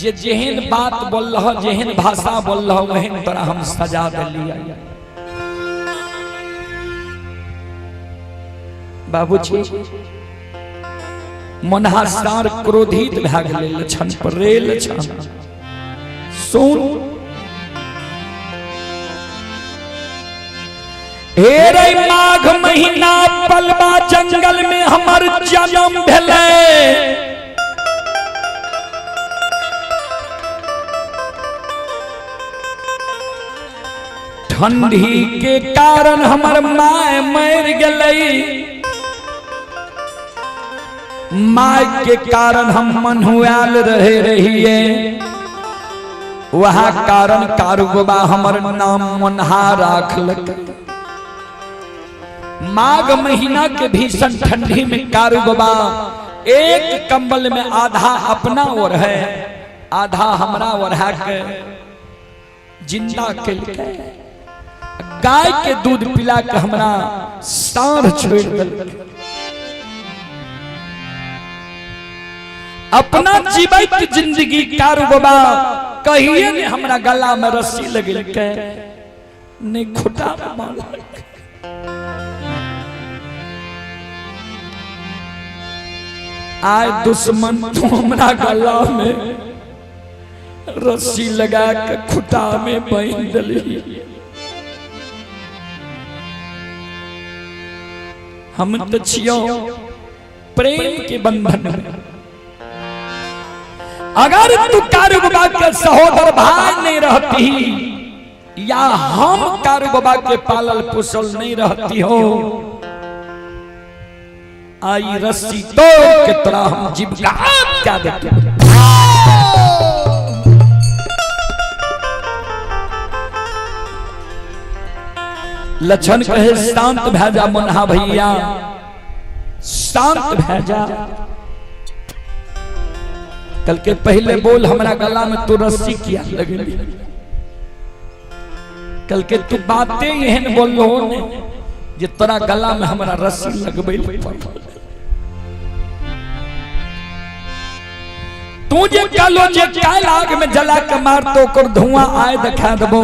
जे जेहन बात बोल रहा जेहन भाषा बोल रहा वहन तोरा हम सजा दिलिया। बाबूजी मनहासार क्रोधित भए गेलै लक्षण पर रे लक्षण सुन हे रे माघ महीना पलबा जंगल में हमर जन्म भेलै। ठंडी के कारण हमर माय मर गेलै। माय के कारण हम मनहुआल रहे रहिए वह कारण कारू बाबा हमर नाम मनहा राखलक। माघ महीना के भीषण ठंडी में कारू बाबा एक कंबल में आधा अपना ओर है आधा हमरा ओढ़ा के जिंदा के गाय के दूध पिला के हमरा साँढ़ छोड़ दिल। अपना जीवित जिंदगी कारू बाबा कहिए ने हमरा गला में रस्सी लगे के नहीं खुटा में बांधा आए दुश्मन तो हमरा गला में रस्सी लगा के खुटा में बांध दिली। हम तो छियो प्रेम के बंधन में। अगर तू कारू बाबा के सहोदर भाई नहीं रहती या हम कारू बाबा के पालल पोसल नहीं रहती हो, आई रस्सी तोड़ के तरह हम जीविका क्या देते। लक्षण कहे शांत भेजा मुन्हा भैया, शांत भेजा। कल के पहले बोल हमरा गला में तू रस्सी किया लगे। कल के तू बातें यहन बोल लो ने जे तोरा गला में हमरा रस्सी लगबे तू जे कालो जे काल आग में जला के मार तो ओकर धुआं आए दिखा देबो।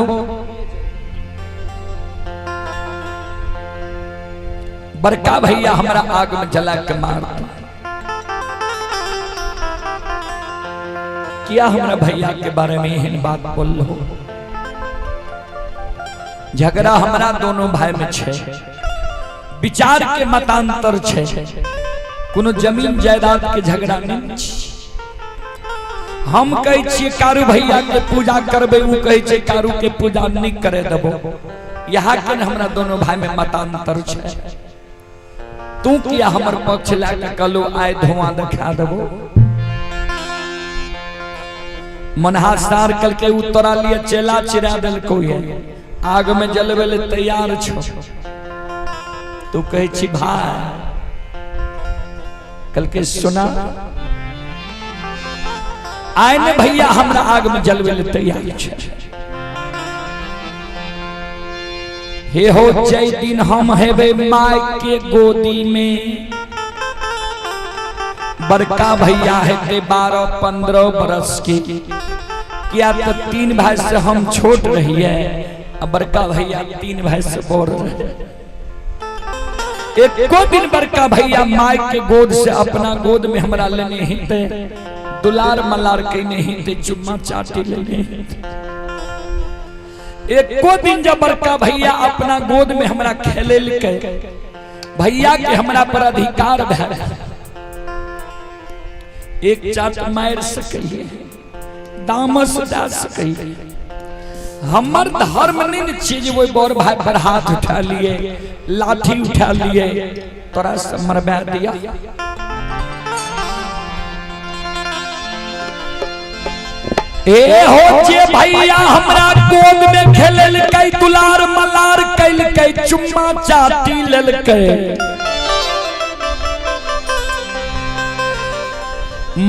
बड़का भैया हमरा आग में जला के मार किया हमरा भैया के बारे में यही बात बोल लो। झगड़ा हमरा दोनों भाई में छे, विचार के मतांतर छे, कोनो जमीन जायदाद के झगड़ा नहीं छे। हम कहे छिए कारू भैया के पूजा करबे, वो कहे छे कारू के पूजा नहीं करे देबो। यहाँ के हमरा दोनों भाई में मतांतर छे। तू किया हमर पक्ष लाके कलो आए धुआं दिखा देबो। मनहा सार कल के उतरा लिए चेला चिरा दिल को है, आग में जलवे ले तैयार छो। तू कहे छी भाई कल के सुना आए ने भैया हमरा आग में जलवे ले तैयार छे। हे हो जय दिन हम हेबे माय के गोदी में, बड़का भैया है ते 12-15 बरस के। क्या तो 3 भाई से हम छोट रही है, अब बड़का भैया 3 भाई से बड़ रहे। एको दिन बड़का भैया माय के गोद से अपना गोद में हमरा लेने ही ते दुलार मलार के नहीं ते चुम्मा चाटी लेने ही। एको दिन जब बड़का भैया अपना गोद में हमरा खेले के भैया के हमरा पर अधिकार भैल, एक चाट मार सके दामस जा सके। हमर धर्म नहीं चीज वो बड़ भाई पर हाथ उठा लिए, लाठी उठा लिए, तोरा से मरवा दिया। ए हो जे भैया हमरा गोद में खेलल कई दुलार मलार कैल कई चुम्मा चाटी लेल कई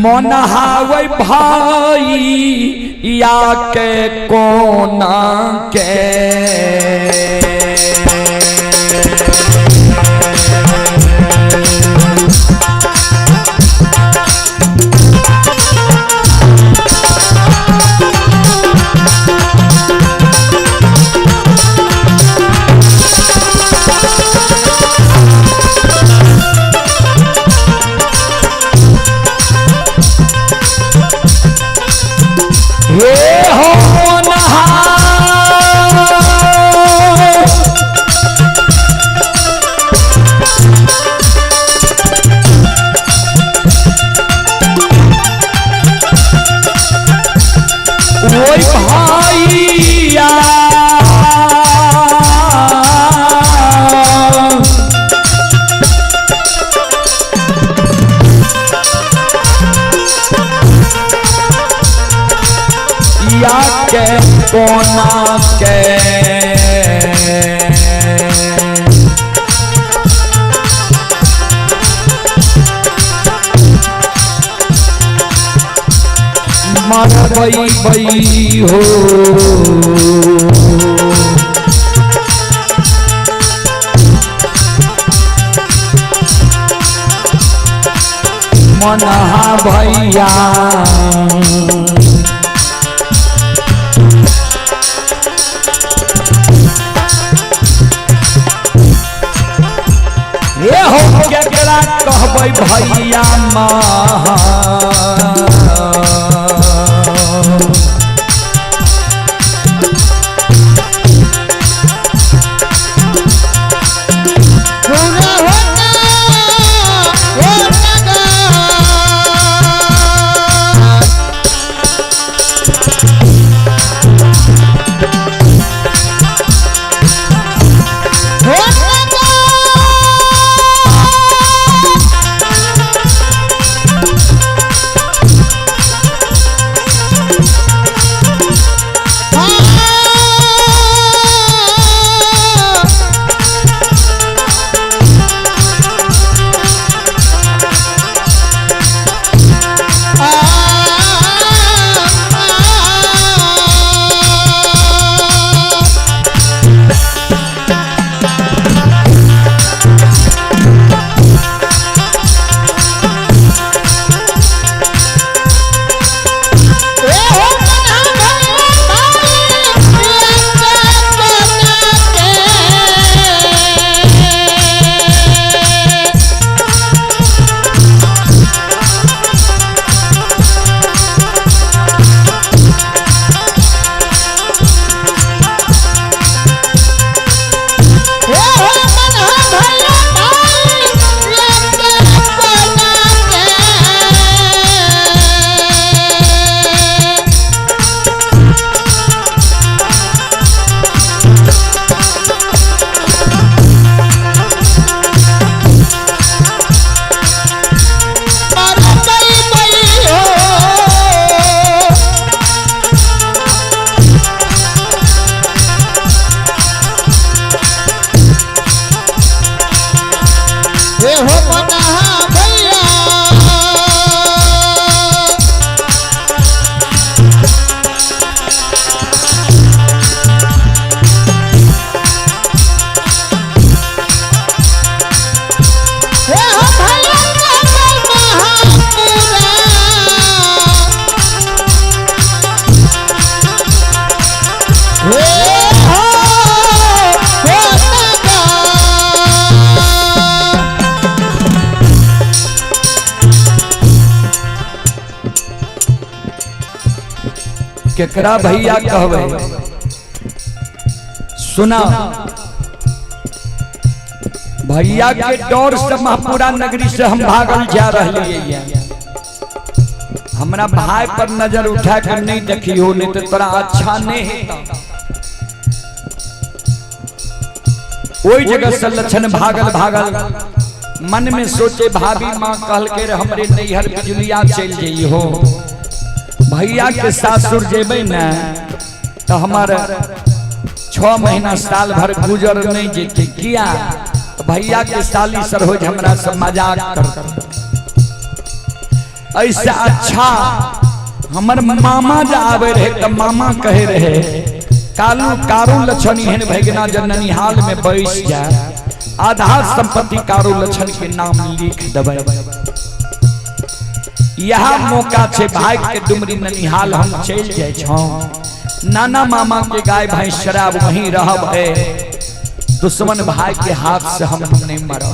मनहावे भाई या के कोना के। ये हो नहा वही भाईया या के कोना के। मरबई बई हो मनहा भैया होई भैया माँ केकरा भैया कहवे सुना भैया के डर से महापुरा नगरी से हम भागल जा रहे हमरा भाई पर नजर उठा कर नहीं देखियो नहीं तो तोरा अच्छा नहीं ओई जगह से लक्षण भागल भागल मन में सोचे भाभी माँ कहल के हमरे नैहर बिजुलिया चल जाई हो भैया के सासुर जेबे न तो हमारे 6 महीना साल भर गुजर नहीं जेते किया तो भैया के साली सर हो हमरा से मजाक कर ऐसा अच्छा हमर मामा जा आवे रहे तो मामा कहे रहे कालू कारू लक्षणी है भगना जननी हाल में बैठ जा आधा संपत्ति कारू लक्षण के नाम लिख देबे यह मौका छे भाई के डुमरी ननिहाल हम चल जाए छौ नाना मामा के गाय भैंस शराब वहीं रहब है दुश्मन भाई के हाथ से हम नहीं मरब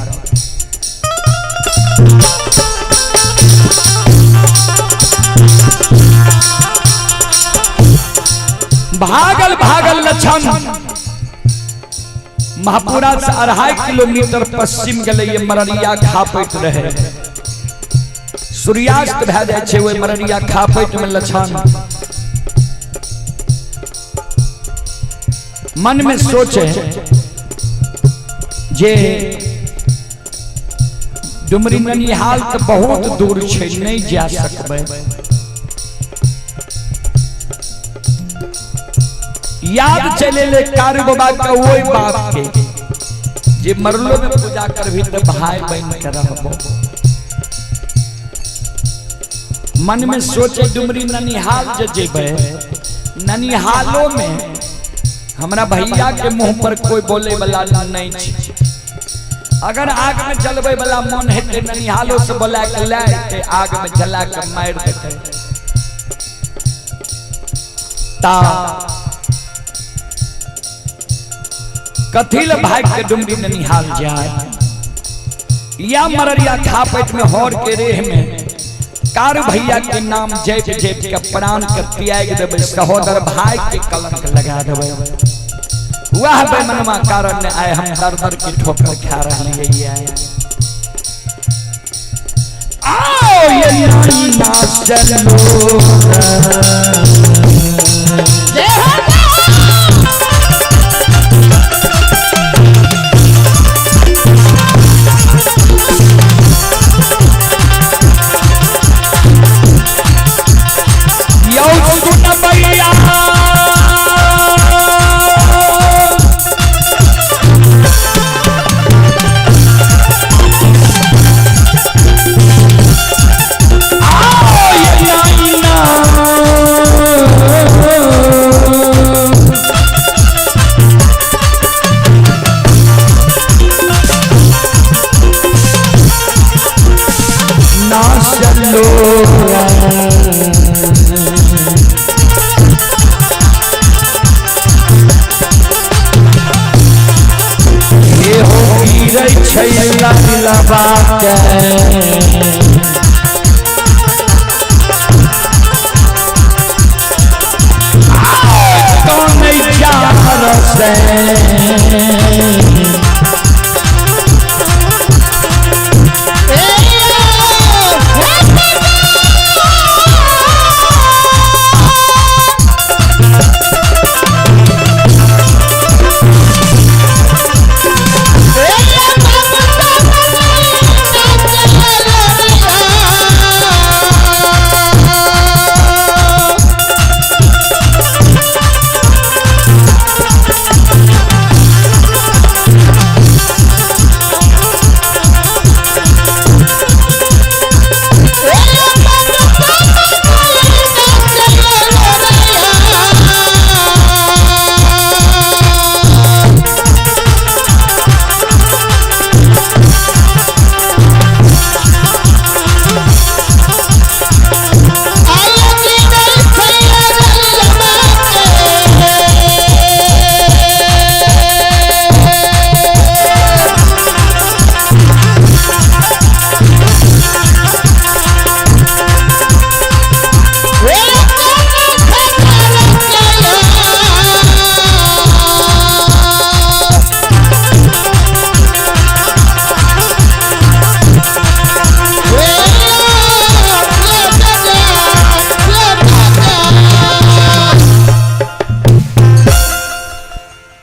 भागल भागल लक्षण महापुरा से 2.5 किलोमीटर पश्चिम गए मररिया खापैत रहे सूर्यास्त भै जाए छे ओय मररिया खापैत में लक्षण मन में सोचे जे डुमरी ननिहाल तो बहुत दूर छे नहीं जा सकबे याद चले ले कार बाबा का वही बात के जे मरलो में पूजा कर भी तो भाई बहन के रहबो मन में सोचे डुमरी ननिहाल जेबे ननिहालों में हमरा भैया के मुंह पर कोई बोले वाला नहीं छे अगर आग में जलबे वाला मन हेते ननिहालों से बोला के ले आग में जला के मार देते ता कथिल भाई के डुमरी ननिहाल जाए या मररिया था पेट में होर के रेह में कार भैया के नाम जैप जैप के प्राण के त्याग देवे सहोदर भाई के कलंक लगा देवे वह बेमनमा कारण ने आए हम दर दर की ठोकर खा रहे हैं आओ ये ना चलो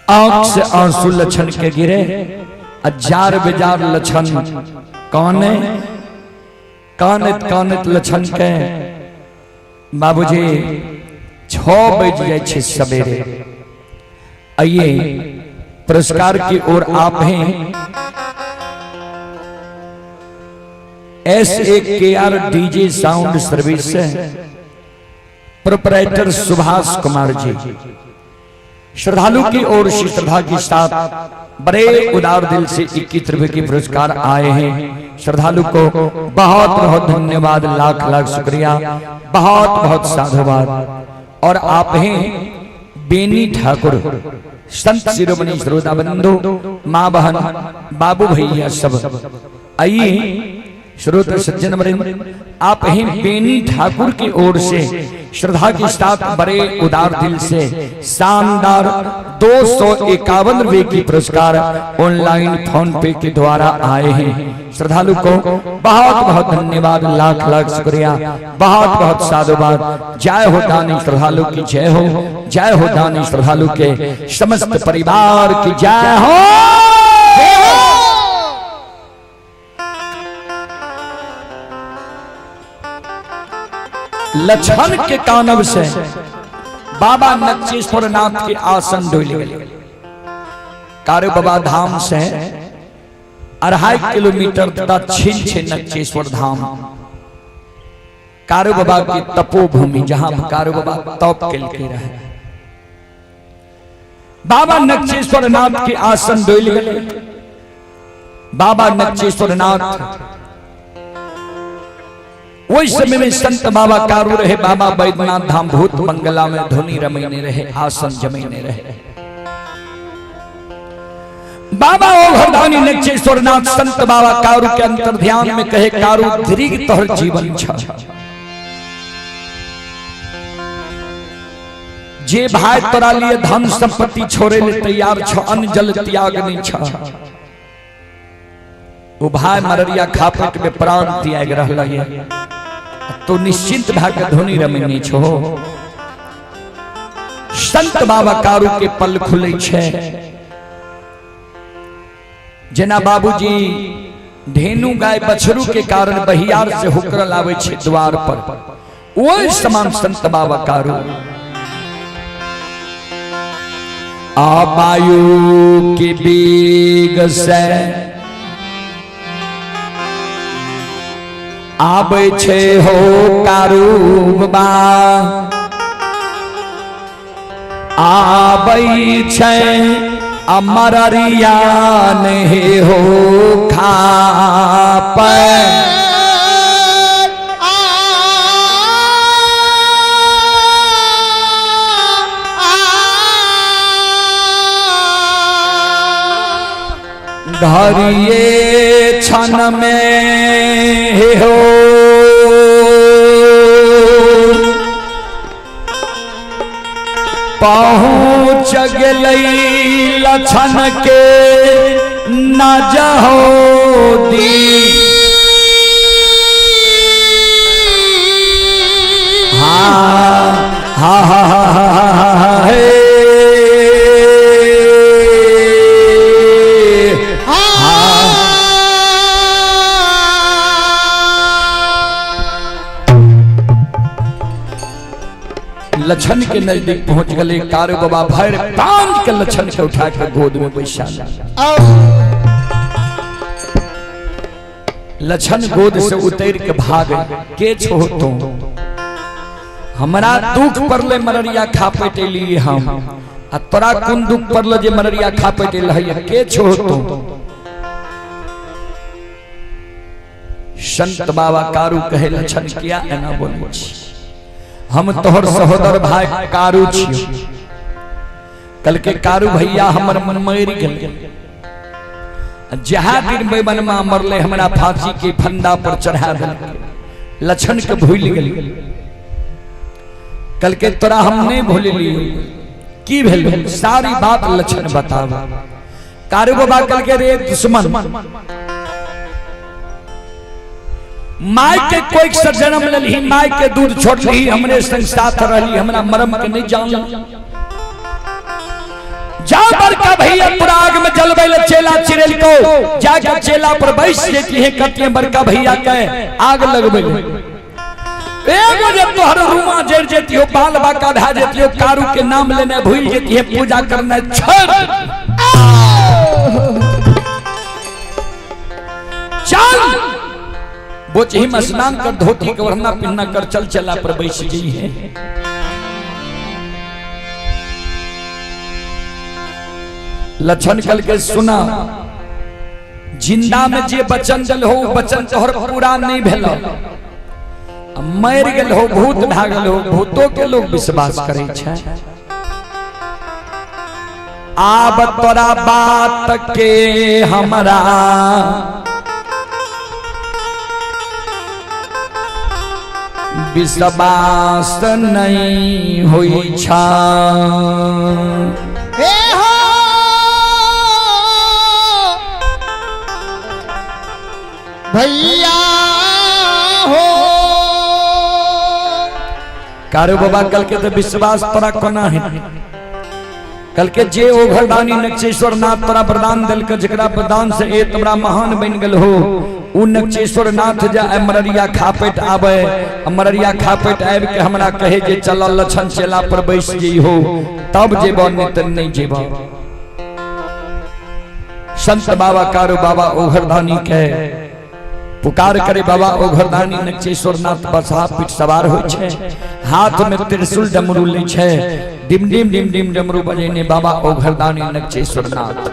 आंख से आंसू लछन के गिरे हजार बेजार लछन कौने कानित कानित लछन के बाबूजी 6 बज जाए सवेरे आइए पुरस्कार की ओर आप हैं SAKR DJ sound service proprietor Subhash Kumar ji श्रद्धालु की ओर से श्रद्धा के साथ बड़े उदार दिल से 21 रुपए के पुरस्कार आए हैं। श्रद्धालु को बहुत बहुत धन्यवाद, लाख लाख शुक्रिया, बहुत बहुत साधुवाद। और आप हैं बेनी ठाकुर, संत शिरोमणि श्रोता बंधु, माँ बहन, बाबू भैया सब। आइए श्रोता सज्जन वृंद, आप हैं बेनी ठाकुर की ओर से श्रद्धा के साथ बड़े उदार दिल से शानदार 251 रुपए की पुरस्कार ऑनलाइन फोन पे के द्वारा आए हैं। श्रद्धालु को बहुत बहुत धन्यवाद, लाख लाख शुक्रिया, बहुत बहुत साधुवाद। जय हो दानी श्रद्धालु की जय हो, जय हो दानी श्रद्धालु के समस्त परिवार की जय हो। लछन के कानव से बाबा नक्षेश्वर नाथ के आसन डोल गए। कारू बाबा धाम से 2.5 किलोमीटर दक्षिण से नक्षेश्वर धाम, कारू बाबा की तपोभूमि, जहां कारू बाबा तप के रहे। बाबा नक्षेश्वर नाथ के आसन डोल गए। बाबा नक्षेश्वर नाथ वही समय में संत बाबा कारू रहे। बाबा बैद्यनाथ धाम भूत मंगला में धुनी रमैने रहे, आसन जमैने रहे। बाबा ओघर घरदानी नक्षेश्वरनाथ संत बाबा कारू के अंतर ध्यान में कहे कारू दीर्घ तोहर जीवन छ जे भाई तोरा लिए धन संपत्ति छोड़े ले तैयार छ अन्न जल त्याग नहीं छ वो भाई मररिया खापट में प्राण त्याग रहला है तो निश्चिंत भाग धोनी रमनी छो संत बाबा कारू के पल खुले छे जेना बाबूजी धेनु गाय बछरू के कारण बहियार से हुकरल आवे छे द्वार पर वो समान संत बाबा कारू आबायु के बेग से आबे छे हो कारू बाबा आबे छे अमररिया ने हो खाप घरिए छन में हो पहुँच गई लछन के न जहो दी हाँ हा हा हा हा हे लछन के नजदीक पहुंच गए कारू बाबा भैर बांध के लछन के उठा के गोद में बैठा लछन गोद से उतर के भाग के छो तो हमारा दुख पड़ले मररिया खापेट लिए हम आ तोरा कौन दुख पड़ल जे मररिया खापेट लहैया के छो तो संत बाबा कारू कहे लछन किया एना बोले हम तोहर सहोदर भाई कारू छियो कल के कारू भैया हमर मन मर गेल जहा दिन बैबन में मरले हमरा फांसी के फंदा पर चढ़ा देल लछन के भूल गेल कल के तोरा हम नहीं भूल लियो की भेल सारी बात लछन बतावा कारू बाबा कल के रे दुश्मन माय के कोई से जन्म लही माय के दूध छोड़ ली हमरे संग साथ रही हमरा मरम के नहीं जान जा बड़का भैया पुराग में जलबे ले चेला चिरेल को जाके चेला पर बैठ जेती है कटिए बड़का भैया के आग लगबे एगो जे तोहर रूमा जड़ जेती हो बाल बाका धा जेती हो कारू के नाम लेने भूल जेती है पूजा करना छोड़ चल वो चाहिए स्नान कर धोती के वरना पहनना कर चल चला पर बैठ गई है लछन कल के सुना जिंदा में जे बचन दल हो बचन तोहर पूरा नहीं भेल मर गेल हो भूत भागल हो भूतों के लोग विश्वास करे छे आब तोरा बात के हमरा विश्वास नहीं होई छा हे हो भैया हो कारू बाबा कल के तो विश्वास तोरा कोना है कल के जे ओ घरदानी नक्षेश्वर नाथ तोरा वरदान दिल के जकरा वरदान से ए तोरा महान बन गेल हो उ नक्षेश्वर नाथ जा मररिया खापेट आवे मररिया खापेट आब के हमरा कहे जे चल लछन चेला पर बैठ जई हो तब जेबो नहीं जेबो संत बाबा कारू बाबा ओ घरदानी के पुकार करे बाबा ओ घरदानी नक्षेश्वर नाथ बसहा पीठ सवार हो छे हाथ में त्रिशूल डमरू ले छे डिम डिम डिम डिम डमरू बजेने बाबा ओ घरदानी नक्षेश्वर नाथ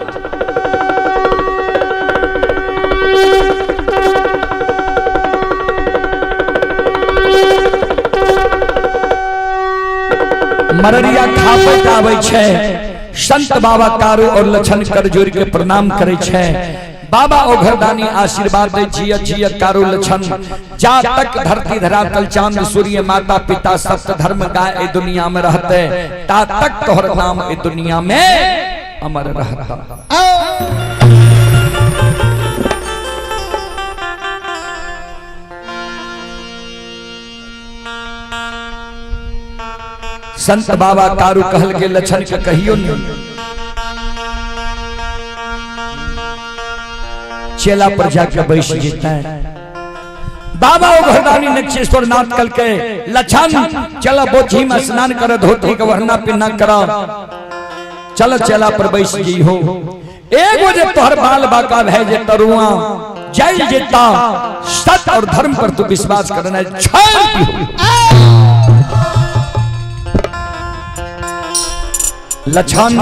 मररिया खापट आवे छे संत बाबा कारू और लछन कर जोड़ के प्रणाम करे छे। बाबा ओघरदानी आशीर्वाद दे जिया जिया कारू लछन, जा तक धरती धरातल चांद सूर्य माता पिता सप्त धर्म गाय ए दुनिया में रहते, ता तक तोहर नाम ए दुनिया में अमर रहता। संत बाबा कारू कहल के लछन के कहियो नहीं, चेला पर जाकर बैठ जीता है। बाबा ओघरदानी नक्षेश्वर नाथ कल के लछन चला बोझी में स्नान कर, धोती का वरना पिन्ना करा, चल चेला पर बैठ जी हो। एगो जे तोहर बाल बाका है जे तरुआ जय जेता, सत्य और धर्म पर तू विश्वास करना है। लछन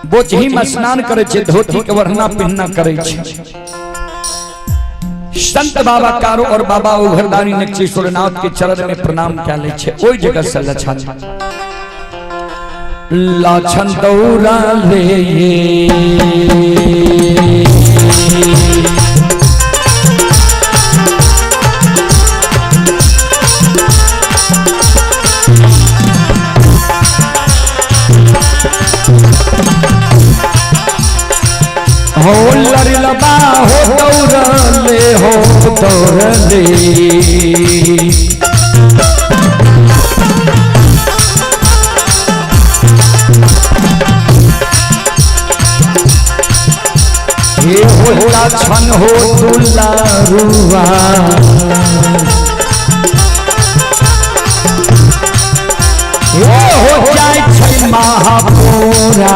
बोझी में स्नान करे छे, धोती के वरना पिन्ना करे छे। संत बाबा कारू और बाबा ओघरदानी नक्षेश्वर नाथ के चरण में प्रणाम क्या ले छे। ओई जगह से लछन लाछन दौड़ा ले हो लड़लबा हो दौड़ले हो दौड़ले, ये हो लाछन हो दुलारुआ, ये हो जाय छै महापुरा,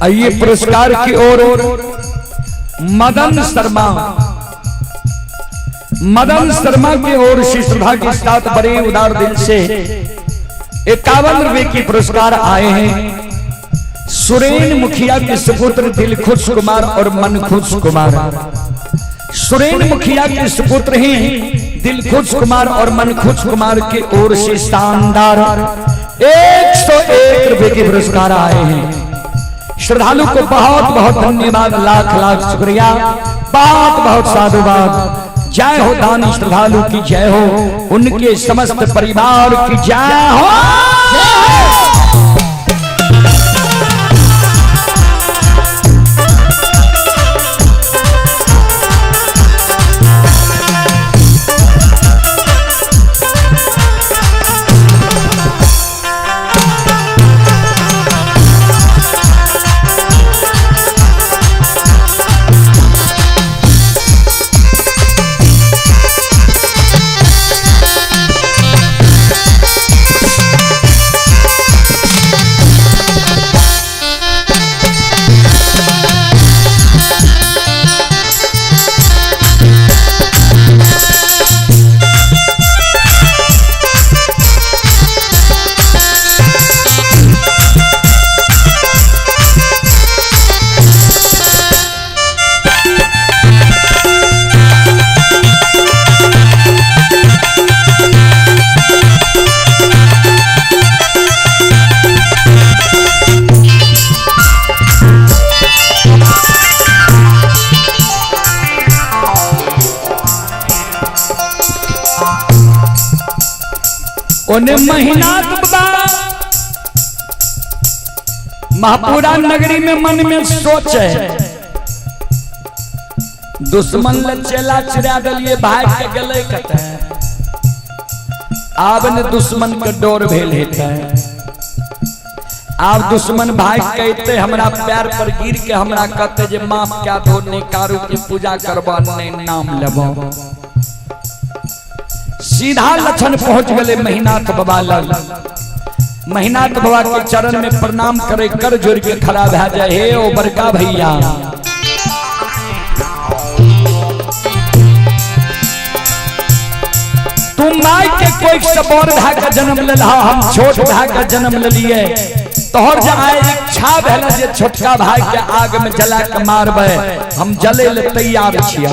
आइए पुरस्कार की ओर मदन शर्मा की ओर श्री श्रद्धा के साथ बड़े उदार दिल से 51 रुपए की पुरस्कार आए हैं। सुरेन मुखिया के सुपुत्र दिलखुश कुमार और मनखुश कुमार, सुरेन मुखिया के सुपुत्र ही दिलखुश कुमार और मनखुश कुमार की ओर से शानदार 101 रुपए के पुरस्कार आए हैं। श्रद्धालु को बहुत बहुत धन्यवाद, लाख लाख शुक्रिया, बहुत बहुत साधुवाद। जय हो दानी श्रद्धालु की जय हो, उनके समस्त परिवार की जय हो। उन्हें महीनाथ बाबा महापुरा नगरी में मन में सोचे दुश्मन ले चेला चिरा दिलिए भाग के गले कते आब ने दुश्मन के डोर भेल हेते आप दुश्मन भाग कहते हमरा पैर पर गिर के हमरा कहते जे माफ क्या दो निकारू की पूजा करबा ने नाम लेबो सीधा लक्षण पहुंच गए महीनाथ बाबा लग महीनाथ बाबा के चरण में प्रणाम करे कर जोड़ के खड़ा भे जाए हे ओ बड़का भैया तुम माई के कोई सबौर भे के जन्म ले हम छोट भे के जन्म ले लिए तोहर जाए इच्छा भेल जे छोटका भाई के आग में जला के मारबे हम जले ले तैयार छिया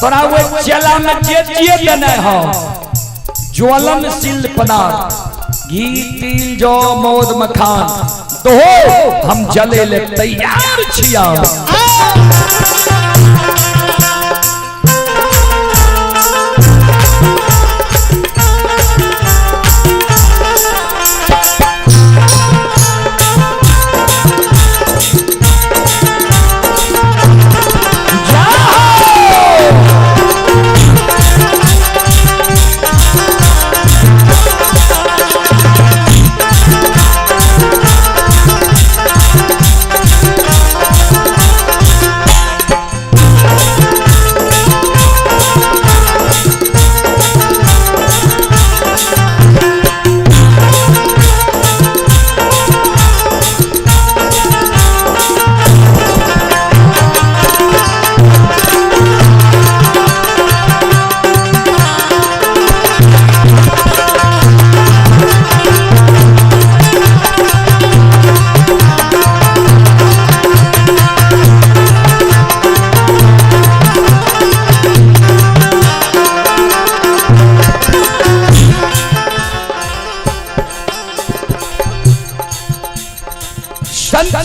तोरा वो चेला में जे देने हो ज्वलनशील पदार्थ घी तिल जौ मोद मखान तो हम जले ले तैयार छिया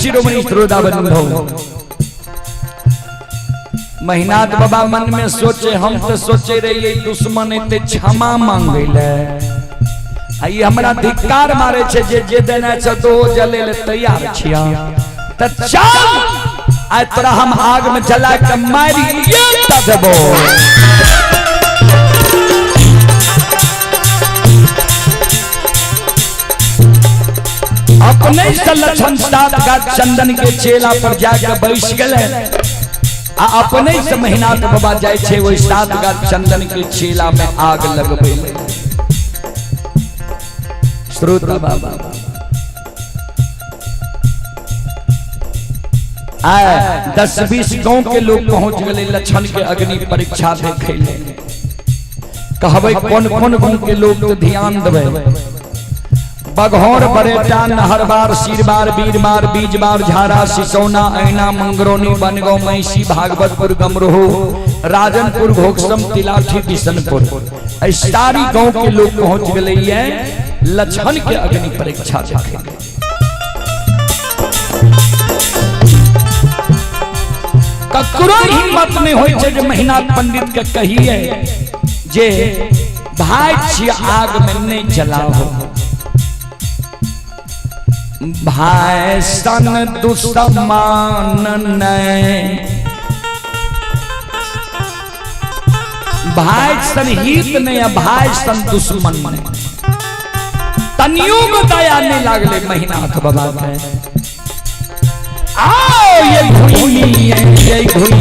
शिरोमणि श्रोताबंधो महीनाथ बाबा मन में सोचे हम तो सोचे रहिए दुश्मन एते क्षमा मांगे ले आई हमरा धिक्कार मारे छे जे देना छ तो जले ले तैयार छिया त चल आइ तोरा हम आग में जला के मारी त देबो अपने से लक्षण सात का चंदन के चेला पर जाके बैठ गए आ अपने से महीनाथ बाबा जाए छे वही सात का चंदन के चेला में आग लगबे श्रोता बाबा आए 10-20 गांव के लोग पहुंच गए लक्षण के अग्नि परीक्षा देखे कहबे कौन कौन गांव के लोग तो ध्यान देबे बघौर बरेटा नहरबार सिरबार बीरबार बीजबार झारा सिसौना ऐना मंगरौनी बनगांव मैसी भागवतपुर गमरोह राजनपुर घोकसम तिलाठी बिशनपुर सारी गांव के लोग पहुंच गए लक्षण के अग्नि परीक्षा देखे ककरो हिम्मत नहीं होय छे जे महीनाथ पंडित के कहिए जे भाई छी आग में नहीं जलाओ भाई सन दुश्मन नहीं भाई सन हित नहीं भाई सन दुश्मन नहीं तनियों को दया नहीं लागले महीनाथ बाबा के आओ ये घुई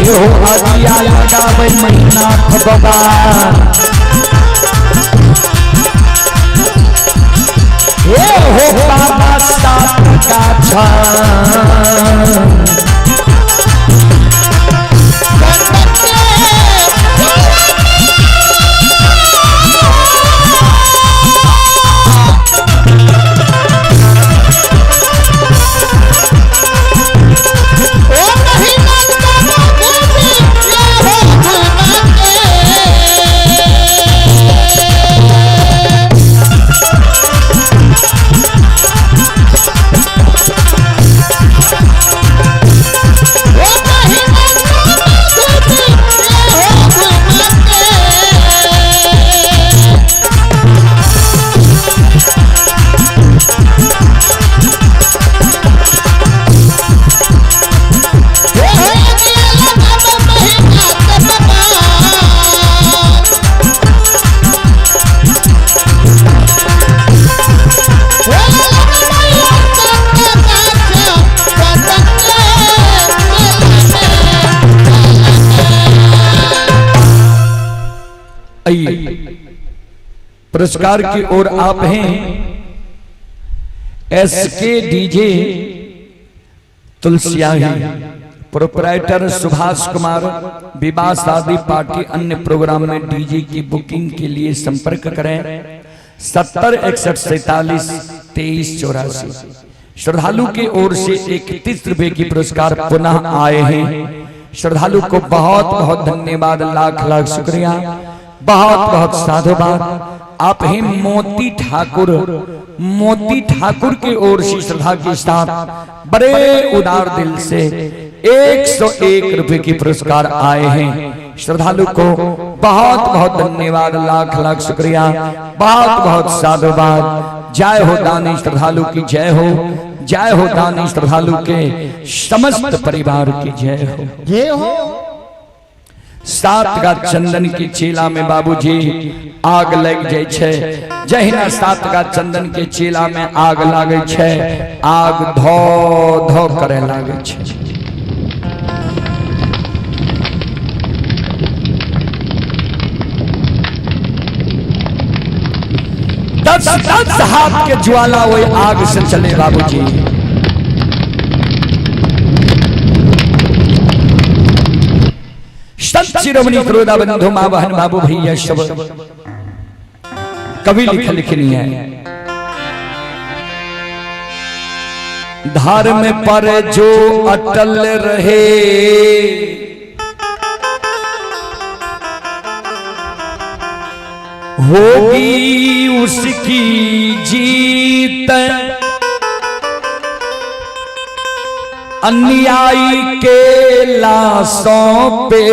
हो आदिया लगावे महीना भगवान ये हो बाबा सात का छान पुरस्कार की ओर आप हैं SK DJ Tulsiyahi, proprietor Subhash Kumar. विवाह शादी पार्टी अन्य प्रोग्राम में डीजे की बुकिंग के लिए संपर्क करें 7061472384। श्रद्धालु की ओर से 31 रुपए की पुरस्कार पुनः आए हैं। श्रद्धालु को बहुत बहुत धन्यवाद, लाख लाख शुक्रिया, बहुत बहुत साधुवाद। आप ही मोती ठाकुर की ओर से श्रद्धा के साथ बड़े उदार दिल से 101 रुपए की पुरस्कार आए हैं। श्रद्धालु को बहुत बहुत धन्यवाद, लाख लाख शुक्रिया, बहुत बहुत साधुवाद। जय हो दानी श्रद्धालु की जय हो, जय हो दानी श्रद्धालु के समस्त परिवार की जय हो, जय हो। सात का चंदन की चेला में बाबूजी आग लग जाय छे। जहिना सात का चंदन के चेला में आग लागे छे, आग धो धो करे लागे छे। 10 हाथ के ज्वाला वही आग से चले बाबूजी। संत शिरोमणि क्रोधा बंधु मां बहन बाबू भैया सब कभी लिखनी है। धर्म पर जो अटल रहे होगी उसकी जीत, अन्यायी के लाशों पे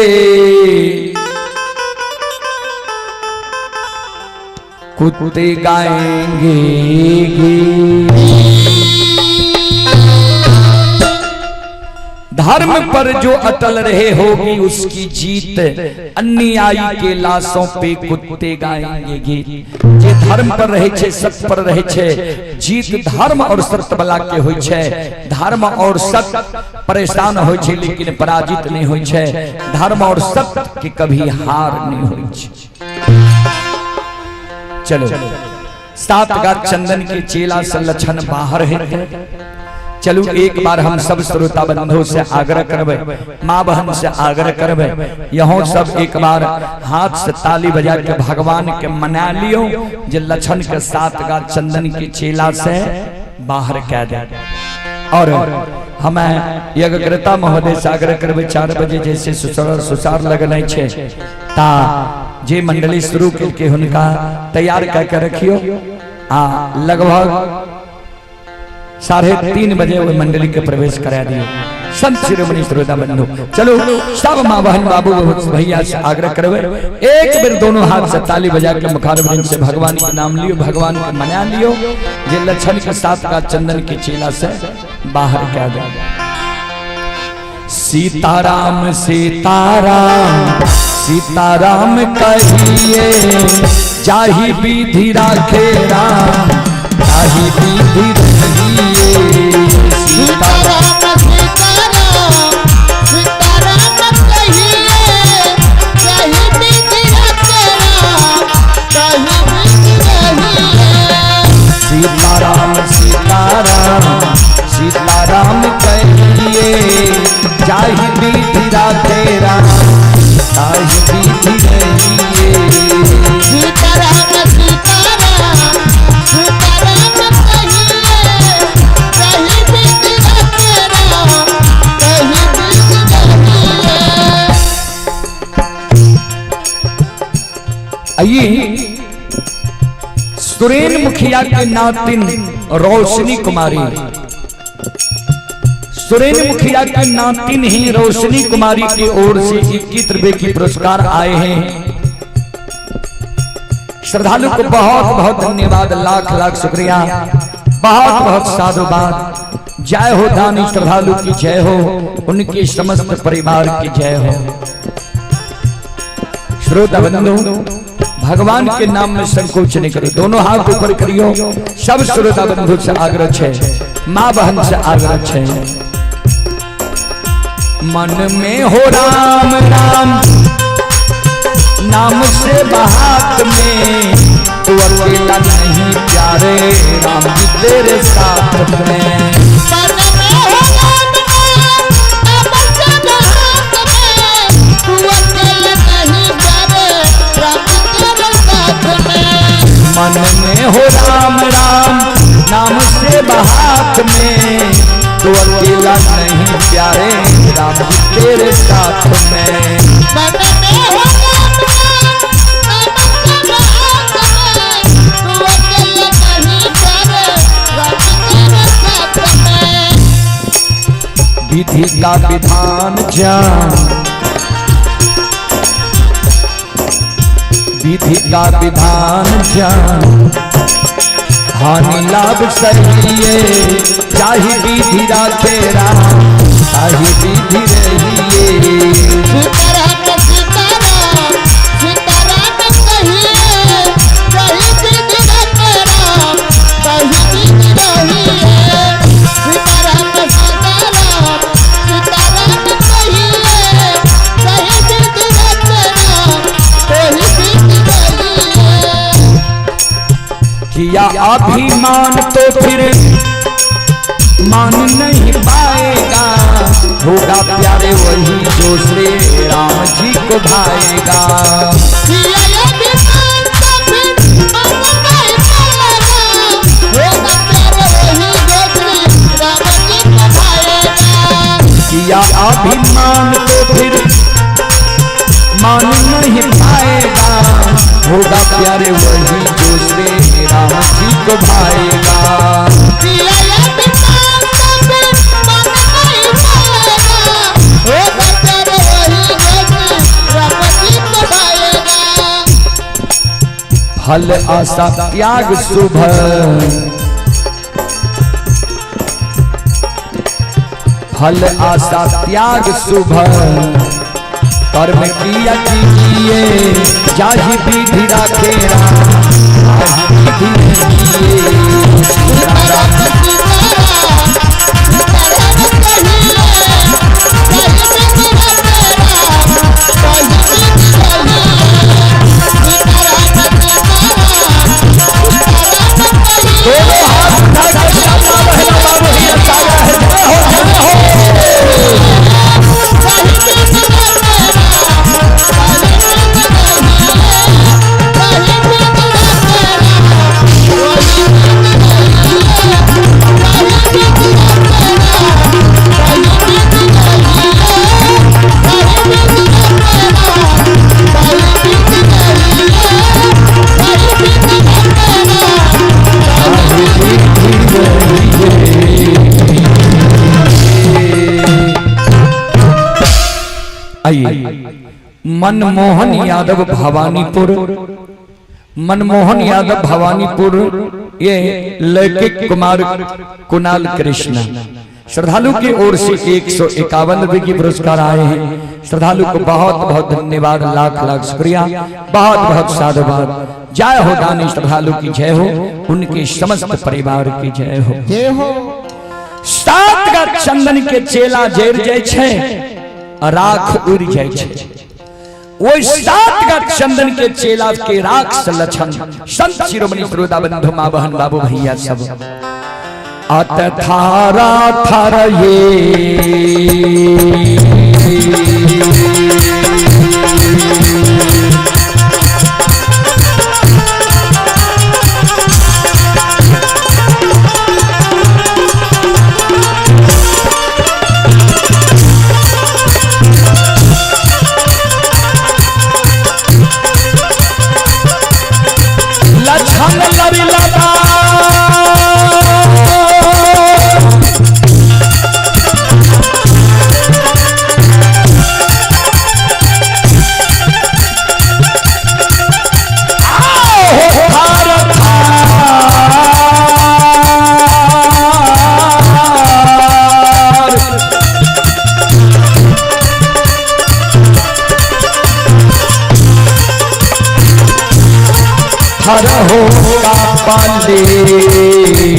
कुत्ते गाएंगे। धर्म पर जो अटल रहे होगी उसकी जीत, अन्यायी के लाशों पे कुत्ते गाएंगे गीत। जे धर्म पर रहे छे, सत्य पर रहे छे, जीत धर्म और सत्य वाला के होय छे। धर्म और सत्य परेशान होय छे लेकिन पराजित नहीं होय छे। धर्म और सत्य के कभी हार नहीं होय छे। चलो सात का चंदन के चेला से लक्षण बाहर है। चलो एक बार हम सब श्रोता बंधु से आग्रह करबे, माँ बहन से आग्रह करबे, यहाँ सब एक बार हाथ से ताली बजा के भगवान के मना लियो जे लक्षण के साथ का चंदन के चेला से बाहर कह दे। और हमें यज्ञकृता महोदय से आग्रह करबे 4 बजे जैसे सुसार लगने छे ता जे मंडली शुरू के हुनका तैयार करके रखियो। लगभग 3:30 बजे वो मंडली के प्रवेश करा दिए। संत शिरोमणि श्रोता बंधु चलो सब माँ बहन बाबू भैया से आग्रह करवे, एक बार दोनों हाथ से ताली बजा के मुखारबिंद से भगवान का नाम लियो, भगवान का मना लियो जे लक्षण के साथ का चंदन के चेला से बाहर क्या दे। सीताराम सीताराम सीताराम कहिए, जाहि विधि राखे राम, जाहि विधि रहिए। सीताराम सीताराम सीताराम कहिए, विधि राखे राम ताहि विधि रहिए। सीताराम सीताराम सीताराम कहिए कहीं विधि राखे राम कहीं विधि रहिए। आइए सुरेन मुखिया के नातिन रोशनी कुमारी, सुरेन मुखिया के नातिन ही रोशनी कुमारी की ओर से 21 रुपए की पुरस्कार आए हैं। श्रद्धालु को बहुत बहुत धन्यवाद, लाख लाख शुक्रिया, बहुत बहुत साधुवाद। जय हो दानी श्रद्धालु की जय हो, उनके समस्त परिवार की जय हो। श्रोता बंधु भगवान के नाम में संकोच नहीं करो, दोनों हाथ ऊपर करियो। सब श्रोता बंधु से आग्रह है, माँ बहन से आग्रह है। मन में हो राम राम नाम से बहात में, तू अकेला नहीं प्यारे राम जी तेरे साथ में। मन में हो राम राम नाम से बहात में, तू अकेला नहीं प्यारे राम तेरे साथ में। मन में हो राम राम नाम से बहात में, तू अकेला नहीं प्यारे राम जी तेरे साथ में। मन में हो राम राम नाम से बहात में, तू अकेला नहीं प्यारे राम तेरे साथ में। विधि का विधान जान, विधि का विधान जान, हानि लाभ सहिए चाहे विधि राखे राम ताहि विधि रहिए। सीताराम सीताराम सीताराम कहिए कहीं विधि राखे राम कहीं विधि रहिए। सीताराम सीताराम सीताराम कहिए कहीं विधि राखे राम कहीं विधि रहिए। किया अभिमान तो फिर मान नहीं पाएगा, होगा प्यारे वही जो श्री राम जी को भाएगा। किया अभिमान तो फिर मान नहीं पाएगा, होगा प्यारे वही जो श्री राम जी को भाएगा। किया अभिमान तो फिर मान नहीं पाएगा, होगा प्यारे वही जो श्री राम जी को भाएगा। किया अभिमान तो फिर मान नहीं पाएगा, होगा प्यारे वही जो श्री राम जी को भाएगा। फल आशा त्याग शुभ, फल आशा त्याग शुभ, कर्म किया कीजिए जाहि विधि राखे राम ताहि विधि रहिए। सीताराम सीताराम सीताराम कहिए कहीं विधि राखे राम कहीं विधि रहिए। सीताराम सीताराम सीताराम कहिए दोनों हाथ उठा कर सामना बहना बाबू ही अच्छा है। जय हो जय हो। कहीं विधि राखे राम कहीं विधि रहिए। कहीं विधि राखे राम कहीं विधि आइए मनमोहन यादव भवानीपुर, मनमोहन यादव भवानीपुर, ये लौकिक कुमार कुणाल कृष्ण श्रद्धालु की ओर से 151 रुपए की पुरस्कार आए हैं। श्रद्धालु को बहुत बहुत धन्यवाद, लाख लाख शुक्रिया, बहुत बहुत साधुवाद। जय हो दानी श्रद्धालु की जय हो, उनके समस्त परिवार की जय हो। जय हो। सात का चंदन के चेला जेर जाय छे, राख उड़ जाय छे। वो सात का चंदन के चेला के राख से लक्षण संत शिरोमणि श्रोता बंधु मां बहन बाबू भैया सब अत थारा थार ये बाहर होगा पाले।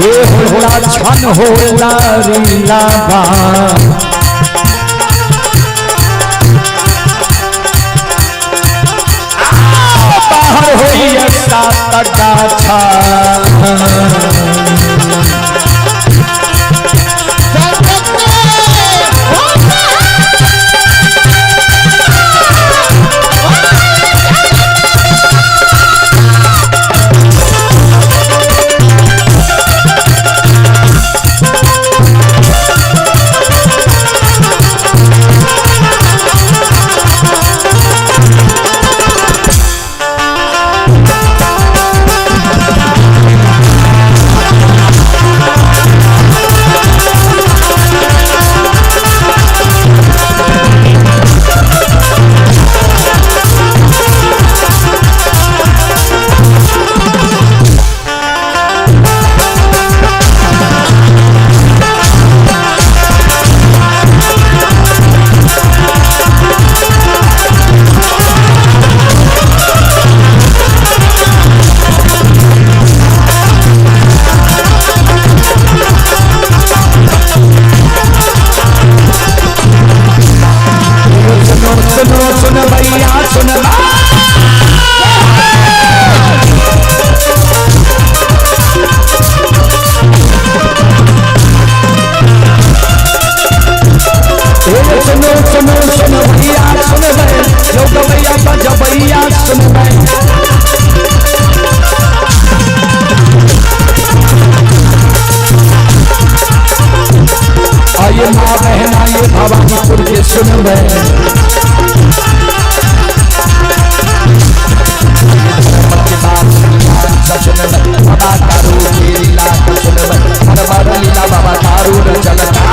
ये होला छन होला रीला बा बाहर होइए सात गाछा आइए माँ बहन आइए भवानीपुर के सुनबे बाबा तारू लीला सुनबे लीला बाबा तारू न चलता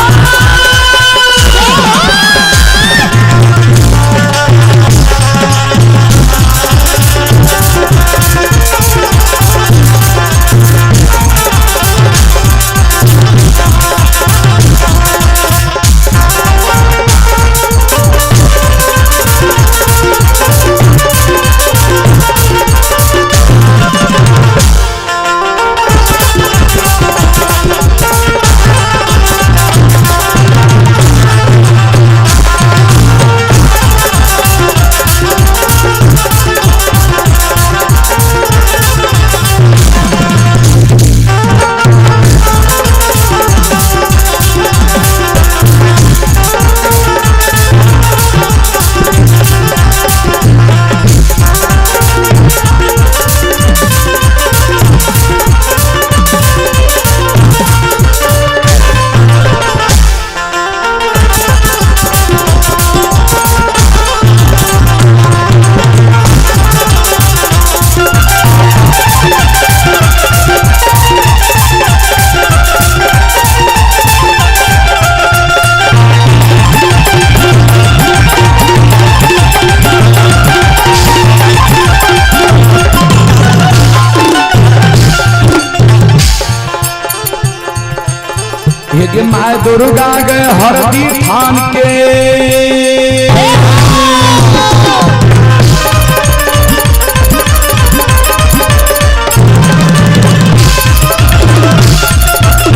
ये माय दुर्गा गए हरदी थान के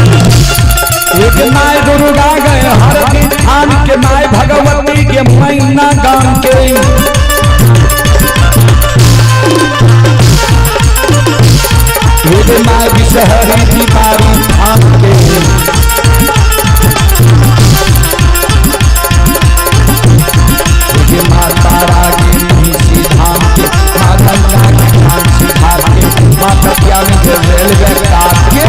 एक माय दुर्गा गए हरदी थान के माय भगवती के मैना गान के एक माय विषहरी दीवारी थान के माता रागिनी धाम के माता धाम के माता ज्ञानी के रेलवे काट के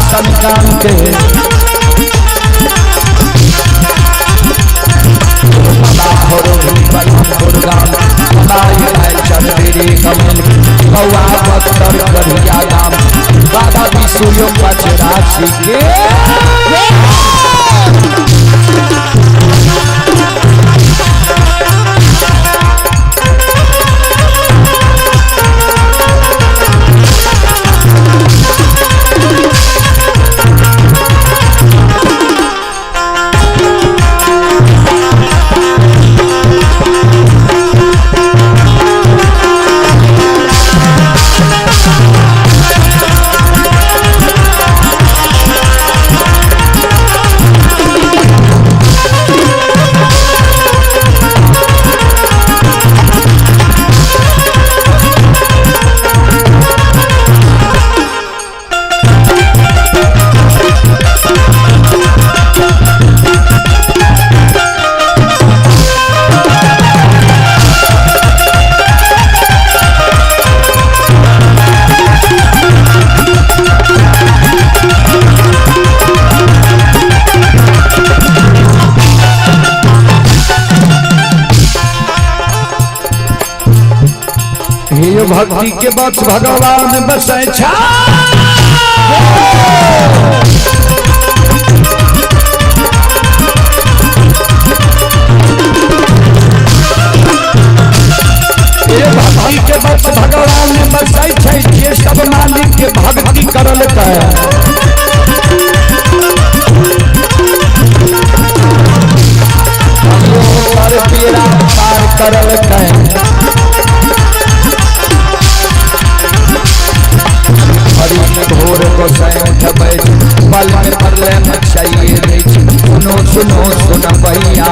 सन कान के बाबा खोरो गाम बाबा ये चल तेरे कमल कौआ पत्थर करिया दाम बाबा विष्णु पचरासी के भक्ति के बस भगवान बसे छा भक्ति के बस भगवान बसे छे सब मालिक के भक्ति करल पेरा पार करल घोर को पल में परले मचाइए सुनो सुनो सुन भैया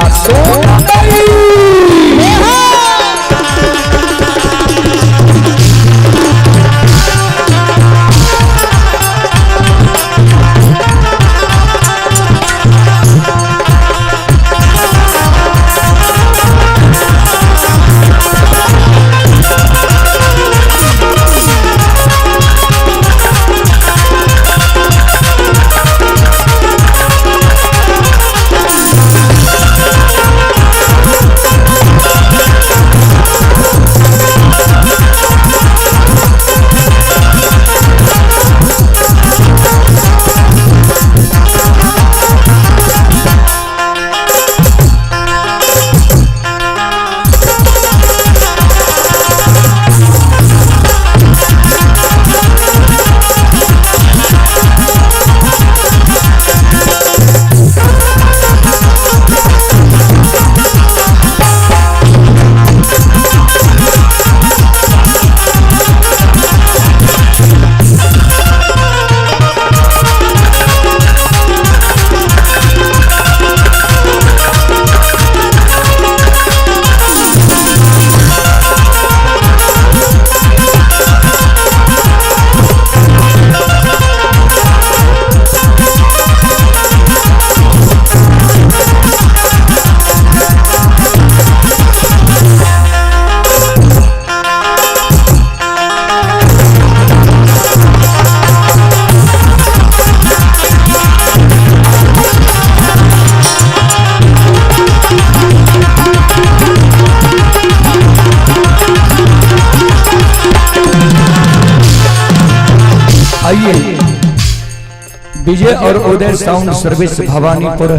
विजय और उदय साउंड सर्विस भवानीपुर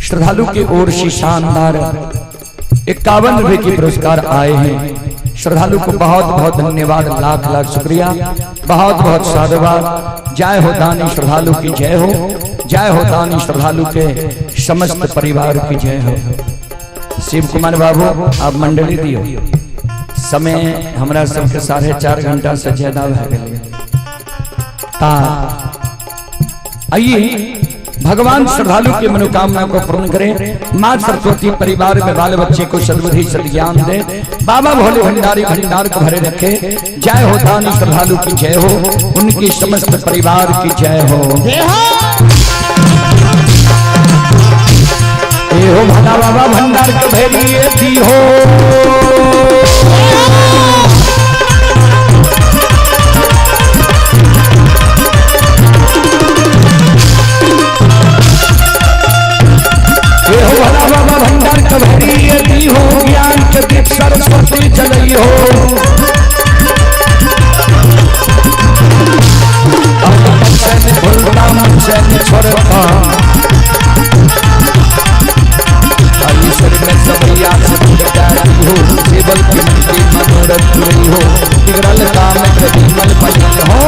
श्रद्धालु की ओर से शानदार 51 रुपए की पुरस्कार आए हैं। श्रद्धालु को बहुत बहुत धन्यवाद, लाख लाख शुक्रिया, बहुत बहुत साधुवाद। जय हो दानी श्रद्धालु की जय हो, जय हो दानी श्रद्धालु के समस्त परिवार की जय हो। शिव कुमार बाबू आप मंडली दियो, समय हमारा सबके 4.5 घंटा से ज्यादा हो गए। आइए भगवान श्रद्धालु की मनोकामना को पूर्ण करें। माँ सरस्वती परिवार में बाल बच्चे को सद्बुद्धि सद्ज्ञान दे। बाबा भोले भंडारी भंडार को भरे रखे। जय हो दानी श्रद्धालु की जय हो, उनकी समस्त परिवार की जय हो। ये हो भला बाबा भंडार को भेजिए दी हो। भूलता मन चैन छोड़ता ईश्वर में सब याद हो केवल के मन की मनोरथ पूरी हो बिगड़ल काम प्रतिमल भजन हो।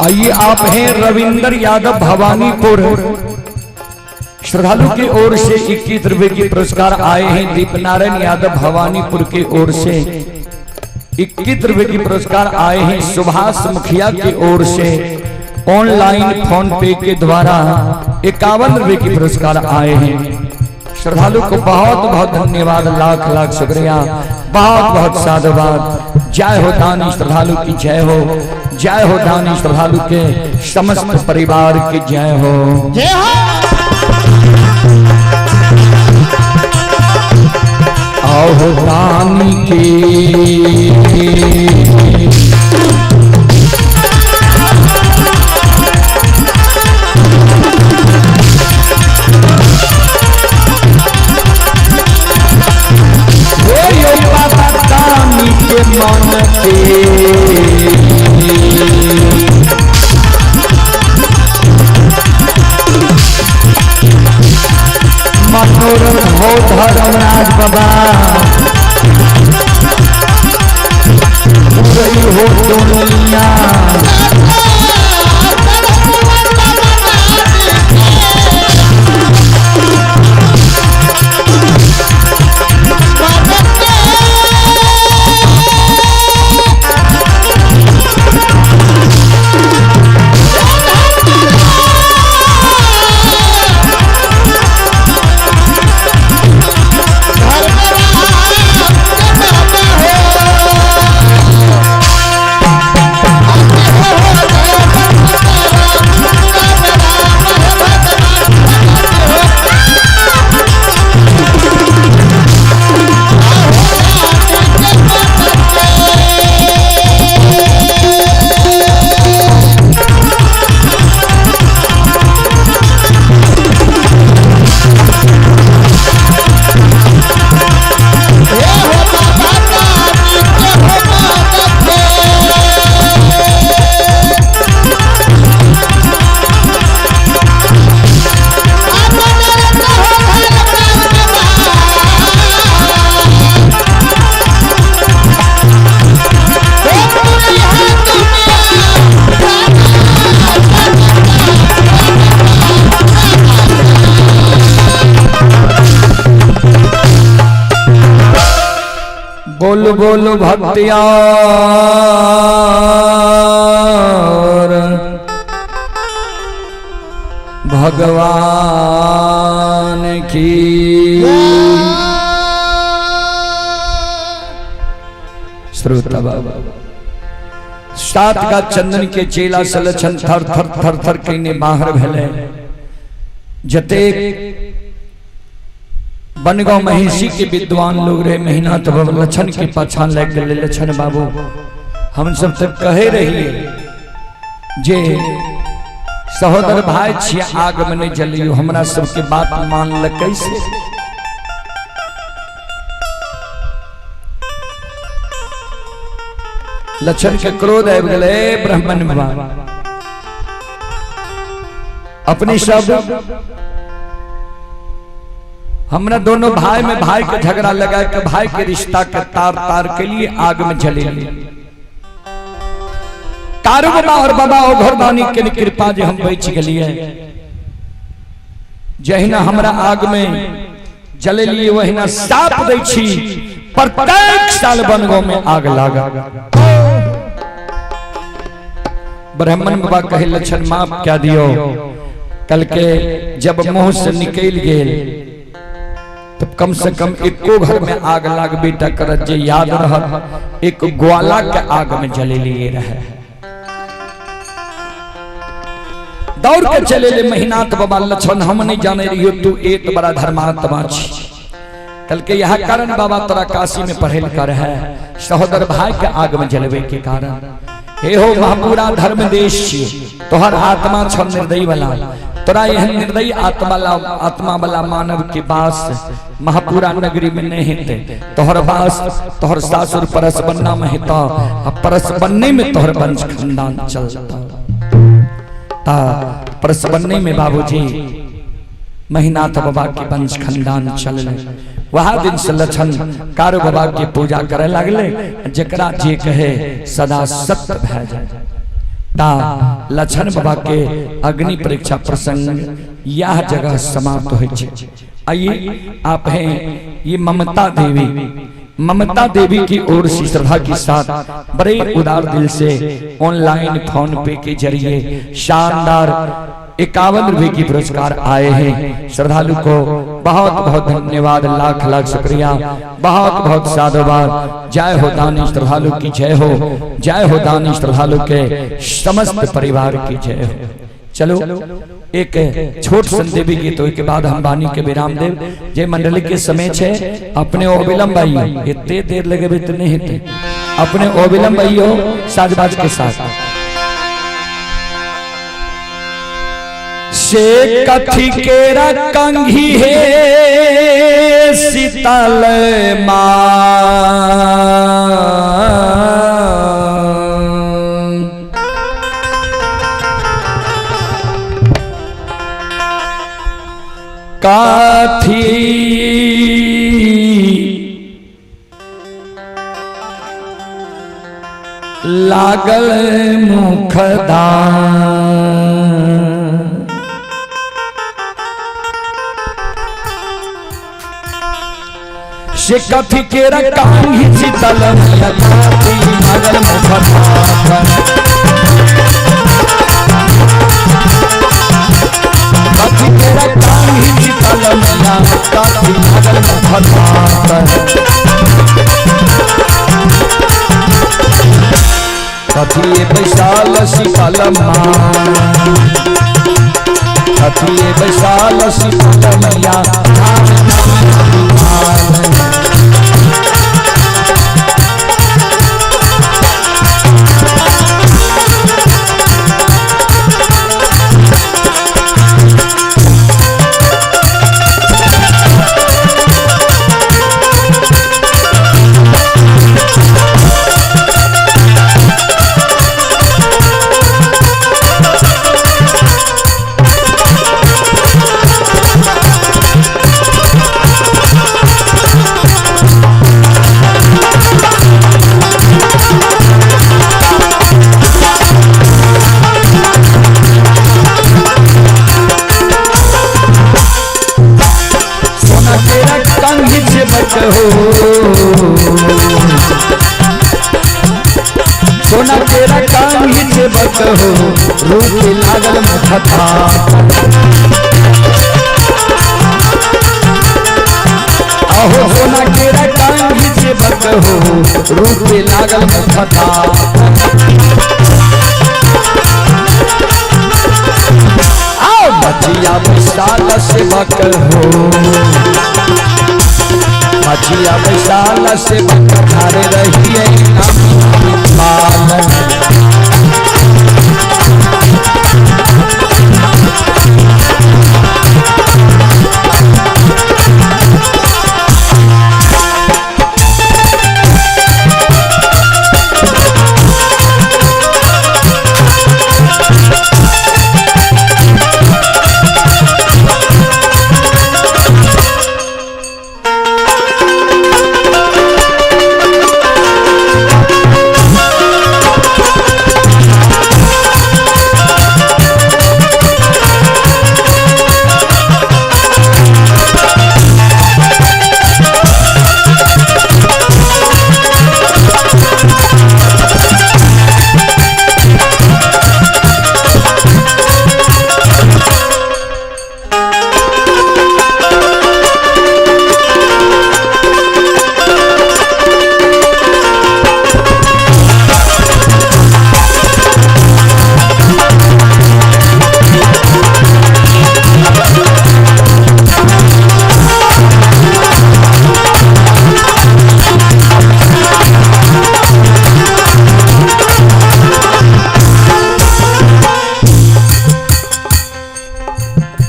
आइए आप हैं रविंदर यादव भवानीपुर, श्रद्धालु की ओर से 21 रुपए की पुरस्कार आए हैं। दीप नारायण यादव भवानीपुर की ओर से 21 रुपए की पुरस्कार आए हैं। सुभाष मुखिया की ओर से ऑनलाइन फोन पे के द्वारा 51 रुपए की पुरस्कार आए हैं। श्रद्धालु को बहुत बहुत धन्यवाद, लाख लाख शुक्रिया, बहुत बहुत साधुवाद। जय हो दानी श्रद्धालु की जय हो, जय हो दानी श्रद्धालु के समस्त परिवार की जय हो, जय हो। आओ दानी की के मन के मनोरम हो धर्मराज बाबा, पूरी हो दुनिया बोल बोल भक्तिया भगवान की। श्रोता बाबा सात का चंदन के चेला सलछन थर थर थर थर कईने बाहर भेले जते बनगांव महिषी के विद्वान लोग रहे महीना तो लक्षण के पछान लग गए। लक्षण बाबू हम सब तक कहे रहिए जे सहोदर भाई छिया आग में नहीं जलियो हमरा सबके बात मान ल कैसे। लक्षण के क्रोध आबि गेलै ब्राह्मण बाबा अपने शब्द हमरा दोनों भाई में भाई के झगड़ा लगा के भाई के रिश्ता के तार तार के लिए आग में जले तारू बाबा और बाबा और घरदानी के कृपा जे हम बच गलिए जहिना हमरा आग में जले लिए वहिना साप दै छी प्रत्येक साल बनगांव में आग लागा। ब्राह्मण बाबा कहे लक्षण माफ क्या दियो कल के जब मुंह से निकल गेल तब कम से कम एको घर में आग लाग बेटा कर जे याद रह एक ग्वाला के आग में जले लिए रहे। दौड़ के चले ले महीनाथ बाबा लक्षण हम नहीं जाने रहियो तू एक बड़ा धर्मात्मा छी कल के यह कारण बाबा तोरा काशी में पढ़े कर है सहोदर भाई के आग में जलवे के कारण। हे हो महापुरा धर्म देश छी तोहर आत्मा छ निर्दयी वाला तोरा यह निर्दयी आत्मा वाला मानव के बास महापुरा नगरी में नहीं हेते तोहर बास तोहर सासुर परस बनना में हेता परस बनने में तोहर वंश खानदान चलता परस बनने में बाबूजी महीनाथ बाबा के वंश खानदान चलले। वह दिन से लक्षण कारू बाबा की पूजा करे लगले जकरा जे कहे सदा सत्य भय जाए। ता लक्षण बाबा के अग्नि परीक्षा प्रसंग यह जगह समाप्त हो। आइए आप हैं ये ममता देवी की ओर से श्रद्धा के साथ बड़े उदार दिल से ऑनलाइन फोन पे के जरिए शानदार 51 रुपए की पुरस्कार आए हैं। श्रद्धालु को बहुत बहुत धन्यवाद लाख लाख शुक्रिया बहुत बहुत साधुवाद। जय हो दानी श्रद्धालु की जय हो दानी श्रद्धालु के समस्त परिवार की जय हो। चलो एक छोट संदेवी गीत के बाद हम बानी के विराम देव जय मंडली के समय छे अपने ओबिलम भाई इतने देर लगे तो नहीं हेते अपने ओबिलम भाई हो साजबाज के साथ से कथी केरा कंघी है शीतल काथी लागल मुखदान से कथी के रकांगी शीतल काथी लागल मुखदान कथी के रकांगी शीतल काथी लागल मुखदान कथी बैसाल शीतल कथी बैसाल शीतल मैया सोना तेरा काम ही से बच हो रूप लागल मुखता अहो सोना केरा टांगी से बक हो रूप पे लागल मुखता आओ मचिया विशाल से बक हो मचिया विशाल से बक धारे रही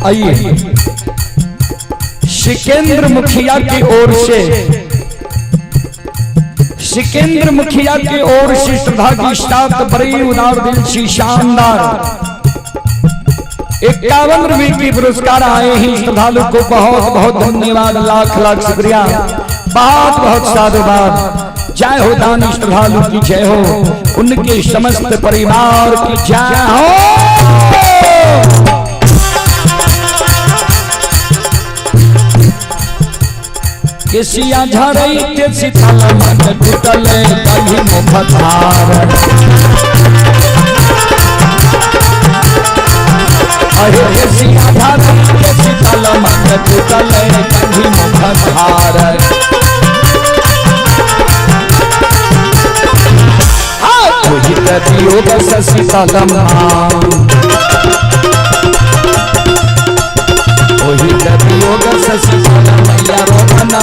आइए सिकेंद्र मुखिया की ओर से सिकेंद्र मुखिया की ओर से श्रद्धा की सात बड़ी उदार दिल से शानदार 51 रुपये की पुरस्कार आए हैं। श्रद्धालु को बहुत बहुत धन्यवाद, लाख लाख शुक्रिया, बहुत बहुत साधुवाद। जय हो दानी श्रद्धालु की जय हो, उनके समस्त परिवार की जय हो। केसिया झरई के सीताला मन टूटले कहीं मुखधार अरे केसिया झरई के सीताला मन टूटले कहीं मुखधार वही तदियो बस सीतालम वही तदियो बस सीतालम मैया रोमना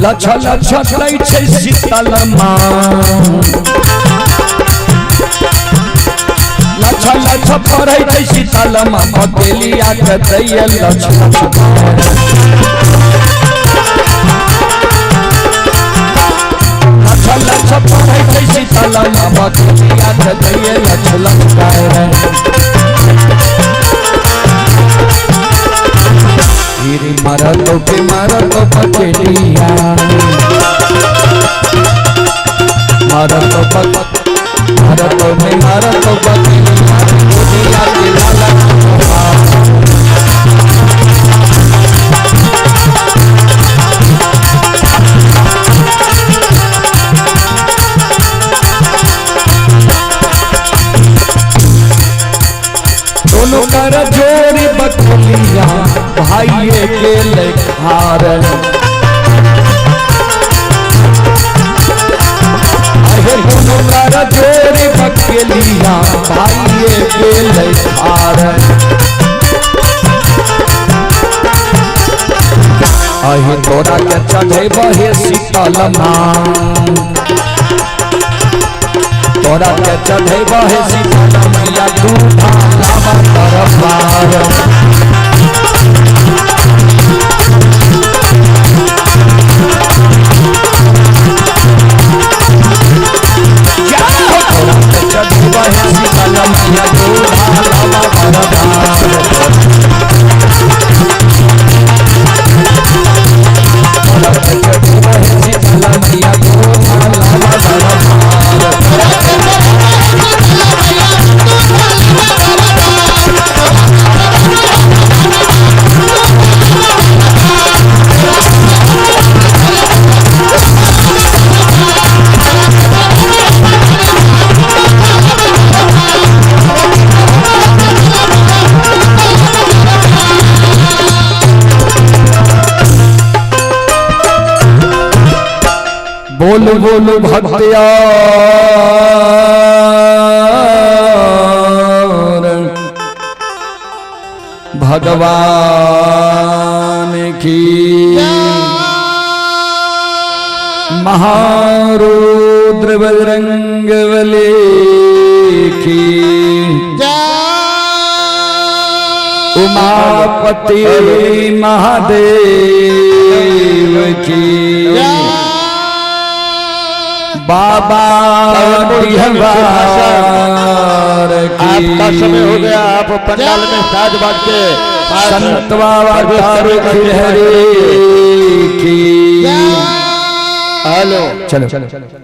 लछ लछ लै छै शीतलमा लछ लछ पड़ै छै शीतलमा बकेलिया के दैया लछ लछ लछ पड़ै छै शीतलमा बकेलिया के दैया लछ लछ मारतो के मारतो बकेलिया मारतो में मारतो बकेलिया के लाला दोनों कर जोड़ी बकलिया भाइये के लेखार दोनों कर जोड़ी बकलिया भाइये के लेखार अहे तोरा के चढ़े बहे शीतल तोरा के चढ़े बहे शीतल मैया दूधा लावा तरफार तोरा के चढ़े बहे शीतल मैया दूधा लावा तरफार बोल बोल भक्तिया भगवान की महारुद्र बजरंग बली की उमापति महादेव की बाबा आपका समय हो गया। आप पंडाल में साज बाज के संत बाबा की हेलो चलो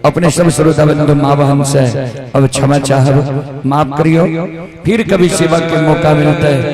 अपने सब श्रोता बंधु माँ बहन से अब क्षमा चाह माफ करियो, फिर कभी सेवा के मौका मिलता है।